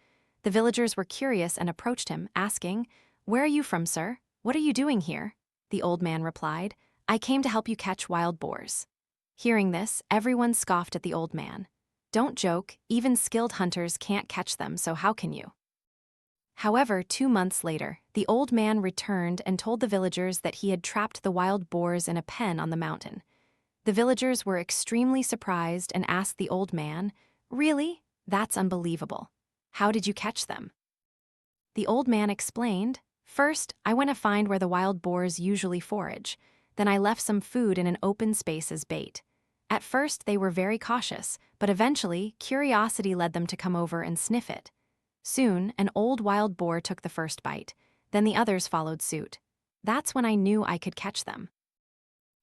The villagers were curious and approached him, asking, "Where are you from, sir? What are you doing here?" The old man replied, "I came to help you catch wild boars." Hearing this, everyone scoffed at the old man. Don't joke, even skilled hunters can't catch them, so how can you? However, 2 months later, the old man returned and told the villagers that he had trapped the wild boars in a pen on the mountain. The villagers were extremely surprised and asked the old man, "Really? That's unbelievable. How did you catch them?" The old man explained, "First, I went to find where the wild boars usually forage. Then I left some food in an open space as bait. At first, they were very cautious, but eventually, curiosity led them to come over and sniff it. Soon, an old wild boar took the first bite. Then the others followed suit. That's when I knew I could catch them.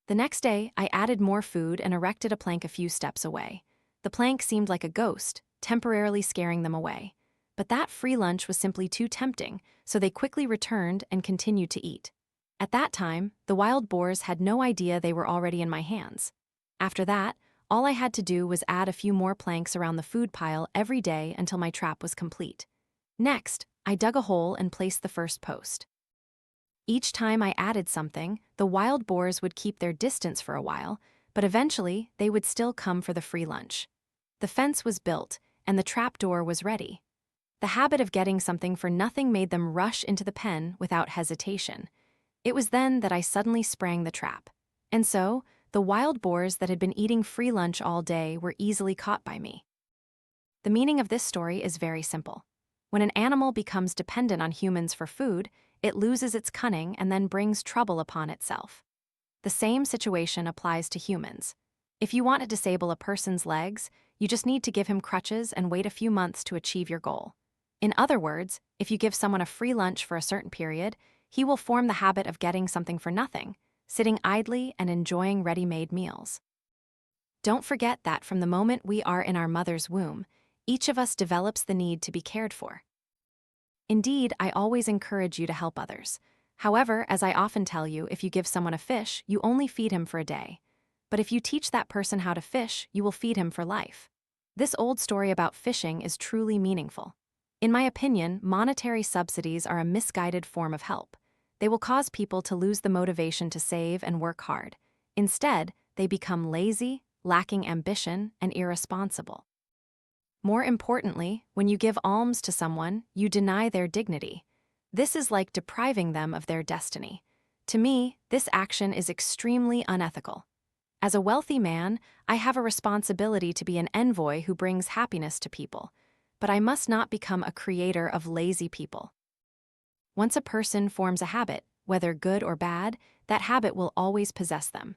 The next day, I added more food and erected a plank a few steps away. The plank seemed like a ghost, temporarily scaring them away. But that free lunch was simply too tempting, so they quickly returned and continued to eat. At that time, the wild boars had no idea they were already in my hands. After that, all I had to do was add a few more planks around the food pile every day until my trap was complete. Next, I dug a hole and placed the first post. Each time I added something, the wild boars would keep their distance for a while, but eventually they would still come for the free lunch. The fence was built, and the trap door was ready. The habit of getting something for nothing made them rush into the pen without hesitation. It was then that I suddenly sprang the trap. And so, the wild boars that had been eating free lunch all day were easily caught by me. The meaning of this story is very simple. When an animal becomes dependent on humans for food, it loses its cunning and then brings trouble upon itself. The same situation applies to humans. If you want to disable a person's legs, you just need to give him crutches and wait a few months to achieve your goal. In other words, if you give someone a free lunch for a certain period, he will form the habit of getting something for nothing, sitting idly and enjoying ready-made meals. Don't forget that from the moment we are in our mother's womb, each of us develops the need to be cared for. Indeed, I always encourage you to help others. However, as I often tell you, if you give someone a fish, you only feed him for a day. But if you teach that person how to fish, you will feed him for life. This old story about fishing is truly meaningful. In my opinion, monetary subsidies are a misguided form of help. They will cause people to lose the motivation to save and work hard. Instead, they become lazy, lacking ambition, and irresponsible. More importantly, when you give alms to someone, you deny their dignity. This is like depriving them of their destiny. To me, this action is extremely unethical. As a wealthy man, I have a responsibility to be an envoy who brings happiness to people, but I must not become a creator of lazy people. Once a person forms a habit, whether good or bad, that habit will always possess them.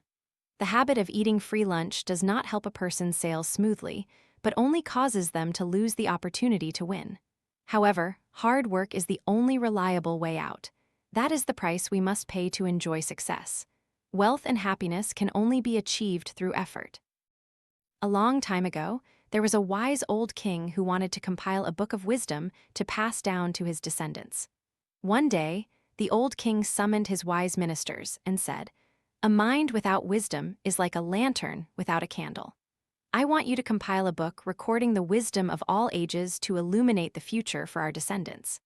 The habit of eating free lunch does not help a person sail smoothly, but only causes them to lose the opportunity to win. However, hard work is the only reliable way out. That is the price we must pay to enjoy success. Wealth and happiness can only be achieved through effort. A long time ago, there was a wise old king who wanted to compile a book of wisdom to pass down to his descendants. One day, the old king summoned his wise ministers and said, "A mind without wisdom is like a lantern without a candle. I want you to compile a book recording the wisdom of all ages to illuminate the future for our descendants."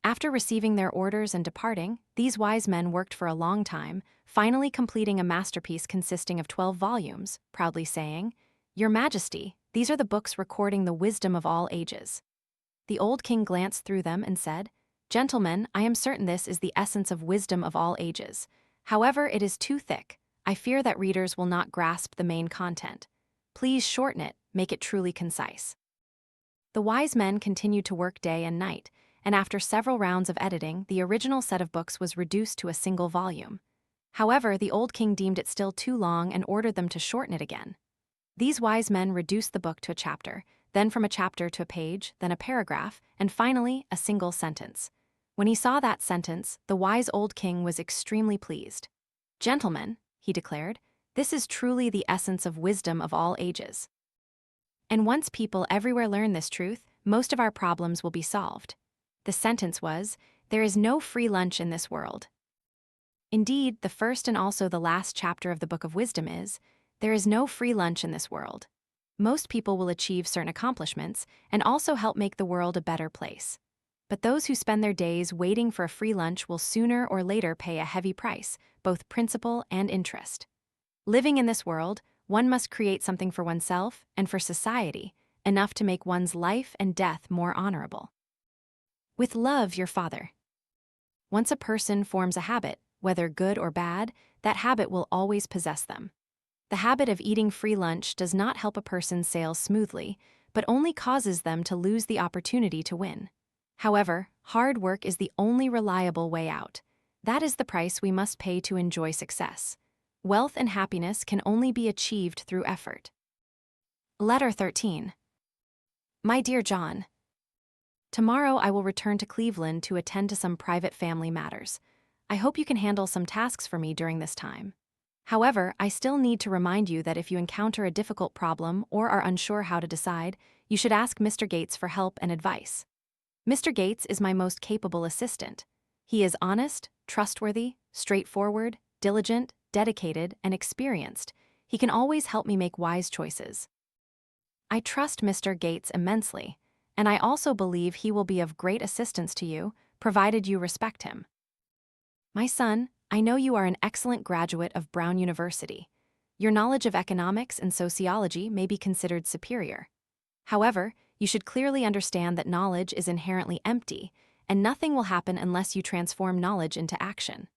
After receiving their orders and departing, these wise men worked for a long time, finally completing a masterpiece consisting of 12 volumes, proudly saying, "Your Majesty, these are the books recording the wisdom of all ages." The old king glanced through them and said, "Gentlemen, I am certain this is the essence of wisdom of all ages. However, it is too thick. I fear that readers will not grasp the main content. Please shorten it, make it truly concise." The wise men continued to work day and night, and after several rounds of editing, the original set of books was reduced to a single volume. However, the old king deemed it still too long and ordered them to shorten it again. These wise men reduced the book to a chapter, then from a chapter to a page, then a paragraph, and finally, a single sentence. When he saw that sentence, the wise old king was extremely pleased. "Gentlemen," he declared, "this is truly the essence of wisdom of all ages. And once people everywhere learn this truth, most of our problems will be solved." The sentence was, "There is no free lunch in this world." Indeed, the first and also the last chapter of the Book of Wisdom is, "There is no free lunch in this world." Most people will achieve certain accomplishments and also help make the world a better place. But those who spend their days waiting for a free lunch will sooner or later pay a heavy price, both principal and interest. Living in this world, one must create something for oneself and for society, enough to make one's life and death more honorable. With love, your father. Once a person forms a habit, whether good or bad, that habit will always possess them. The habit of eating free lunch does not help a person sail smoothly, but only causes them to lose the opportunity to win. However, hard work is the only reliable way out. That is the price we must pay to enjoy success. Wealth and happiness can only be achieved through effort. Letter 13. My dear John, tomorrow I will return to Cleveland to attend to some private family matters. I hope you can handle some tasks for me during this time. However, I still need to remind you that if you encounter a difficult problem or are unsure how to decide, you should ask Mr. Gates for help and advice. Mr. Gates is my most capable assistant. He is honest, trustworthy, straightforward, diligent, dedicated, and experienced. He can always help me make wise choices. I trust Mr. Gates immensely, and I also believe he will be of great assistance to you, provided you respect him. My son, I know you are an excellent graduate of Brown University. Your knowledge of economics and sociology may be considered superior. However, you should clearly understand that knowledge is inherently empty, and nothing will happen unless you transform knowledge into action.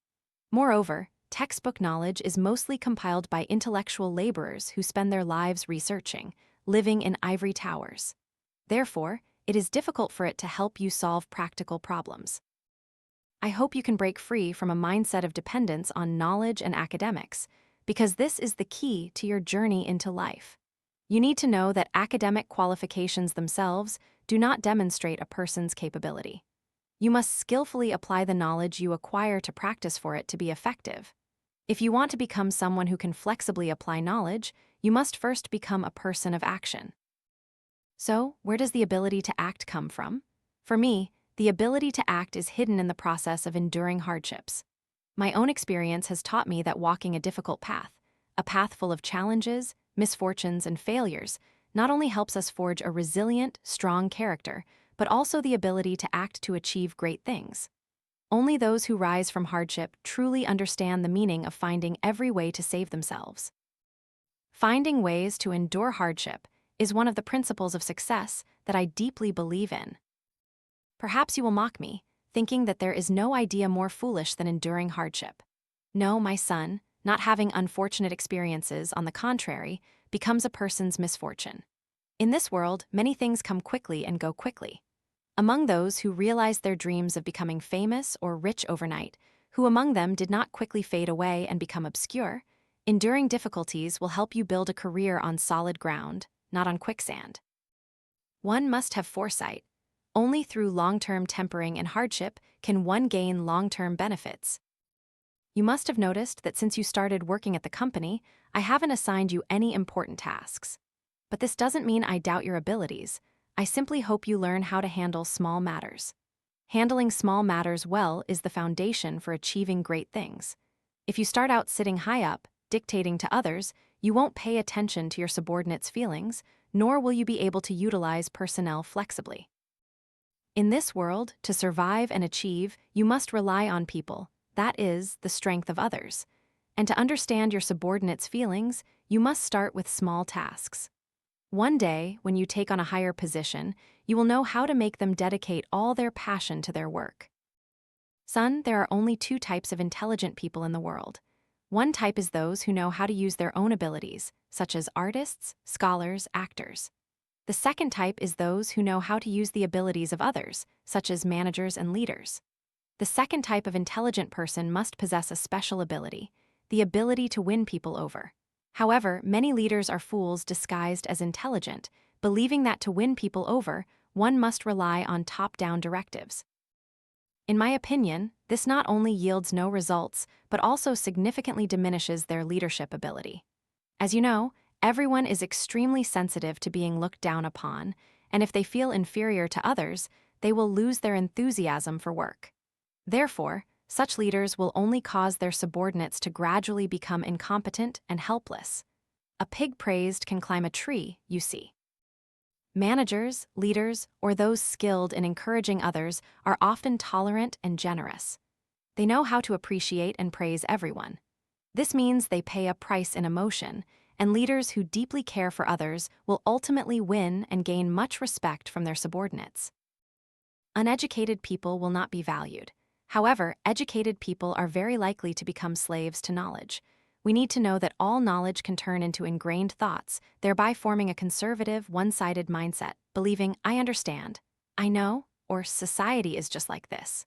Moreover, textbook knowledge is mostly compiled by intellectual laborers who spend their lives researching, living in ivory towers. Therefore, it is difficult for it to help you solve practical problems. I hope you can break free from a mindset of dependence on knowledge and academics, because this is the key to your journey into life. You need to know that academic qualifications themselves do not demonstrate a person's capability. You must skillfully apply the knowledge you acquire to practice for it to be effective. If you want to become someone who can flexibly apply knowledge, you must first become a person of action. So, where does the ability to act come from? For me, the ability to act is hidden in the process of enduring hardships. My own experience has taught me that walking a difficult path, a path full of challenges, misfortunes, and failures, not only helps us forge a resilient, strong character, but also the ability to act to achieve great things. Only those who rise from hardship truly understand the meaning of finding every way to save themselves. Finding ways to endure hardship is one of the principles of success that I deeply believe in. Perhaps you will mock me, thinking that there is no idea more foolish than enduring hardship. No, my son, Not having unfortunate experiences, on the contrary, becomes a person's misfortune. In this world, many things come quickly and go quickly. Among those who realized their dreams of becoming famous or rich overnight, who among them did not quickly fade away and become obscure, enduring difficulties will help you build a career on solid ground, not on quicksand. One must have foresight. Only through long-term tempering and hardship can one gain long-term benefits. You must have noticed that since you started working at the company, I haven't assigned you any important tasks. But this doesn't mean I doubt your abilities. I simply hope you learn how to handle small matters. Handling small matters well is the foundation for achieving great things. If you start out sitting high up, dictating to others, you won't pay attention to your subordinates' feelings, nor will you be able to utilize personnel flexibly. In this world, to survive and achieve, you must rely on people, that is, the strength of others. And to understand your subordinates' feelings, you must start with small tasks. One day, when you take on a higher position, you will know how to make them dedicate all their passion to their work. Son, there are only two types of intelligent people in the world. One type is those who know how to use their own abilities, such as artists, scholars, actors. The second type is those who know how to use the abilities of others, such as managers and leaders. The second type of intelligent person must possess a special ability, the ability to win people over. However, many leaders are fools disguised as intelligent, believing that to win people over, one must rely on top-down directives. In my opinion, this not only yields no results, but also significantly diminishes their leadership ability. As you know, everyone is extremely sensitive to being looked down upon, and if they feel inferior to others, they will lose their enthusiasm for work. Therefore, such leaders will only cause their subordinates to gradually become incompetent and helpless. A pig praised can climb a tree, you see. Managers, leaders, or those skilled in encouraging others are often tolerant and generous. They know how to appreciate and praise everyone. This means they pay a price in emotion, and leaders who deeply care for others will ultimately win and gain much respect from their subordinates. Uneducated people will not be valued. However, educated people are very likely to become slaves to knowledge. We need to know that all knowledge can turn into ingrained thoughts, thereby forming a conservative, one-sided mindset, believing, I understand, I know, or society is just like this.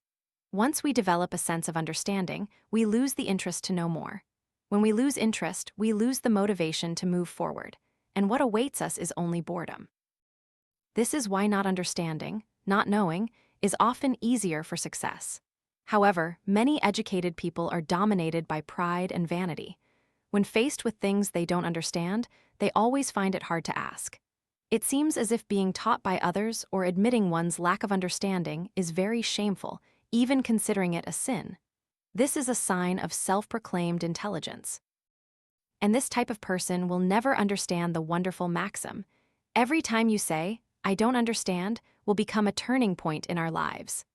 Once we develop a sense of understanding, we lose the interest to know more. When we lose interest, we lose the motivation to move forward, and what awaits us is only boredom. This is why not understanding, not knowing, is often easier for success. However, many educated people are dominated by pride and vanity. When faced with things they don't understand, they always find it hard to ask. It seems as if being taught by others or admitting one's lack of understanding is very shameful, even considering it a sin. This is a sign of self-proclaimed intelligence. And this type of person will never understand the wonderful maxim, every time you say, I don't understand, will become a turning point in our lives.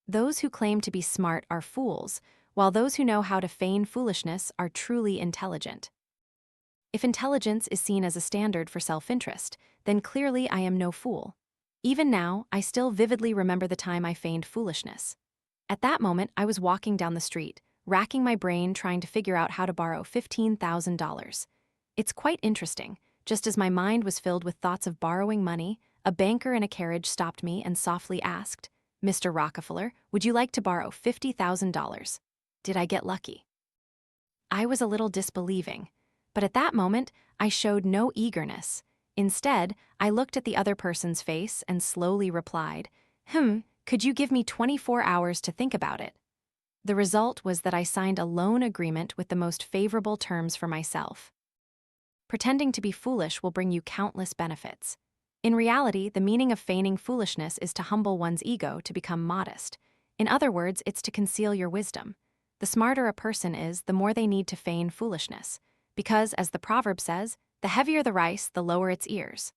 Those who claim to be smart are fools, while those who know how to feign foolishness are truly intelligent. If intelligence is seen as a standard for self-interest, then clearly I am no fool. Even now, I still vividly remember the time I feigned foolishness. At that moment, I was walking down the street, racking my brain trying to figure out how to borrow $15,000. It's quite interesting. Just as my mind was filled with thoughts of borrowing money, a banker in a carriage stopped me and softly asked, Mr. Rockefeller, would you like to borrow $50,000? Did I get lucky? I was a little disbelieving, but at that moment, I showed no eagerness. Instead, I looked at the other person's face and slowly replied, could you give me 24 hours to think about it? The result was that I signed a loan agreement with the most favorable terms for myself. Pretending to be foolish will bring you countless benefits. In reality, the meaning of feigning foolishness is to humble one's ego to become modest. In other words, it's to conceal your wisdom. The smarter a person is, the more they need to feign foolishness. Because, as the proverb says, the heavier the rice, the lower its ears.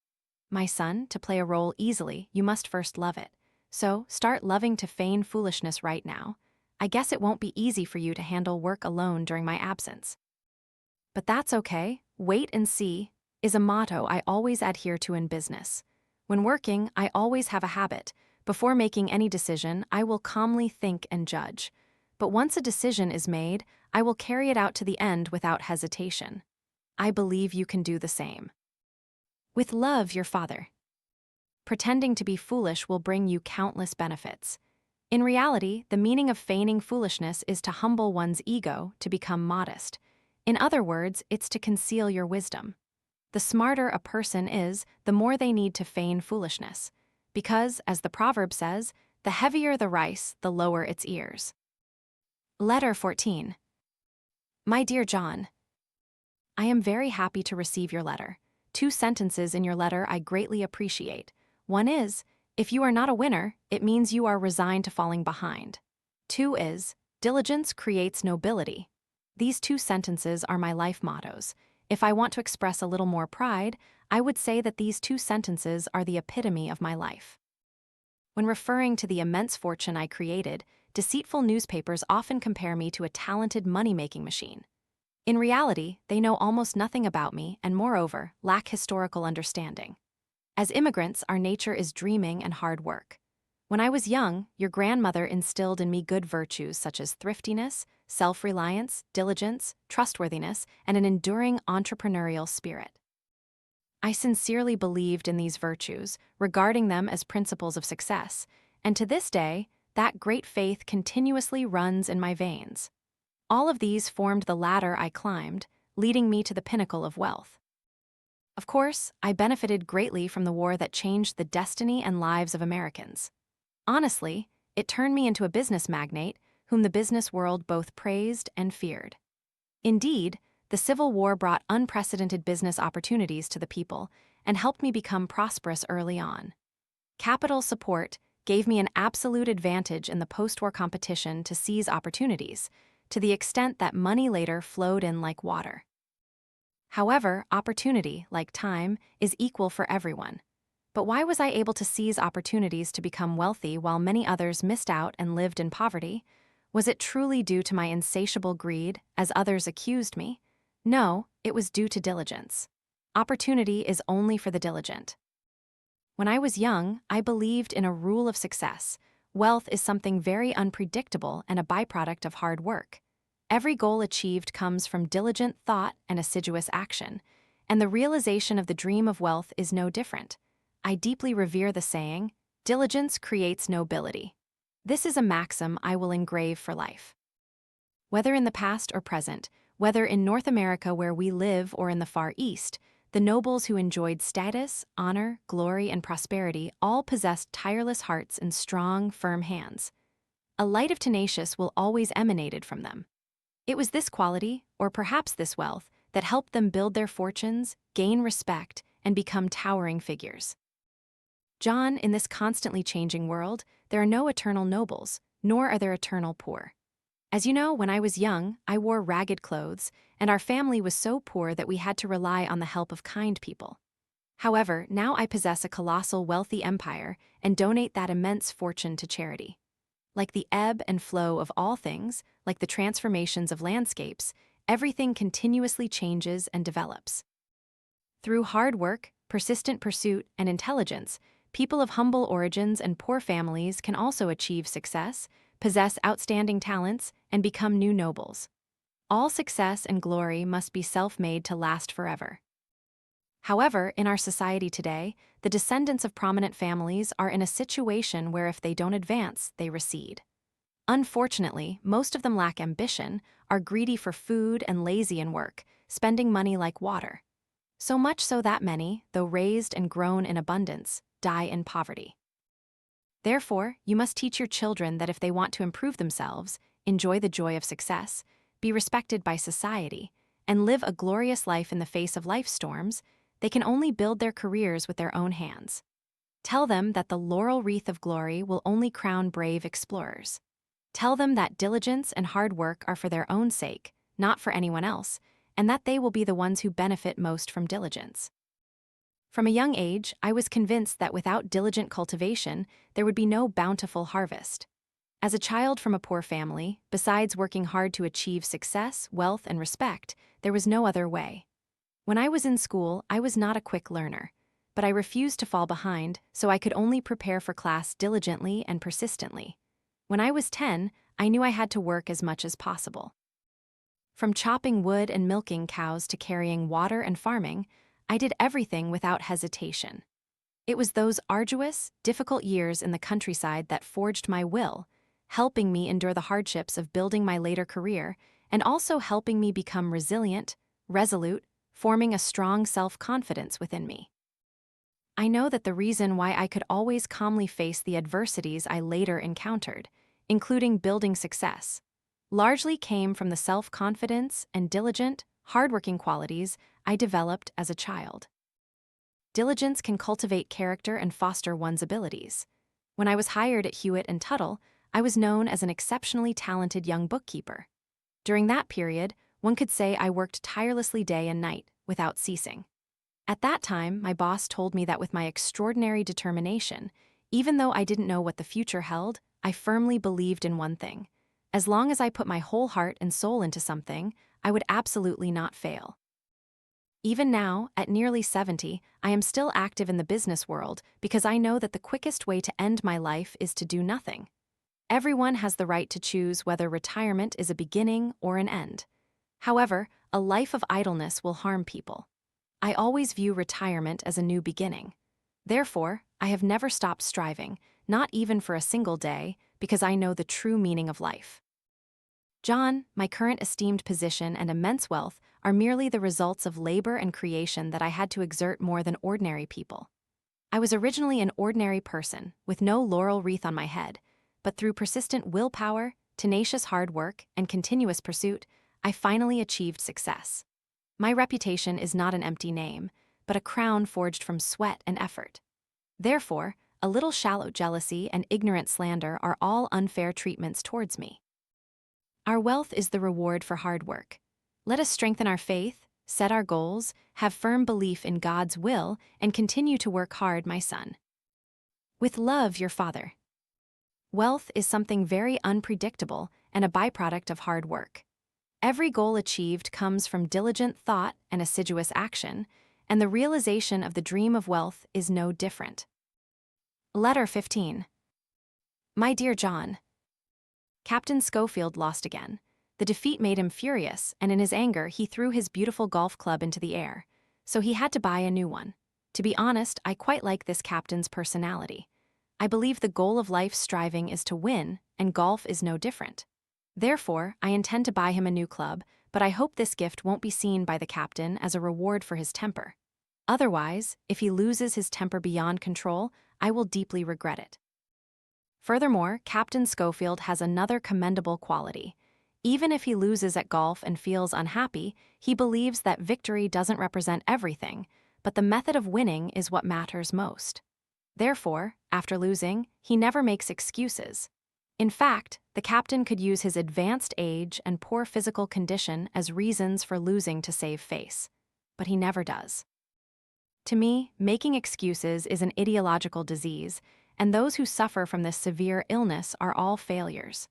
My son, to play a role easily, you must first love it. So, start loving to feign foolishness right now. I guess it won't be easy for you to handle work alone during my absence. But that's okay. Wait and see is a motto I always adhere to in business. When working, I always have a habit. Before making any decision, I will calmly think and judge. But once a decision is made, I will carry it out to the end without hesitation. I believe you can do the same. With love, your father. Pretending to be foolish will bring you countless benefits. In reality, the meaning of feigning foolishness is to humble one's ego to become modest. In other words, it's to conceal your wisdom. The smarter a person is, the more they need to feign foolishness. Because, as the proverb says, the heavier the rice, the lower its ears. Letter 14. My dear John, I am very happy to receive your letter. 2 sentences in your letter I greatly appreciate. One is, if you are not a winner, it means you are resigned to falling behind. 2 is, diligence creates nobility. These 2 sentences are my life mottos. If I want to express a little more pride, I would say that these 2 sentences are the epitome of my life. When referring to the immense fortune I created, deceitful newspapers often compare me to a talented money-making machine. In reality, they know almost nothing about me and, moreover, lack historical understanding. As immigrants, our nature is dreaming and hard work. When I was young, your grandmother instilled in me good virtues such as thriftiness, self-reliance, diligence, trustworthiness, and an enduring entrepreneurial spirit. I sincerely believed in these virtues, regarding them as principles of success, and to this day, that great faith continuously runs in my veins. All of these formed the ladder I climbed, leading me to the pinnacle of wealth. Of course, I benefited greatly from the war that changed the destiny and lives of Americans. Honestly, it turned me into a business magnate whom the business world both praised and feared. Indeed, the Civil War brought unprecedented business opportunities to the people and helped me become prosperous early on. Capital support gave me an absolute advantage in the post-war competition to seize opportunities, to the extent that money later flowed in like water. However, opportunity, like time, is equal for everyone. But why was I able to seize opportunities to become wealthy while many others missed out and lived in poverty? Was it truly due to my insatiable greed, as others accused me? No, it was due to diligence. Opportunity is only for the diligent. When I was young, I believed in a rule of success. Wealth is something very unpredictable and a byproduct of hard work. Every goal achieved comes from diligent thought and assiduous action, and the realization of the dream of wealth is no different. I deeply revere the saying, diligence creates nobility. This is a maxim I will engrave for life. Whether in the past or present, whether in North America where we live or in the Far East, the nobles who enjoyed status, honor, glory, and prosperity all possessed tireless hearts and strong, firm hands. A light of tenacious will always emanated from them. It was this quality, or perhaps this wealth, that helped them build their fortunes, gain respect, and become towering figures. John, in this constantly changing world, there are no eternal nobles, nor are there eternal poor. As you know, when I was young, I wore ragged clothes, and our family was so poor that we had to rely on the help of kind people. However, now I possess a colossal wealthy empire and donate that immense fortune to charity. Like the ebb and flow of all things, like the transformations of landscapes, everything continuously changes and develops. Through hard work, persistent pursuit, and intelligence, people of humble origins and poor families can also achieve success, possess outstanding talents, and become new nobles. All success and glory must be self-made to last forever. However, in our society today, the descendants of prominent families are in a situation where if they don't advance, they recede. Unfortunately, most of them lack ambition, are greedy for food and lazy in work, spending money like water. So much so that many, though raised and grown in abundance, die in poverty. Therefore, you must teach your children that if they want to improve themselves, enjoy the joy of success, be respected by society, and live a glorious life in the face of life storms, they can only build their careers with their own hands. Tell them that the laurel wreath of glory will only crown brave explorers. Tell them that diligence and hard work are for their own sake, not for anyone else, and that they will be the ones who benefit most from diligence. From a young age, I was convinced that without diligent cultivation, there would be no bountiful harvest. As a child from a poor family, besides working hard to achieve success, wealth, and respect, there was no other way. When I was in school, I was not a quick learner, but I refused to fall behind, so I could only prepare for class diligently and persistently. When I was 10, I knew I had to work as much as possible. From chopping wood and milking cows to carrying water and farming, I did everything without hesitation. It was those arduous, difficult years in the countryside that forged my will, helping me endure the hardships of building my later career, and also helping me become resilient, resolute, forming a strong self-confidence within me. I know that the reason why I could always calmly face the adversities I later encountered, including building success, largely came from the self-confidence and diligent, hardworking qualities I developed as a child. Diligence can cultivate character and foster one's abilities. When I was hired at Hewitt and Tuttle, I was known as an exceptionally talented young bookkeeper. During that period, one could say I worked tirelessly day and night, without ceasing. At that time, my boss told me that with my extraordinary determination, even though I didn't know what the future held, I firmly believed in one thing. As long as I put my whole heart and soul into something, I would absolutely not fail. Even now, at nearly 70, I am still active in the business world because I know that the quickest way to end my life is to do nothing. Everyone has the right to choose whether retirement is a beginning or an end. However, a life of idleness will harm people. I always view retirement as a new beginning. Therefore, I have never stopped striving, not even for a single day, because I know the true meaning of life. John, my current esteemed position and immense wealth are merely the results of labor and creation that I had to exert more than ordinary people. I was originally an ordinary person, with no laurel wreath on my head, but through persistent willpower, tenacious hard work, and continuous pursuit, I finally achieved success. My reputation is not an empty name, but a crown forged from sweat and effort. Therefore, a little shallow jealousy and ignorant slander are all unfair treatments towards me. Our wealth is the reward for hard work. Let us strengthen our faith, set our goals, have firm belief in God's will, and continue to work hard, my son. With love, your father. Wealth is something very unpredictable and a byproduct of hard work. Every goal achieved comes from diligent thought and assiduous action, and the realization of the dream of wealth is no different. Letter 15. My dear John, Captain Schofield lost again. The defeat made him furious, and in his anger he threw his beautiful golf club into the air, so he had to buy a new one. To be honest, I quite like this captain's personality. I believe the goal of life's striving is to win, and golf is no different. Therefore, I intend to buy him a new club, but I hope this gift won't be seen by the captain as a reward for his temper. Otherwise, if he loses his temper beyond control, I will deeply regret it. Furthermore, Captain Schofield has another commendable quality. Even if he loses at golf and feels unhappy, he believes that victory doesn't represent everything, but the method of winning is what matters most. Therefore, after losing, he never makes excuses. In fact, the captain could use his advanced age and poor physical condition as reasons for losing to save face. But he never does. To me, making excuses is an ideological disease, and those who suffer from this severe illness are all failures.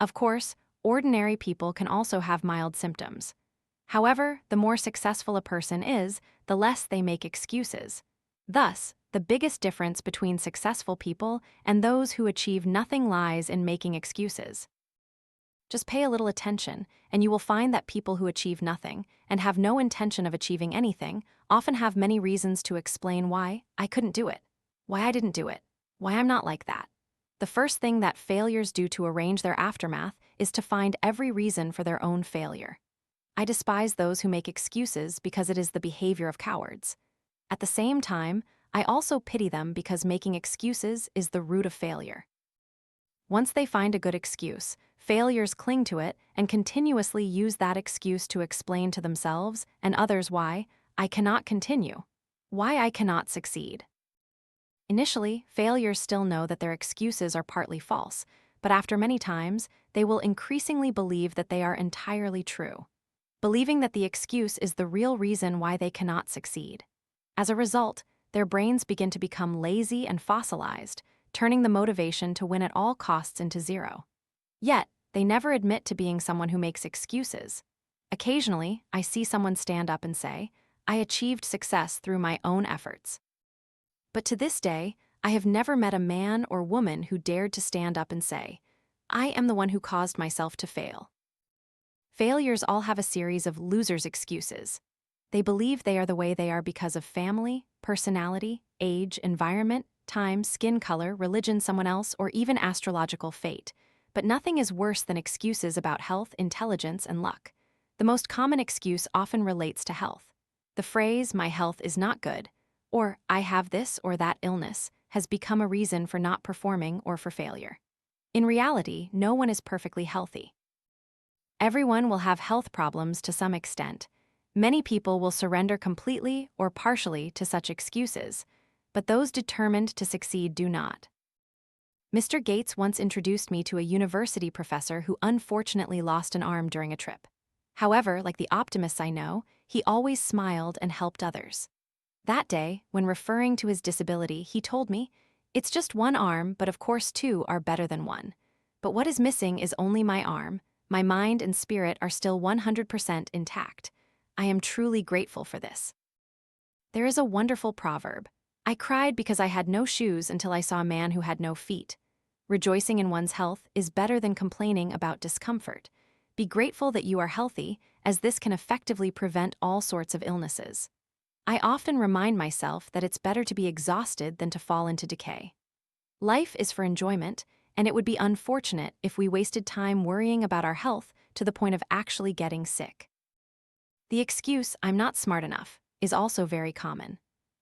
Of course, ordinary people can also have mild symptoms. However, the more successful a person is, the less they make excuses. Thus, the biggest difference between successful people and those who achieve nothing lies in making excuses. Just pay a little attention, and you will find that people who achieve nothing and have no intention of achieving anything often have many reasons to explain why I couldn't do it, why I didn't do it, why I'm not like that. The first thing that failures do to arrange their aftermath is to find every reason for their own failure. I despise those who make excuses because it is the behavior of cowards. At the same time, I also pity them because making excuses is the root of failure. Once they find a good excuse, failures cling to it and continuously use that excuse to explain to themselves and others why I cannot continue, why I cannot succeed. Initially, failures still know that their excuses are partly false, but after many times, they will increasingly believe that they are entirely true, believing that the excuse is the real reason why they cannot succeed. As a result, their brains begin to become lazy and fossilized, turning the motivation to win at all costs into zero. Yet, they never admit to being someone who makes excuses. Occasionally, I see someone stand up and say, "I achieved success through my own efforts." But to this day, I have never met a man or woman who dared to stand up and say, "I am the one who caused myself to fail." Failures all have a series of losers' excuses. They believe they are the way they are because of family, personality, age, environment, time, skin color, religion, someone else, or even astrological fate. But nothing is worse than excuses about health, intelligence, and luck. The most common excuse often relates to health. The phrase, "my health is not good," or "I have this or that illness," has become a reason for not performing or for failure. In reality, no one is perfectly healthy. Everyone will have health problems to some extent. Many people will surrender completely or partially to such excuses, but those determined to succeed do not. Mr. Gates once introduced me to a university professor who unfortunately lost an arm during a trip. However, like the optimists I know, he always smiled and helped others. That day, when referring to his disability, he told me, "It's just one arm, but of course two are better than one. But what is missing is only my arm. My mind and spirit are still 100% intact. I am truly grateful for this." There is a wonderful proverb. I cried because I had no shoes until I saw a man who had no feet. Rejoicing in one's health is better than complaining about discomfort. Be grateful that you are healthy, as this can effectively prevent all sorts of illnesses. I often remind myself that it's better to be exhausted than to fall into decay. Life is for enjoyment, and it would be unfortunate if we wasted time worrying about our health to the point of actually getting sick. The excuse, "I'm not smart enough," is also very common.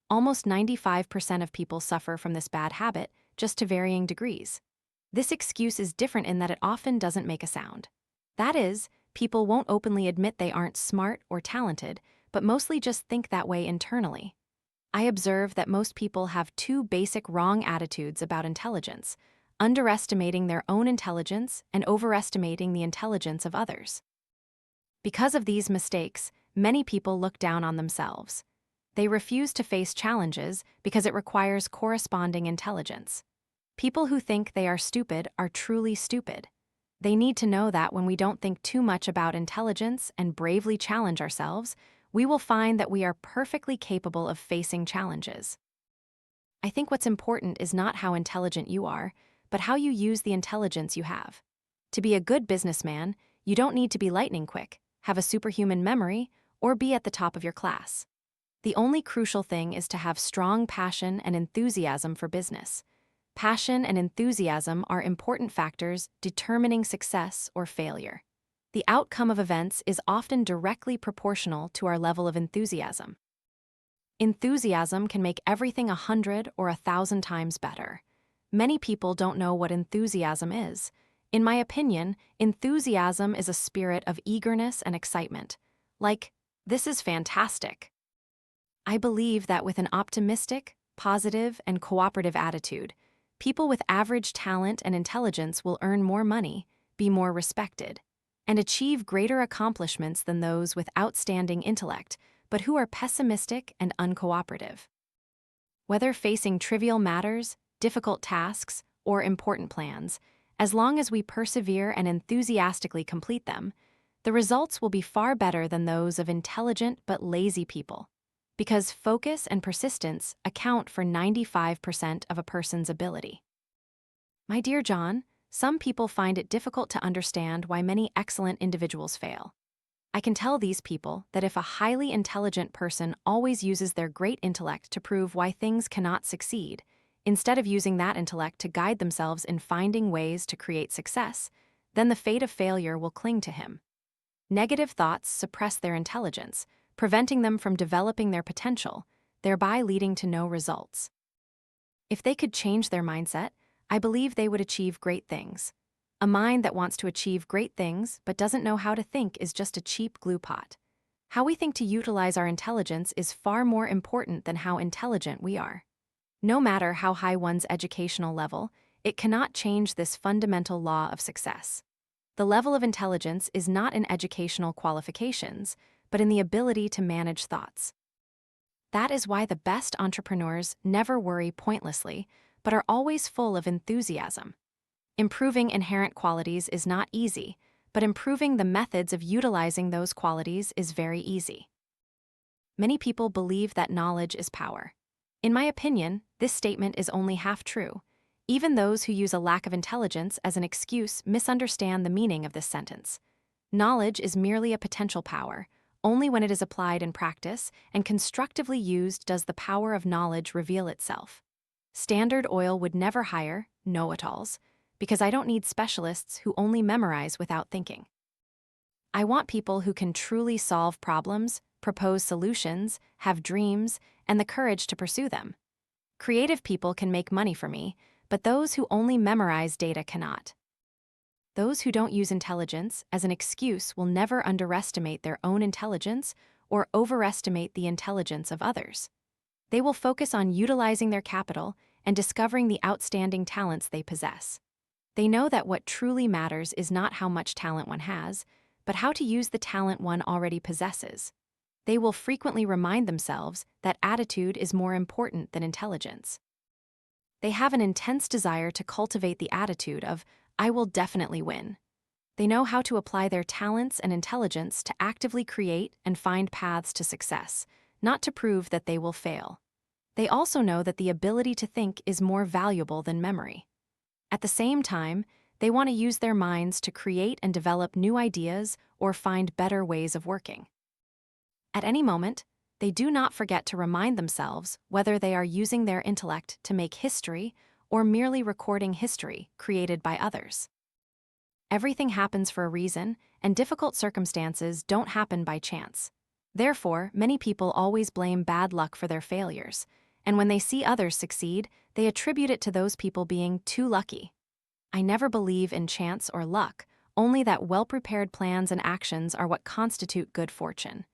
Almost 95% of people suffer from this bad habit, just to varying degrees. This excuse is different in that it often doesn't make a sound. That is, people won't openly admit they aren't smart or talented, but mostly just think that way internally. I observe that most people have two basic wrong attitudes about intelligence: underestimating their own intelligence and overestimating the intelligence of others. Because of these mistakes, many people look down on themselves. They refuse to face challenges because it requires corresponding intelligence. People who think they are stupid are truly stupid. They need to know that when we don't think too much about intelligence and bravely challenge ourselves, we will find that we are perfectly capable of facing challenges. I think what's important is not how intelligent you are, but how you use the intelligence you have. To be a good businessman, you don't need to be lightning quick, have a superhuman memory, or be at the top of your class. The only crucial thing is to have strong passion and enthusiasm for business. Passion and enthusiasm are important factors determining success or failure. The outcome of events is often directly proportional to our level of enthusiasm. Enthusiasm can make everything 100 or 1,000 times better. Many people don't know what enthusiasm is. In my opinion, enthusiasm is a spirit of eagerness and excitement. Like, "This is fantastic." I believe that with an optimistic, positive, and cooperative attitude, people with average talent and intelligence will earn more money, be more respected, and achieve greater accomplishments than those with outstanding intellect, but who are pessimistic and uncooperative. Whether facing trivial matters, difficult tasks, or important plans, as long as we persevere and enthusiastically complete them, the results will be far better than those of intelligent but lazy people, because focus and persistence account for 95% of a person's ability. My dear John, some people find it difficult to understand why many excellent individuals fail. I can tell these people that if a highly intelligent person always uses their great intellect to prove why things cannot succeed, instead of using that intellect to guide themselves in finding ways to create success, then the fate of failure will cling to him. Negative thoughts suppress their intelligence, preventing them from developing their potential, thereby leading to no results. If they could change their mindset, I believe they would achieve great things. A mind that wants to achieve great things but doesn't know how to think is just a cheap glue pot. How we think to utilize our intelligence is far more important than how intelligent we are. No matter how high one's educational level, it cannot change this fundamental law of success. The level of intelligence is not in educational qualifications, but in the ability to manage thoughts. That is why the best entrepreneurs never worry pointlessly, but are always full of enthusiasm. Improving inherent qualities is not easy, but improving the methods of utilizing those qualities is very easy. Many people believe that knowledge is power. In my opinion, this statement is only half true. Even those who use a lack of intelligence as an excuse misunderstand the meaning of this sentence. Knowledge is merely a potential power. Only when it is applied in practice and constructively used does the power of knowledge reveal itself. Standard Oil would never hire know-it-alls, because I don't need specialists who only memorize without thinking. I want people who can truly solve problems, propose solutions, have dreams, and the courage to pursue them. Creative people can make money for me, but those who only memorize data cannot. Those who don't use intelligence as an excuse will never underestimate their own intelligence or overestimate the intelligence of others. They will focus on utilizing their capital and discovering the outstanding talents they possess. They know that what truly matters is not how much talent one has, but how to use the talent one already possesses. They will frequently remind themselves that attitude is more important than intelligence. They have an intense desire to cultivate the attitude of, I will definitely win. They know how to apply their talents and intelligence to actively create and find paths to success, not to prove that they will fail. They also know that the ability to think is more valuable than memory. At the same time, they want to use their minds to create and develop new ideas or find better ways of working. At any moment, they do not forget to remind themselves whether they are using their intellect to make history or merely recording history created by others. Everything happens for a reason, and difficult circumstances don't happen by chance. Therefore, many people always blame bad luck for their failures, and when they see others succeed, they attribute it to those people being too lucky. I never believe in chance or luck, only that well-prepared plans and actions are what constitute good fortune.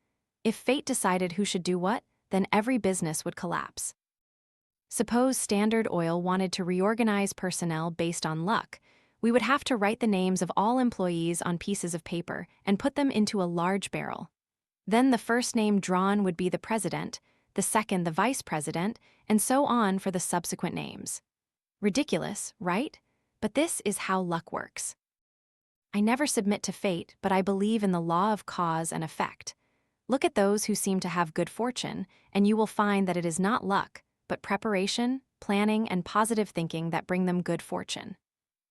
If fate decided who should do what, then every business would collapse. Suppose Standard Oil wanted to reorganize personnel based on luck. We would have to write the names of all employees on pieces of paper and put them into a large barrel. Then the first name drawn would be the president, the second the vice president, and so on for the subsequent names. Ridiculous, right? But this is how luck works. I never submit to fate, but I believe in the law of cause and effect. Look at those who seem to have good fortune, and you will find that it is not luck, but preparation, planning, and positive thinking that bring them good fortune.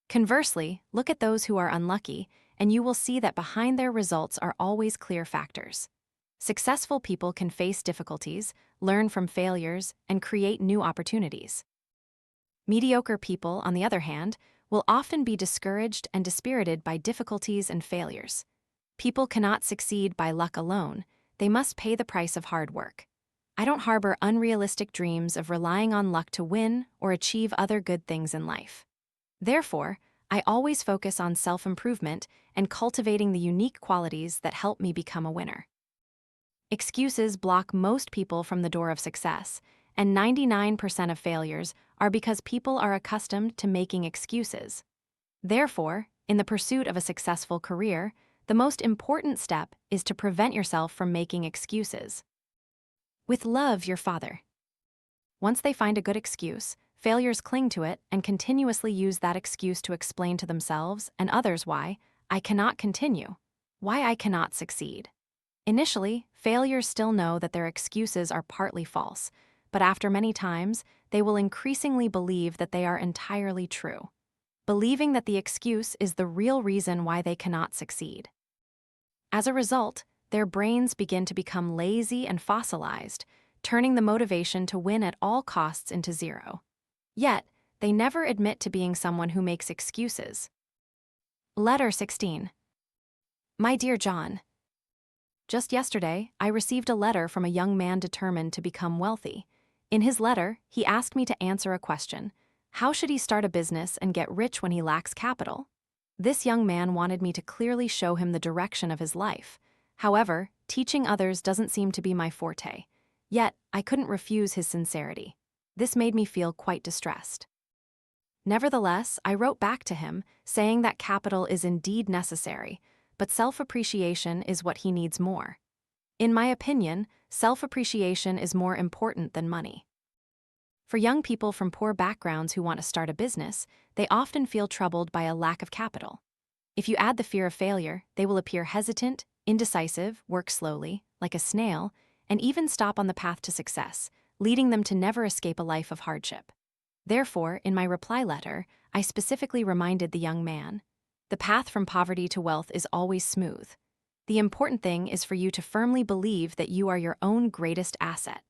Conversely, look at those who are unlucky, and you will see that behind their results are always clear factors. Successful people can face difficulties, learn from failures, and create new opportunities. Mediocre people, on the other hand, will often be discouraged and dispirited by difficulties and failures. People cannot succeed by luck alone. They must pay the price of hard work. I don't harbor unrealistic dreams of relying on luck to win or achieve other good things in life. Therefore, I always focus on self-improvement and cultivating the unique qualities that help me become a winner. Excuses block most people from the door of success, and 99% of failures are because people are accustomed to making excuses. Therefore, in the pursuit of a successful career, the most important step is to prevent yourself from making excuses. With love, your father. Once they find a good excuse, failures cling to it and continuously use that excuse to explain to themselves and others why I cannot continue, why I cannot succeed. Initially, failures still know that their excuses are partly false, but after many times, they will increasingly believe that they are entirely true, believing that the excuse is the real reason why they cannot succeed. As a result, their brains begin to become lazy and fossilized, turning the motivation to win at all costs into zero. Yet, they never admit to being someone who makes excuses. Letter 16. My dear John, just yesterday, I received a letter from a young man determined to become wealthy. In his letter, he asked me to answer a question. How should he start a business and get rich when he lacks capital? This young man wanted me to clearly show him the direction of his life. However, teaching others doesn't seem to be my forte. Yet, I couldn't refuse his sincerity. This made me feel quite distressed. Nevertheless, I wrote back to him, saying that capital is indeed necessary, but self-appreciation is what he needs more. In my opinion, self-appreciation is more important than money. For young people from poor backgrounds who want to start a business, they often feel troubled by a lack of capital. If you add the fear of failure, they will appear hesitant, indecisive, work slowly, like a snail, and even stop on the path to success, leading them to never escape a life of hardship. Therefore, in my reply letter, I specifically reminded the young man, The path from poverty to wealth is always smooth. The important thing is for you to firmly believe that you are your own greatest asset.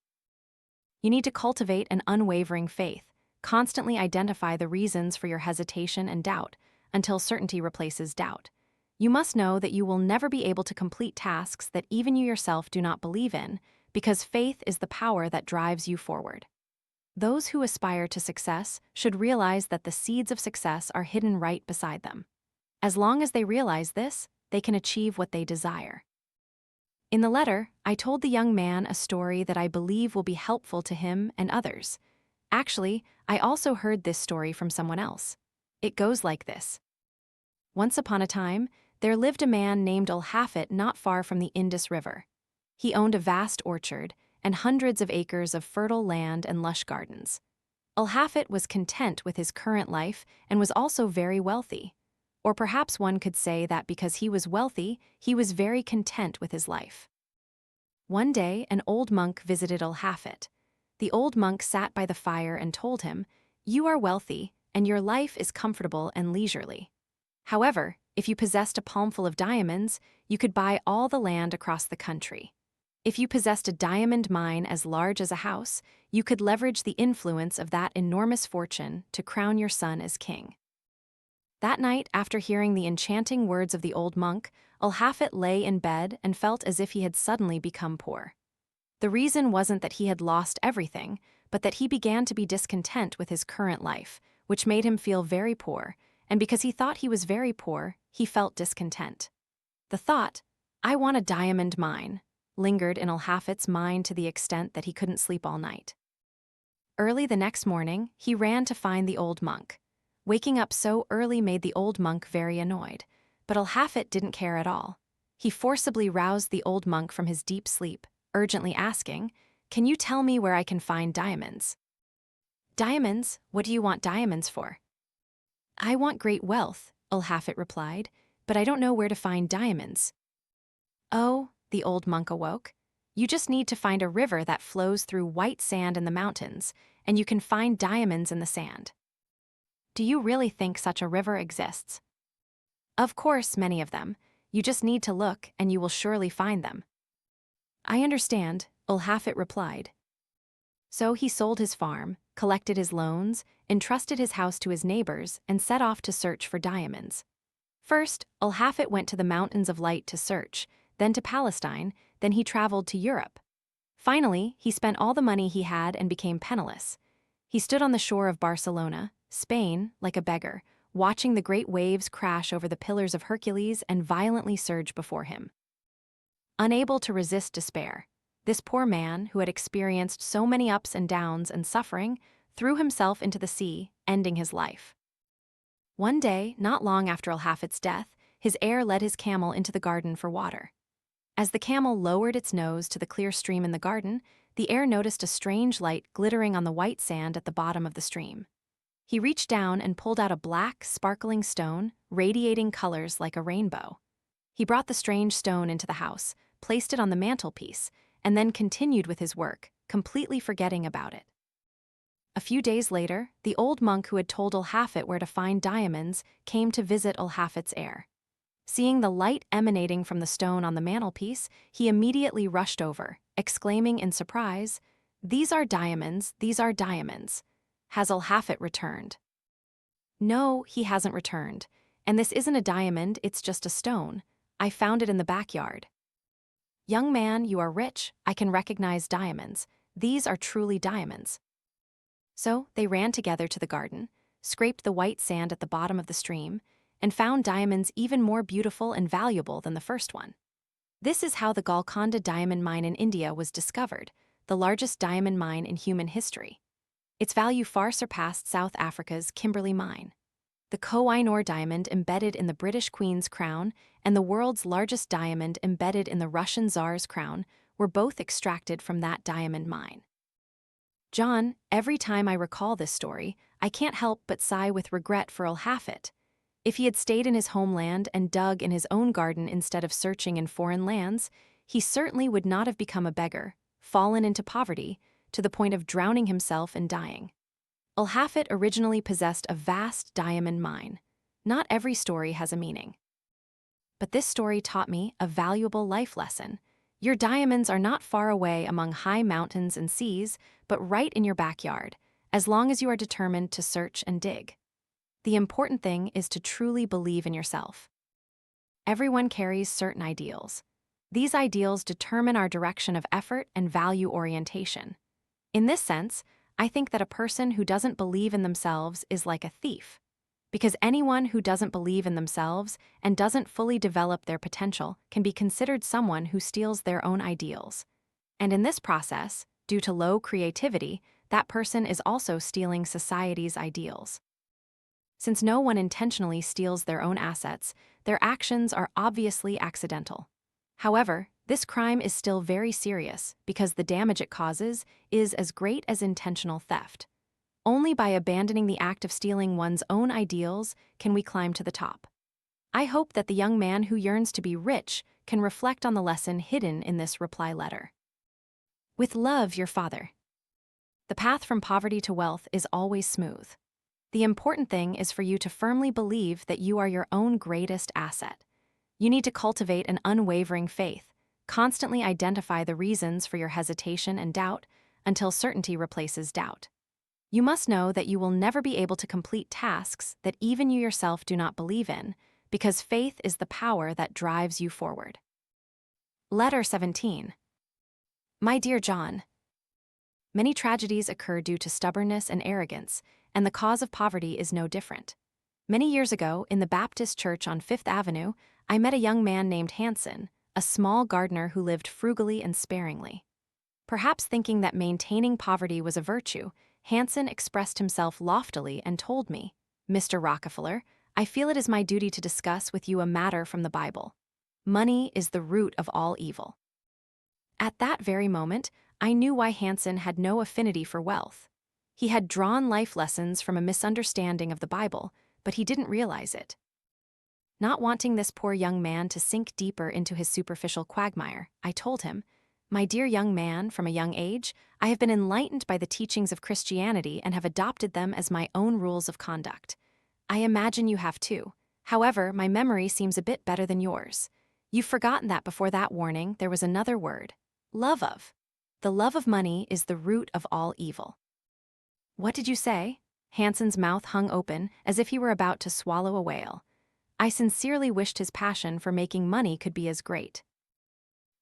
You need to cultivate an unwavering faith, constantly identify the reasons for your hesitation and doubt until certainty replaces doubt. You must know that you will never be able to complete tasks that even you yourself do not believe in, because faith is the power that drives you forward. Those who aspire to success should realize that the seeds of success are hidden right beside them. As long as they realize this, they can achieve what they desire. In the letter, I told the young man a story that I believe will be helpful to him and others. Actually, I also heard this story from someone else. It goes like this. Once upon a time, there lived a man named Ulhafet not far from the Indus River. He owned a vast orchard and hundreds of acres of fertile land and lush gardens. Ulhafet was content with his current life and was also very wealthy. Or perhaps one could say that because he was wealthy, he was very content with his life. One day, an old monk visited Ulhafet. The old monk sat by the fire and told him, "You are wealthy, and your life is comfortable and leisurely. However, if you possessed a palmful of diamonds, you could buy all the land across the country. If you possessed a diamond mine as large as a house, you could leverage the influence of that enormous fortune to crown your son as king." That night, after hearing the enchanting words of the old monk, Ulhafet lay in bed and felt as if he had suddenly become poor. The reason wasn't that he had lost everything, but that he began to be discontent with his current life, which made him feel very poor, and because he thought he was very poor, he felt discontent. The thought, "I want a diamond mine," lingered in Ulhafet's mind to the extent that he couldn't sleep all night. Early the next morning, he ran to find the old monk. Waking up so early made the old monk very annoyed, but Ulhafet didn't care at all. He forcibly roused the old monk from his deep sleep, urgently asking, "Can you tell me where I can find diamonds?" "Diamonds? What do you want diamonds for?" "I want great wealth," Ulhafet replied, "but I don't know where to find diamonds." "Oh," the old monk awoke, "you just need to find a river that flows through white sand in the mountains, and you can find diamonds in the sand." "Do you really think such a river exists?" "Of course, many of them. You just need to look, and you will surely find them." "I understand," Ulhafet replied. So he sold his farm, collected his loans, entrusted his house to his neighbors, and set off to search for diamonds. First, Ulhafet went to the Mountains of Light to search, then to Palestine, then he traveled to Europe. Finally, he spent all the money he had and became penniless. He stood on the shore of Barcelona, Spain, like a beggar, watching the great waves crash over the Pillars of Hercules and violently surge before him. Unable to resist despair, this poor man, who had experienced so many ups and downs and suffering, threw himself into the sea, ending his life. One day, not long after Ulhafet's death, his heir led his camel into the garden for water. As the camel lowered its nose to the clear stream in the garden, the heir noticed a strange light glittering on the white sand at the bottom of the stream. He reached down and pulled out a black, sparkling stone, radiating colors like a rainbow. He brought the strange stone into the house, placed it on the mantelpiece, and then continued with his work, completely forgetting about it. A few days later, the old monk who had told Ulhafet where to find diamonds came to visit Ulhafet's heir. Seeing the light emanating from the stone on the mantelpiece, he immediately rushed over, exclaiming in surprise, "These are diamonds, these are diamonds. Has Ulhafet returned?" "No, he hasn't returned. And this isn't a diamond, it's just a stone. I found it in the backyard." "Young man, you are rich. I can recognize diamonds. These are truly diamonds." So they ran together to the garden, scraped the white sand at the bottom of the stream, and found diamonds even more beautiful and valuable than the first one. This is how the Golconda diamond mine in India was discovered, the largest diamond mine in human history. Its value far surpassed South Africa's Kimberley mine. The Koh-i-Noor diamond embedded in the British Queen's crown and the world's largest diamond embedded in the Russian Tsar's crown were both extracted from that diamond mine. John, every time I recall this story, I can't help but sigh with regret for Ulhafet. If he had stayed in his homeland and dug in his own garden instead of searching in foreign lands, he certainly would not have become a beggar, fallen into poverty, to the point of drowning himself and dying. Ulhafet originally possessed a vast diamond mine. Not every story has a meaning. But this story taught me a valuable life lesson. Your diamonds are not far away among high mountains and seas, but right in your backyard, as long as you are determined to search and dig. The important thing is to truly believe in yourself. Everyone carries certain ideals. These ideals determine our direction of effort and value orientation. In this sense, I think that a person who doesn't believe in themselves is like a thief. Because anyone who doesn't believe in themselves and doesn't fully develop their potential can be considered someone who steals their own ideals. And in this process, due to low creativity, that person is also stealing society's ideals. Since no one intentionally steals their own assets, their actions are obviously accidental. However, this crime is still very serious because the damage it causes is as great as intentional theft. Only by abandoning the act of stealing one's own ideals can we climb to the top. I hope that the young man who yearns to be rich can reflect on the lesson hidden in this reply letter. With love, your father. The path from poverty to wealth is always smooth. The important thing is for you to firmly believe that you are your own greatest asset. You need to cultivate an unwavering faith, constantly identify the reasons for your hesitation and doubt until certainty replaces doubt. You must know that you will never be able to complete tasks that even you yourself do not believe in, because faith is the power that drives you forward. Letter 17. My dear John, many tragedies occur due to stubbornness and arrogance, and the cause of poverty is no different. Many years ago, in the Baptist church on Fifth Avenue, I met a young man named Hanson, a small gardener who lived frugally and sparingly. Perhaps thinking that maintaining poverty was a virtue, Hanson expressed himself loftily and told me, Mr. Rockefeller, I feel it is my duty to discuss with you a matter from the Bible. Money is the root of all evil. At that very moment, I knew why Hanson had no affinity for wealth. He had drawn life lessons from a misunderstanding of the Bible, but he didn't realize it. Not wanting this poor young man to sink deeper into his superficial quagmire, I told him, my dear young man, from a young age, I have been enlightened by the teachings of Christianity and have adopted them as my own rules of conduct. I imagine you have too. However, my memory seems a bit better than yours. You've forgotten that before that warning there was another word, love of. The love of money is the root of all evil. What did you say? Hanson's mouth hung open as if he were about to swallow a whale. I sincerely wished his passion for making money could be as great.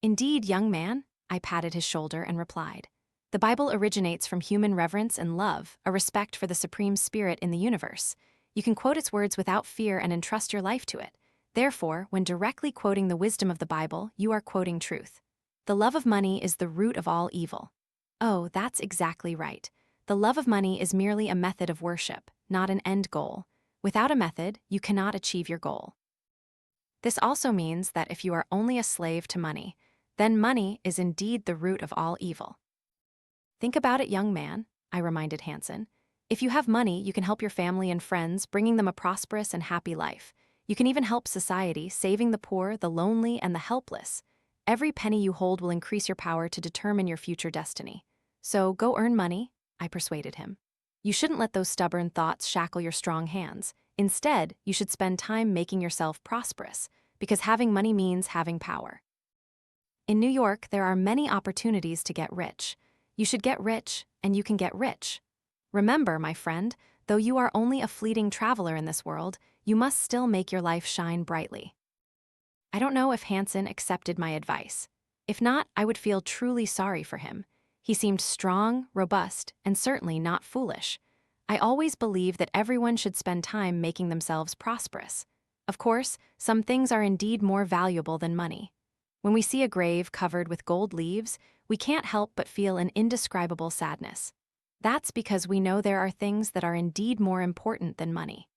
Indeed, young man, I patted his shoulder and replied. The Bible originates from human reverence and love, a respect for the supreme spirit in the universe. You can quote its words without fear and entrust your life to it. Therefore, when directly quoting the wisdom of the Bible, you are quoting truth. The love of money is the root of all evil. Oh, that's exactly right. The love of money is merely a method of worship, not an end goal. Without a method, you cannot achieve your goal. This also means that if you are only a slave to money, then money is indeed the root of all evil. Think about it, young man, I reminded Hanson. If you have money, you can help your family and friends, bringing them a prosperous and happy life. You can even help society, saving the poor, the lonely, and the helpless. Every penny you hold will increase your power to determine your future destiny. So go earn money, I persuaded him. You shouldn't let those stubborn thoughts shackle your strong hands. Instead, you should spend time making yourself prosperous, because having money means having power. In New York, there are many opportunities to get rich. You should get rich, and you can get rich. Remember, my friend, though you are only a fleeting traveler in this world, you must still make your life shine brightly. I don't know if Hanson accepted my advice. If not, I would feel truly sorry for him. He seemed strong, robust, and certainly not foolish. I always believe that everyone should spend time making themselves prosperous. Of course, some things are indeed more valuable than money. When we see a grave covered with gold leaves, we can't help but feel an indescribable sadness. That's because we know there are things that are indeed more important than money.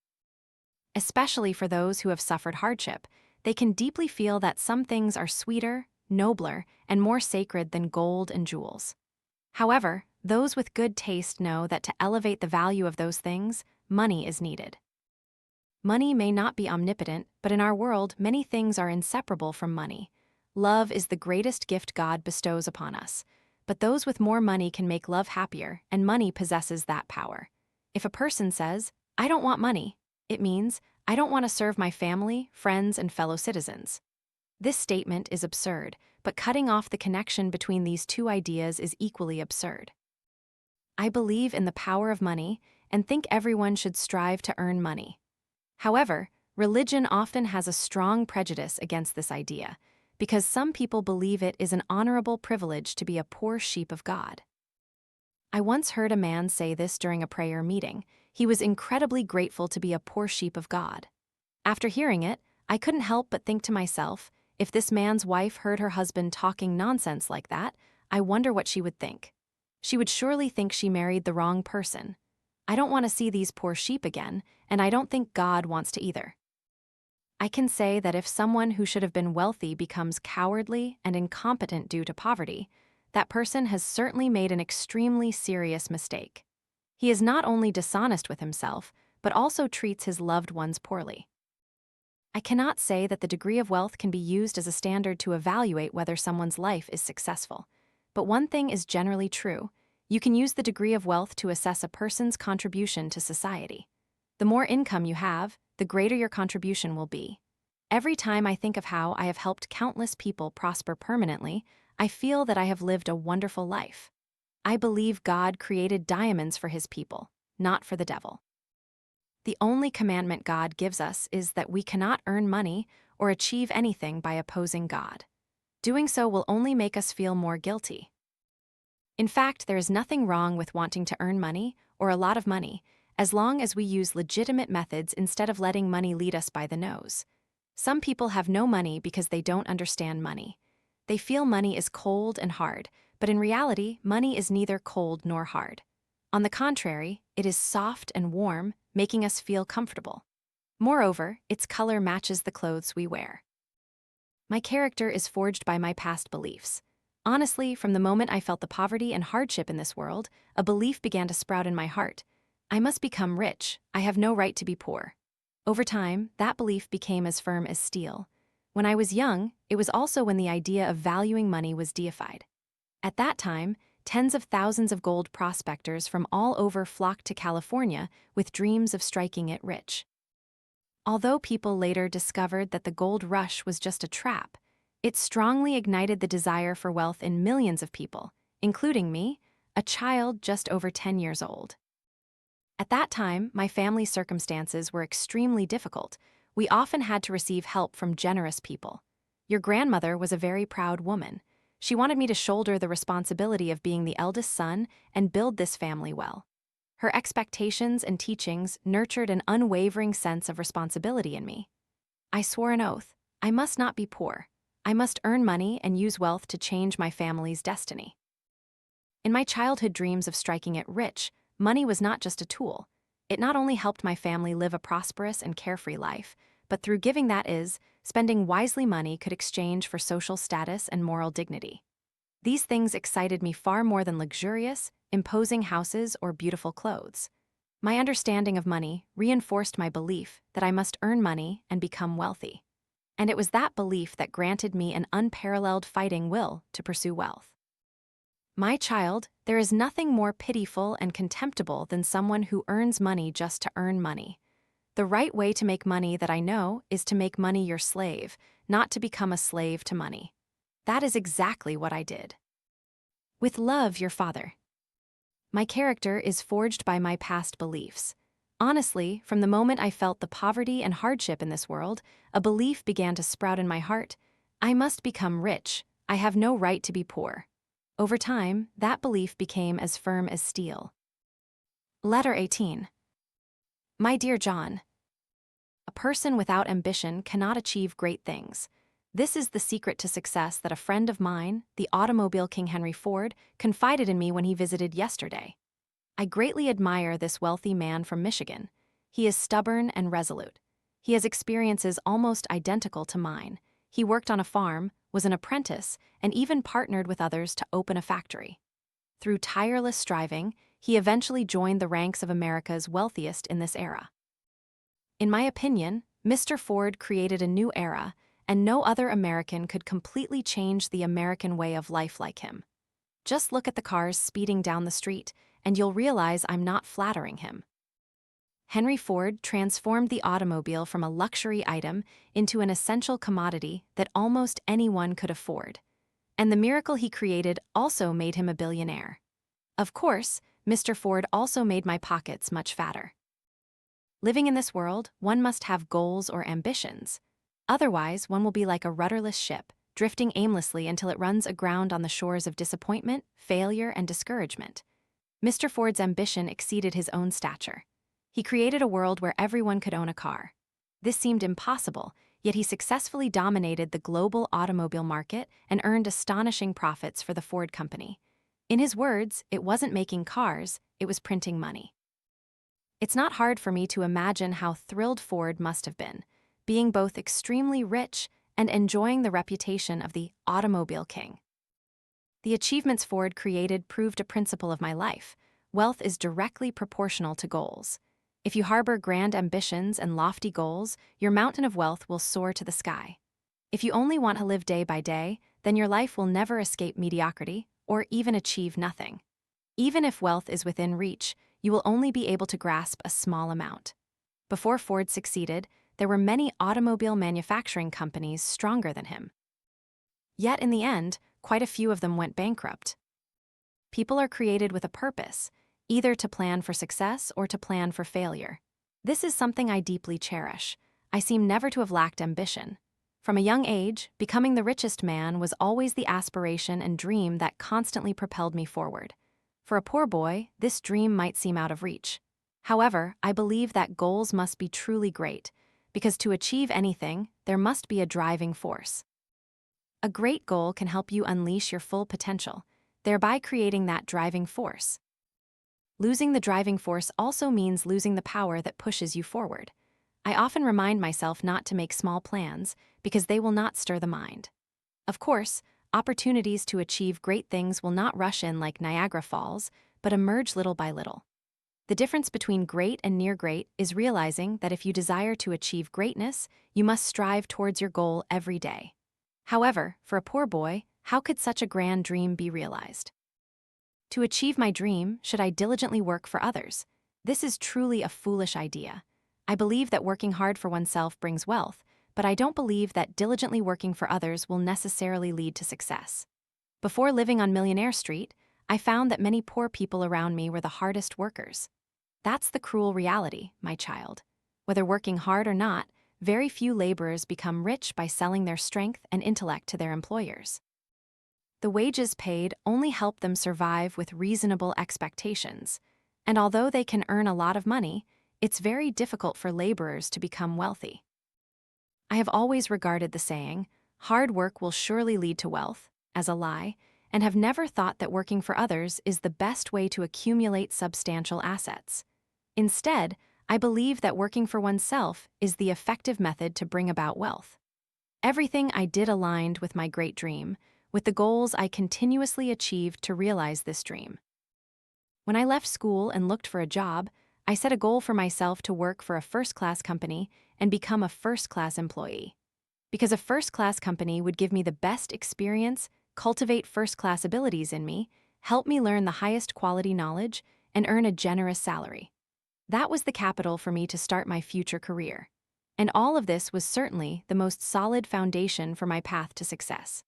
Especially for those who have suffered hardship, they can deeply feel that some things are sweeter, nobler, and more sacred than gold and jewels. However, those with good taste know that to elevate the value of those things, money is needed. Money may not be omnipotent, but in our world, many things are inseparable from money. Love is the greatest gift God bestows upon us, but those with more money can make love happier, and money possesses that power. If a person says, I don't want money, it means, I don't want to serve my family, friends, and fellow citizens. This statement is absurd, but cutting off the connection between these two ideas is equally absurd. I believe in the power of money and think everyone should strive to earn money. However, religion often has a strong prejudice against this idea, because some people believe it is an honorable privilege to be a poor sheep of God. I once heard a man say this during a prayer meeting. He was incredibly grateful to be a poor sheep of God. After hearing it, I couldn't help but think to myself, if this man's wife heard her husband talking nonsense like that, I wonder what she would think. She would surely think she married the wrong person. I don't want to see these poor sheep again, and I don't think God wants to either. I can say that if someone who should have been wealthy becomes cowardly and incompetent due to poverty, that person has certainly made an extremely serious mistake. He is not only dishonest with himself, but also treats his loved ones poorly. I cannot say that the degree of wealth can be used as a standard to evaluate whether someone's life is successful. But one thing is generally true: you can use the degree of wealth to assess a person's contribution to society. The more income you have, the greater your contribution will be. Every time I think of how I have helped countless people prosper permanently, I feel that I have lived a wonderful life. I believe God created diamonds for his people, not for the devil. The only commandment God gives us is that we cannot earn money or achieve anything by opposing God. Doing so will only make us feel more guilty. In fact, there is nothing wrong with wanting to earn money or a lot of money, as long as we use legitimate methods instead of letting money lead us by the nose. Some people have no money because they don't understand money. They feel money is cold and hard, but in reality, money is neither cold nor hard. On the contrary, it is soft and warm, making us feel comfortable. Moreover, its color matches the clothes we wear. My character is forged by my past beliefs. Honestly, from the moment I felt the poverty and hardship in this world, a belief began to sprout in my heart. I must become rich. I have no right to be poor. Over time, that belief became as firm as steel. When I was young, it was also when the idea of valuing money was deified. At that time, tens of thousands of gold prospectors from all over flocked to California with dreams of striking it rich. Although people later discovered that the gold rush was just a trap, it strongly ignited the desire for wealth in millions of people, including me, a child just over 10 years old. At that time, my family's circumstances were extremely difficult. We often had to receive help from generous people. Your grandmother was a very proud woman. She wanted me to shoulder the responsibility of being the eldest son and build this family well. Her expectations and teachings nurtured an unwavering sense of responsibility in me. I swore an oath: I must not be poor. I must earn money and use wealth to change my family's destiny. In my childhood dreams of striking it rich, money was not just a tool. It not only helped my family live a prosperous and carefree life, but through giving, that is, spending wisely, money could exchange for social status and moral dignity. These things excited me far more than luxurious, imposing houses or beautiful clothes. My understanding of money reinforced my belief that I must earn money and become wealthy. And it was that belief that granted me an unparalleled fighting will to pursue wealth. My child, there is nothing more pitiful and contemptible than someone who earns money just to earn money. The right way to make money, that I know, is to make money your slave, not to become a slave to money. That is exactly what I did. With love, your father. My character is forged by my past beliefs. Honestly, from the moment I felt the poverty and hardship in this world, a belief began to sprout in my heart: I must become rich. I have no right to be poor. Over time, that belief became as firm as steel. Letter 18. My dear John, a person without ambition cannot achieve great things. This is the secret to success that a friend of mine, the automobile king Henry Ford, confided in me when he visited yesterday. I greatly admire this wealthy man from Michigan. He is stubborn and resolute. He has experiences almost identical to mine. He worked on a farm, was an apprentice, and even partnered with others to open a factory. Through tireless striving, he eventually joined the ranks of America's wealthiest in this era. In my opinion, Mr. Ford created a new era, and no other American could completely change the American way of life like him. Just look at the cars speeding down the street, and you'll realize I'm not flattering him. Henry Ford transformed the automobile from a luxury item into an essential commodity that almost anyone could afford. And the miracle he created also made him a billionaire. Of course, Mr. Ford also made my pockets much fatter. Living in this world, one must have goals or ambitions. Otherwise, one will be like a rudderless ship, drifting aimlessly until it runs aground on the shores of disappointment, failure, and discouragement. Mr. Ford's ambition exceeded his own stature. He created a world where everyone could own a car. This seemed impossible, yet he successfully dominated the global automobile market and earned astonishing profits for the Ford Company. In his words, it wasn't making cars, it was printing money. It's not hard for me to imagine how thrilled Ford must have been, being both extremely rich and enjoying the reputation of the automobile king. The achievements Ford created proved a principle of my life. Wealth is directly proportional to goals. If you harbor grand ambitions and lofty goals, your mountain of wealth will soar to the sky. If you only want to live day by day, then your life will never escape mediocrity or even achieve nothing. Even if wealth is within reach, you will only be able to grasp a small amount. Before Ford succeeded, there were many automobile manufacturing companies stronger than him. Yet in the end, quite a few of them went bankrupt. People are created with a purpose, either to plan for success or to plan for failure. This is something I deeply cherish. I seem never to have lacked ambition. From a young age, becoming the richest man was always the aspiration and dream that constantly propelled me forward. For a poor boy, this dream might seem out of reach. However, I believe that goals must be truly great, because to achieve anything, there must be a driving force. A great goal can help you unleash your full potential, thereby creating that driving force. Losing the driving force also means losing the power that pushes you forward. I often remind myself not to make small plans because they will not stir the mind. Of course, opportunities to achieve great things will not rush in like Niagara Falls, but emerge little by little. The difference between great and near great is realizing that if you desire to achieve greatness, you must strive towards your goal every day. However, for a poor boy, how could such a grand dream be realized? To achieve my dream, should I diligently work for others? This is truly a foolish idea. I believe that working hard for oneself brings wealth, but I don't believe that diligently working for others will necessarily lead to success. Before living on Millionaire Street, I found that many poor people around me were the hardest workers. That's the cruel reality, my child. Whether working hard or not, very few laborers become rich by selling their strength and intellect to their employers. The wages paid only help them survive with reasonable expectations, and although they can earn a lot of money, it's very difficult for laborers to become wealthy. I have always regarded the saying, "Hard work will surely lead to wealth," as a lie, and have never thought that working for others is the best way to accumulate substantial assets. Instead, I believe that working for oneself is the effective method to bring about wealth. Everything I did aligned with my great dream, with the goals I continuously achieved to realize this dream. When I left school and looked for a job, I set a goal for myself to work for a first-class company and become a first-class employee. Because a first-class company would give me the best experience, cultivate first-class abilities in me, help me learn the highest quality knowledge, and earn a generous salary. That was the capital for me to start my future career. And all of this was certainly the most solid foundation for my path to success.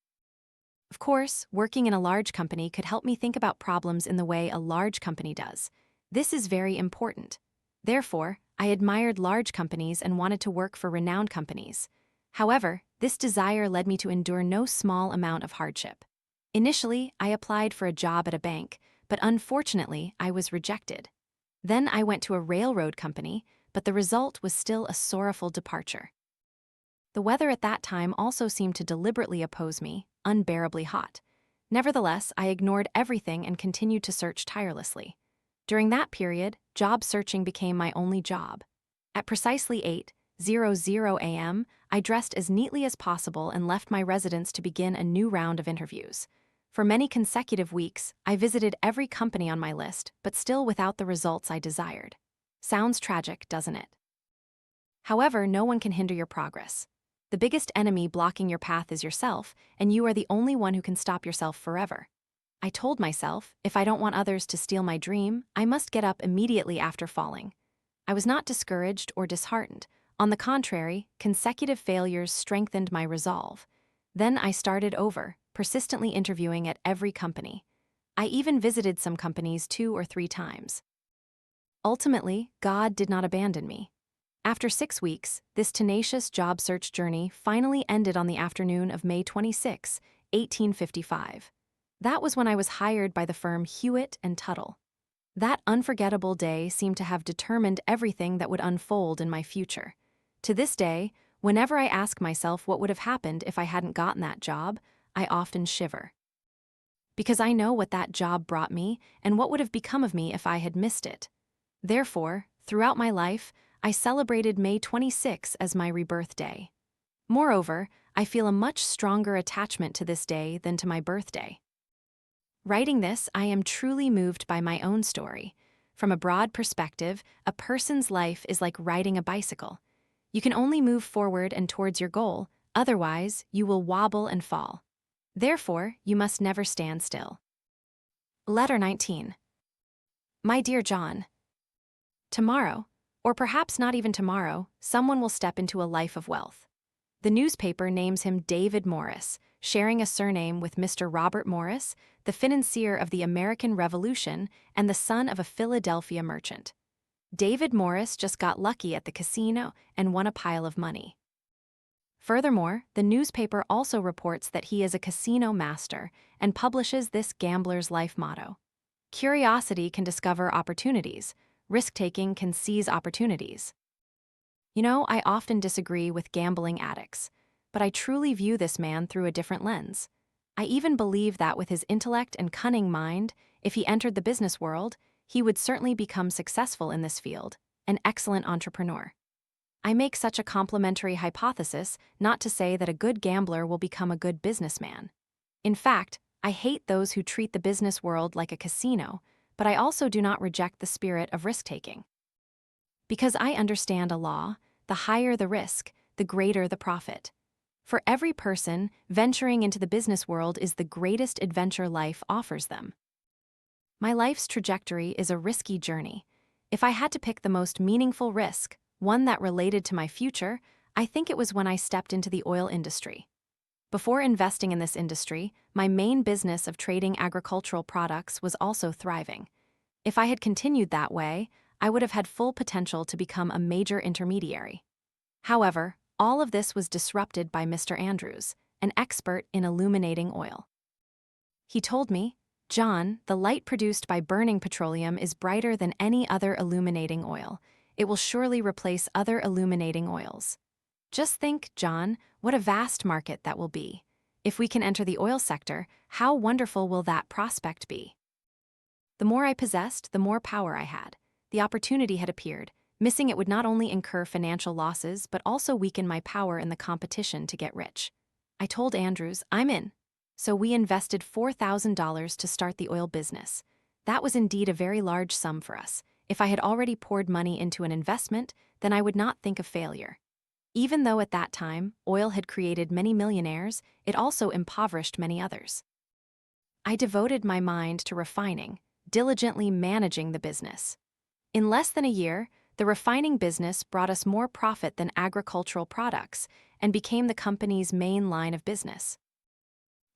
Of course, working in a large company could help me think about problems in the way a large company does. This is very important. Therefore, I admired large companies and wanted to work for renowned companies. However, this desire led me to endure no small amount of hardship. Initially, I applied for a job at a bank, but unfortunately, I was rejected. Then I went to a railroad company, but the result was still a sorrowful departure. The weather at that time also seemed to deliberately oppose me, unbearably hot. Nevertheless, I ignored everything and continued to search tirelessly. During that period, job searching became my only job. At precisely 8:00 a.m., I dressed as neatly as possible and left my residence to begin a new round of interviews. For many consecutive weeks, I visited every company on my list, but still without the results I desired. Sounds tragic, doesn't it? However, no one can hinder your progress. The biggest enemy blocking your path is yourself, and you are the only one who can stop yourself forever. I told myself, if I don't want others to steal my dream, I must get up immediately after falling. I was not discouraged or disheartened. On the contrary, consecutive failures strengthened my resolve. Then I started over, persistently interviewing at every company. I even visited some companies 2 or 3 times. Ultimately, God did not abandon me. After 6 weeks, this tenacious job search journey finally ended on the afternoon of May 26, 1855. That was when I was hired by the firm Hewitt and Tuttle. That unforgettable day seemed to have determined everything that would unfold in my future. To this day, whenever I ask myself what would have happened if I hadn't gotten that job, I often shiver. Because I know what that job brought me and what would have become of me if I had missed it. Therefore, throughout my life, I celebrated May 26 as my rebirth day. Moreover, I feel a much stronger attachment to this day than to my birthday. Writing this, I am truly moved by my own story. From a broad perspective, a person's life is like riding a bicycle. You can only move forward and towards your goal, otherwise, you will wobble and fall. Therefore, you must never stand still. Letter 19. My dear John, tomorrow, or perhaps not even tomorrow, someone will step into a life of wealth. The newspaper names him David Morris, sharing a surname with Mr. Robert Morris, the financier of the American Revolution and the son of a Philadelphia merchant. David Morris just got lucky at the casino and won a pile of money. Furthermore, the newspaper also reports that he is a casino master and publishes this gambler's life motto: curiosity can discover opportunities, risk-taking can seize opportunities. You know, I often disagree with gambling addicts, but I truly view this man through a different lens. I even believe that with his intellect and cunning mind, if he entered the business world, he would certainly become successful in this field, an excellent entrepreneur. I make such a complimentary hypothesis not to say that a good gambler will become a good businessman. In fact, I hate those who treat the business world like a casino, but I also do not reject the spirit of risk-taking. Because I understand a law, the higher the risk, the greater the profit. For every person, venturing into the business world is the greatest adventure life offers them. My life's trajectory is a risky journey. If I had to pick the most meaningful risk, one that related to my future, I think it was when I stepped into the oil industry. Before investing in this industry, my main business of trading agricultural products was also thriving. If I had continued that way, I would have had full potential to become a major intermediary. However, all of this was disrupted by Mr. Andrews, an expert in illuminating oil. He told me, "John, the light produced by burning petroleum is brighter than any other illuminating oil. It will surely replace other illuminating oils. Just think, John, what a vast market that will be. If we can enter the oil sector, how wonderful will that prospect be?" The more I possessed, the more power I had. The opportunity had appeared. Missing it would not only incur financial losses, but also weaken my power in the competition to get rich. I told Andrews, "I'm in." So we invested $4,000 to start the oil business. That was indeed a very large sum for us. If I had already poured money into an investment, then I would not think of failure. Even though at that time, oil had created many millionaires, it also impoverished many others. I devoted my mind to refining, diligently managing the business. In less than a year, the refining business brought us more profit than agricultural products and became the company's main line of business.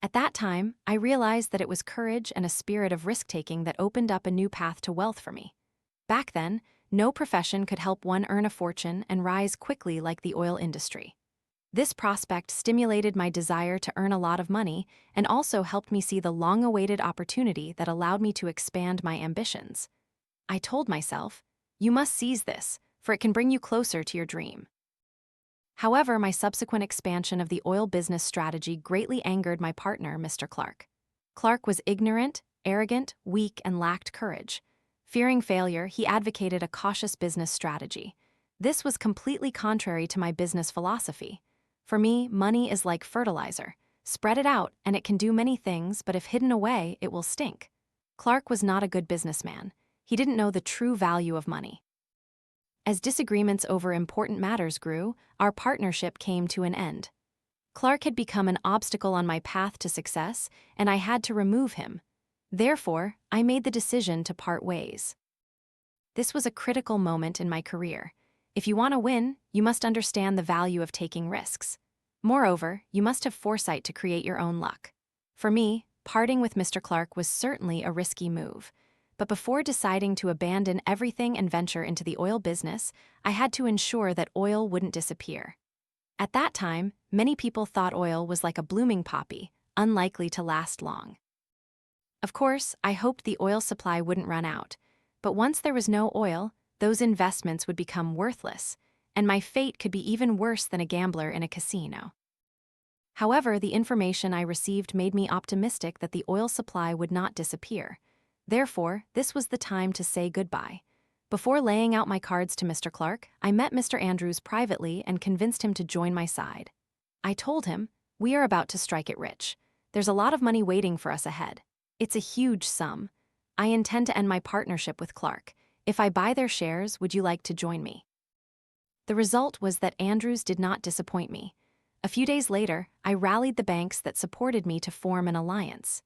At that time, I realized that it was courage and a spirit of risk-taking that opened up a new path to wealth for me. Back then, no profession could help one earn a fortune and rise quickly like the oil industry. This prospect stimulated my desire to earn a lot of money and also helped me see the long-awaited opportunity that allowed me to expand my ambitions. I told myself, "You must seize this, for it can bring you closer to your dream." However, my subsequent expansion of the oil business strategy greatly angered my partner, Mr. Clark. Clark was ignorant, arrogant, weak, and lacked courage. Fearing failure, he advocated a cautious business strategy. This was completely contrary to my business philosophy. For me, money is like fertilizer. Spread it out, and it can do many things, but if hidden away, it will stink. Clark was not a good businessman. He didn't know the true value of money. As disagreements over important matters grew, our partnership came to an end. Clark had become an obstacle on my path to success, and I had to remove him. Therefore, I made the decision to part ways. This was a critical moment in my career. If you want to win, you must understand the value of taking risks. Moreover, you must have foresight to create your own luck. For me, parting with Mr. Clark was certainly a risky move. But before deciding to abandon everything and venture into the oil business, I had to ensure that oil wouldn't disappear. At that time, many people thought oil was like a blooming poppy, unlikely to last long. Of course, I hoped the oil supply wouldn't run out. But once there was no oil, those investments would become worthless, and my fate could be even worse than a gambler in a casino. However, the information I received made me optimistic that the oil supply would not disappear. Therefore, this was the time to say goodbye. Before laying out my cards to Mr. Clark, I met Mr. Andrews privately and convinced him to join my side. I told him, "We are about to strike it rich. There's a lot of money waiting for us ahead. It's a huge sum. I intend to end my partnership with Clark. If I buy their shares, would you like to join me?" The result was that Andrews did not disappoint me. A few days later, I rallied the banks that supported me to form an alliance.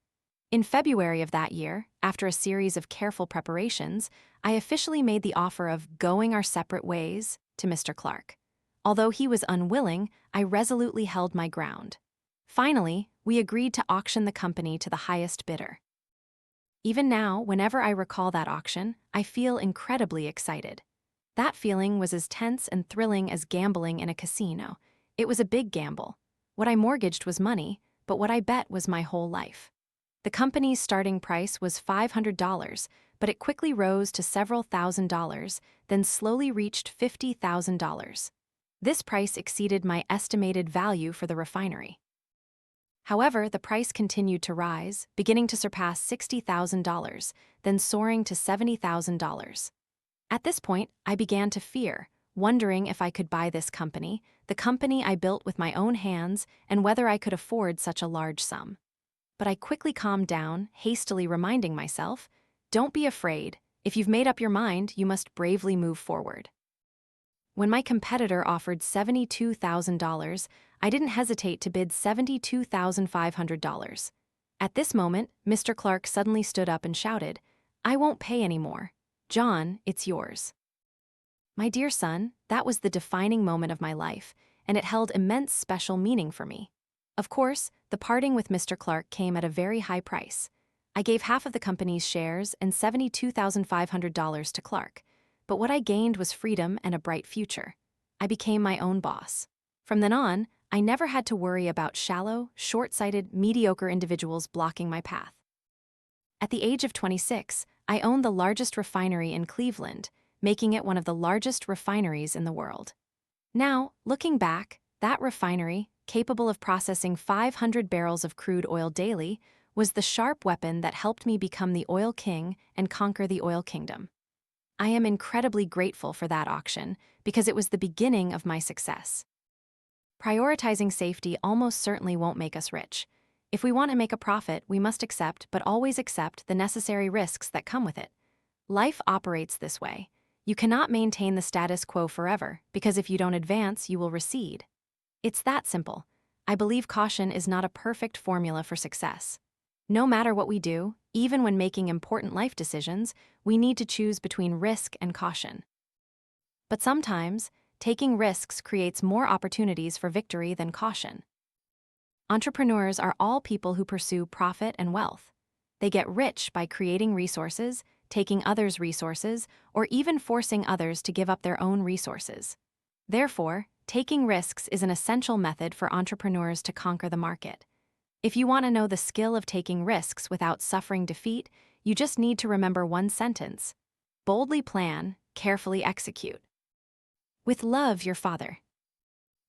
In February of that year, after a series of careful preparations, I officially made the offer of going our separate ways to Mr. Clark. Although he was unwilling, I resolutely held my ground. Finally, we agreed to auction the company to the highest bidder. Even now, whenever I recall that auction, I feel incredibly excited. That feeling was as tense and thrilling as gambling in a casino. It was a big gamble. What I mortgaged was money, but what I bet was my whole life. The company's starting price was $500, but it quickly rose to several $1,000s, then slowly reached $50,000. This price exceeded my estimated value for the refinery. However, the price continued to rise, beginning to surpass $60,000, then soaring to $70,000. At this point, I began to fear, wondering if I could buy this company, the company I built with my own hands, and whether I could afford such a large sum. But I quickly calmed down, hastily reminding myself, "Don't be afraid. If you've made up your mind, you must bravely move forward." When my competitor offered $72,000, I didn't hesitate to bid $72,500. At this moment, Mr. Clark suddenly stood up and shouted, "I won't pay any more. John, it's yours." My dear son, that was the defining moment of my life, and it held immense special meaning for me. Of course, the parting with Mr. Clark came at a very high price. I gave half of the company's shares and $72,500 to Clark. But what I gained was freedom and a bright future. I became my own boss. From then on, I never had to worry about shallow, short-sighted, mediocre individuals blocking my path. At the age of 26, I owned the largest refinery in Cleveland, making it one of the largest refineries in the world. Now, looking back, that refinery, capable of processing 500 barrels of crude oil daily, was the sharp weapon that helped me become the oil king and conquer the oil kingdom. I am incredibly grateful for that auction because it was the beginning of my success. Prioritizing safety almost certainly won't make us rich. If we want to make a profit, we must accept, but always accept, the necessary risks that come with it. Life operates this way. You cannot maintain the status quo forever, because if you don't advance, you will recede. It's that simple. I believe caution is not a perfect formula for success. No matter what we do, even when making important life decisions, we need to choose between risk and caution. But sometimes, taking risks creates more opportunities for victory than caution. Entrepreneurs are all people who pursue profit and wealth. They get rich by creating resources, taking others' resources, or even forcing others to give up their own resources. Therefore, taking risks is an essential method for entrepreneurs to conquer the market. If you want to know the skill of taking risks without suffering defeat, you just need to remember one sentence: boldly plan, carefully execute. With love, your father.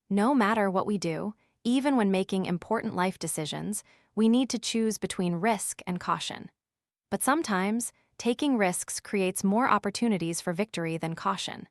No matter what we do, even when making important life decisions, we need to choose between risk and caution. But sometimes, taking risks creates more opportunities for victory than caution.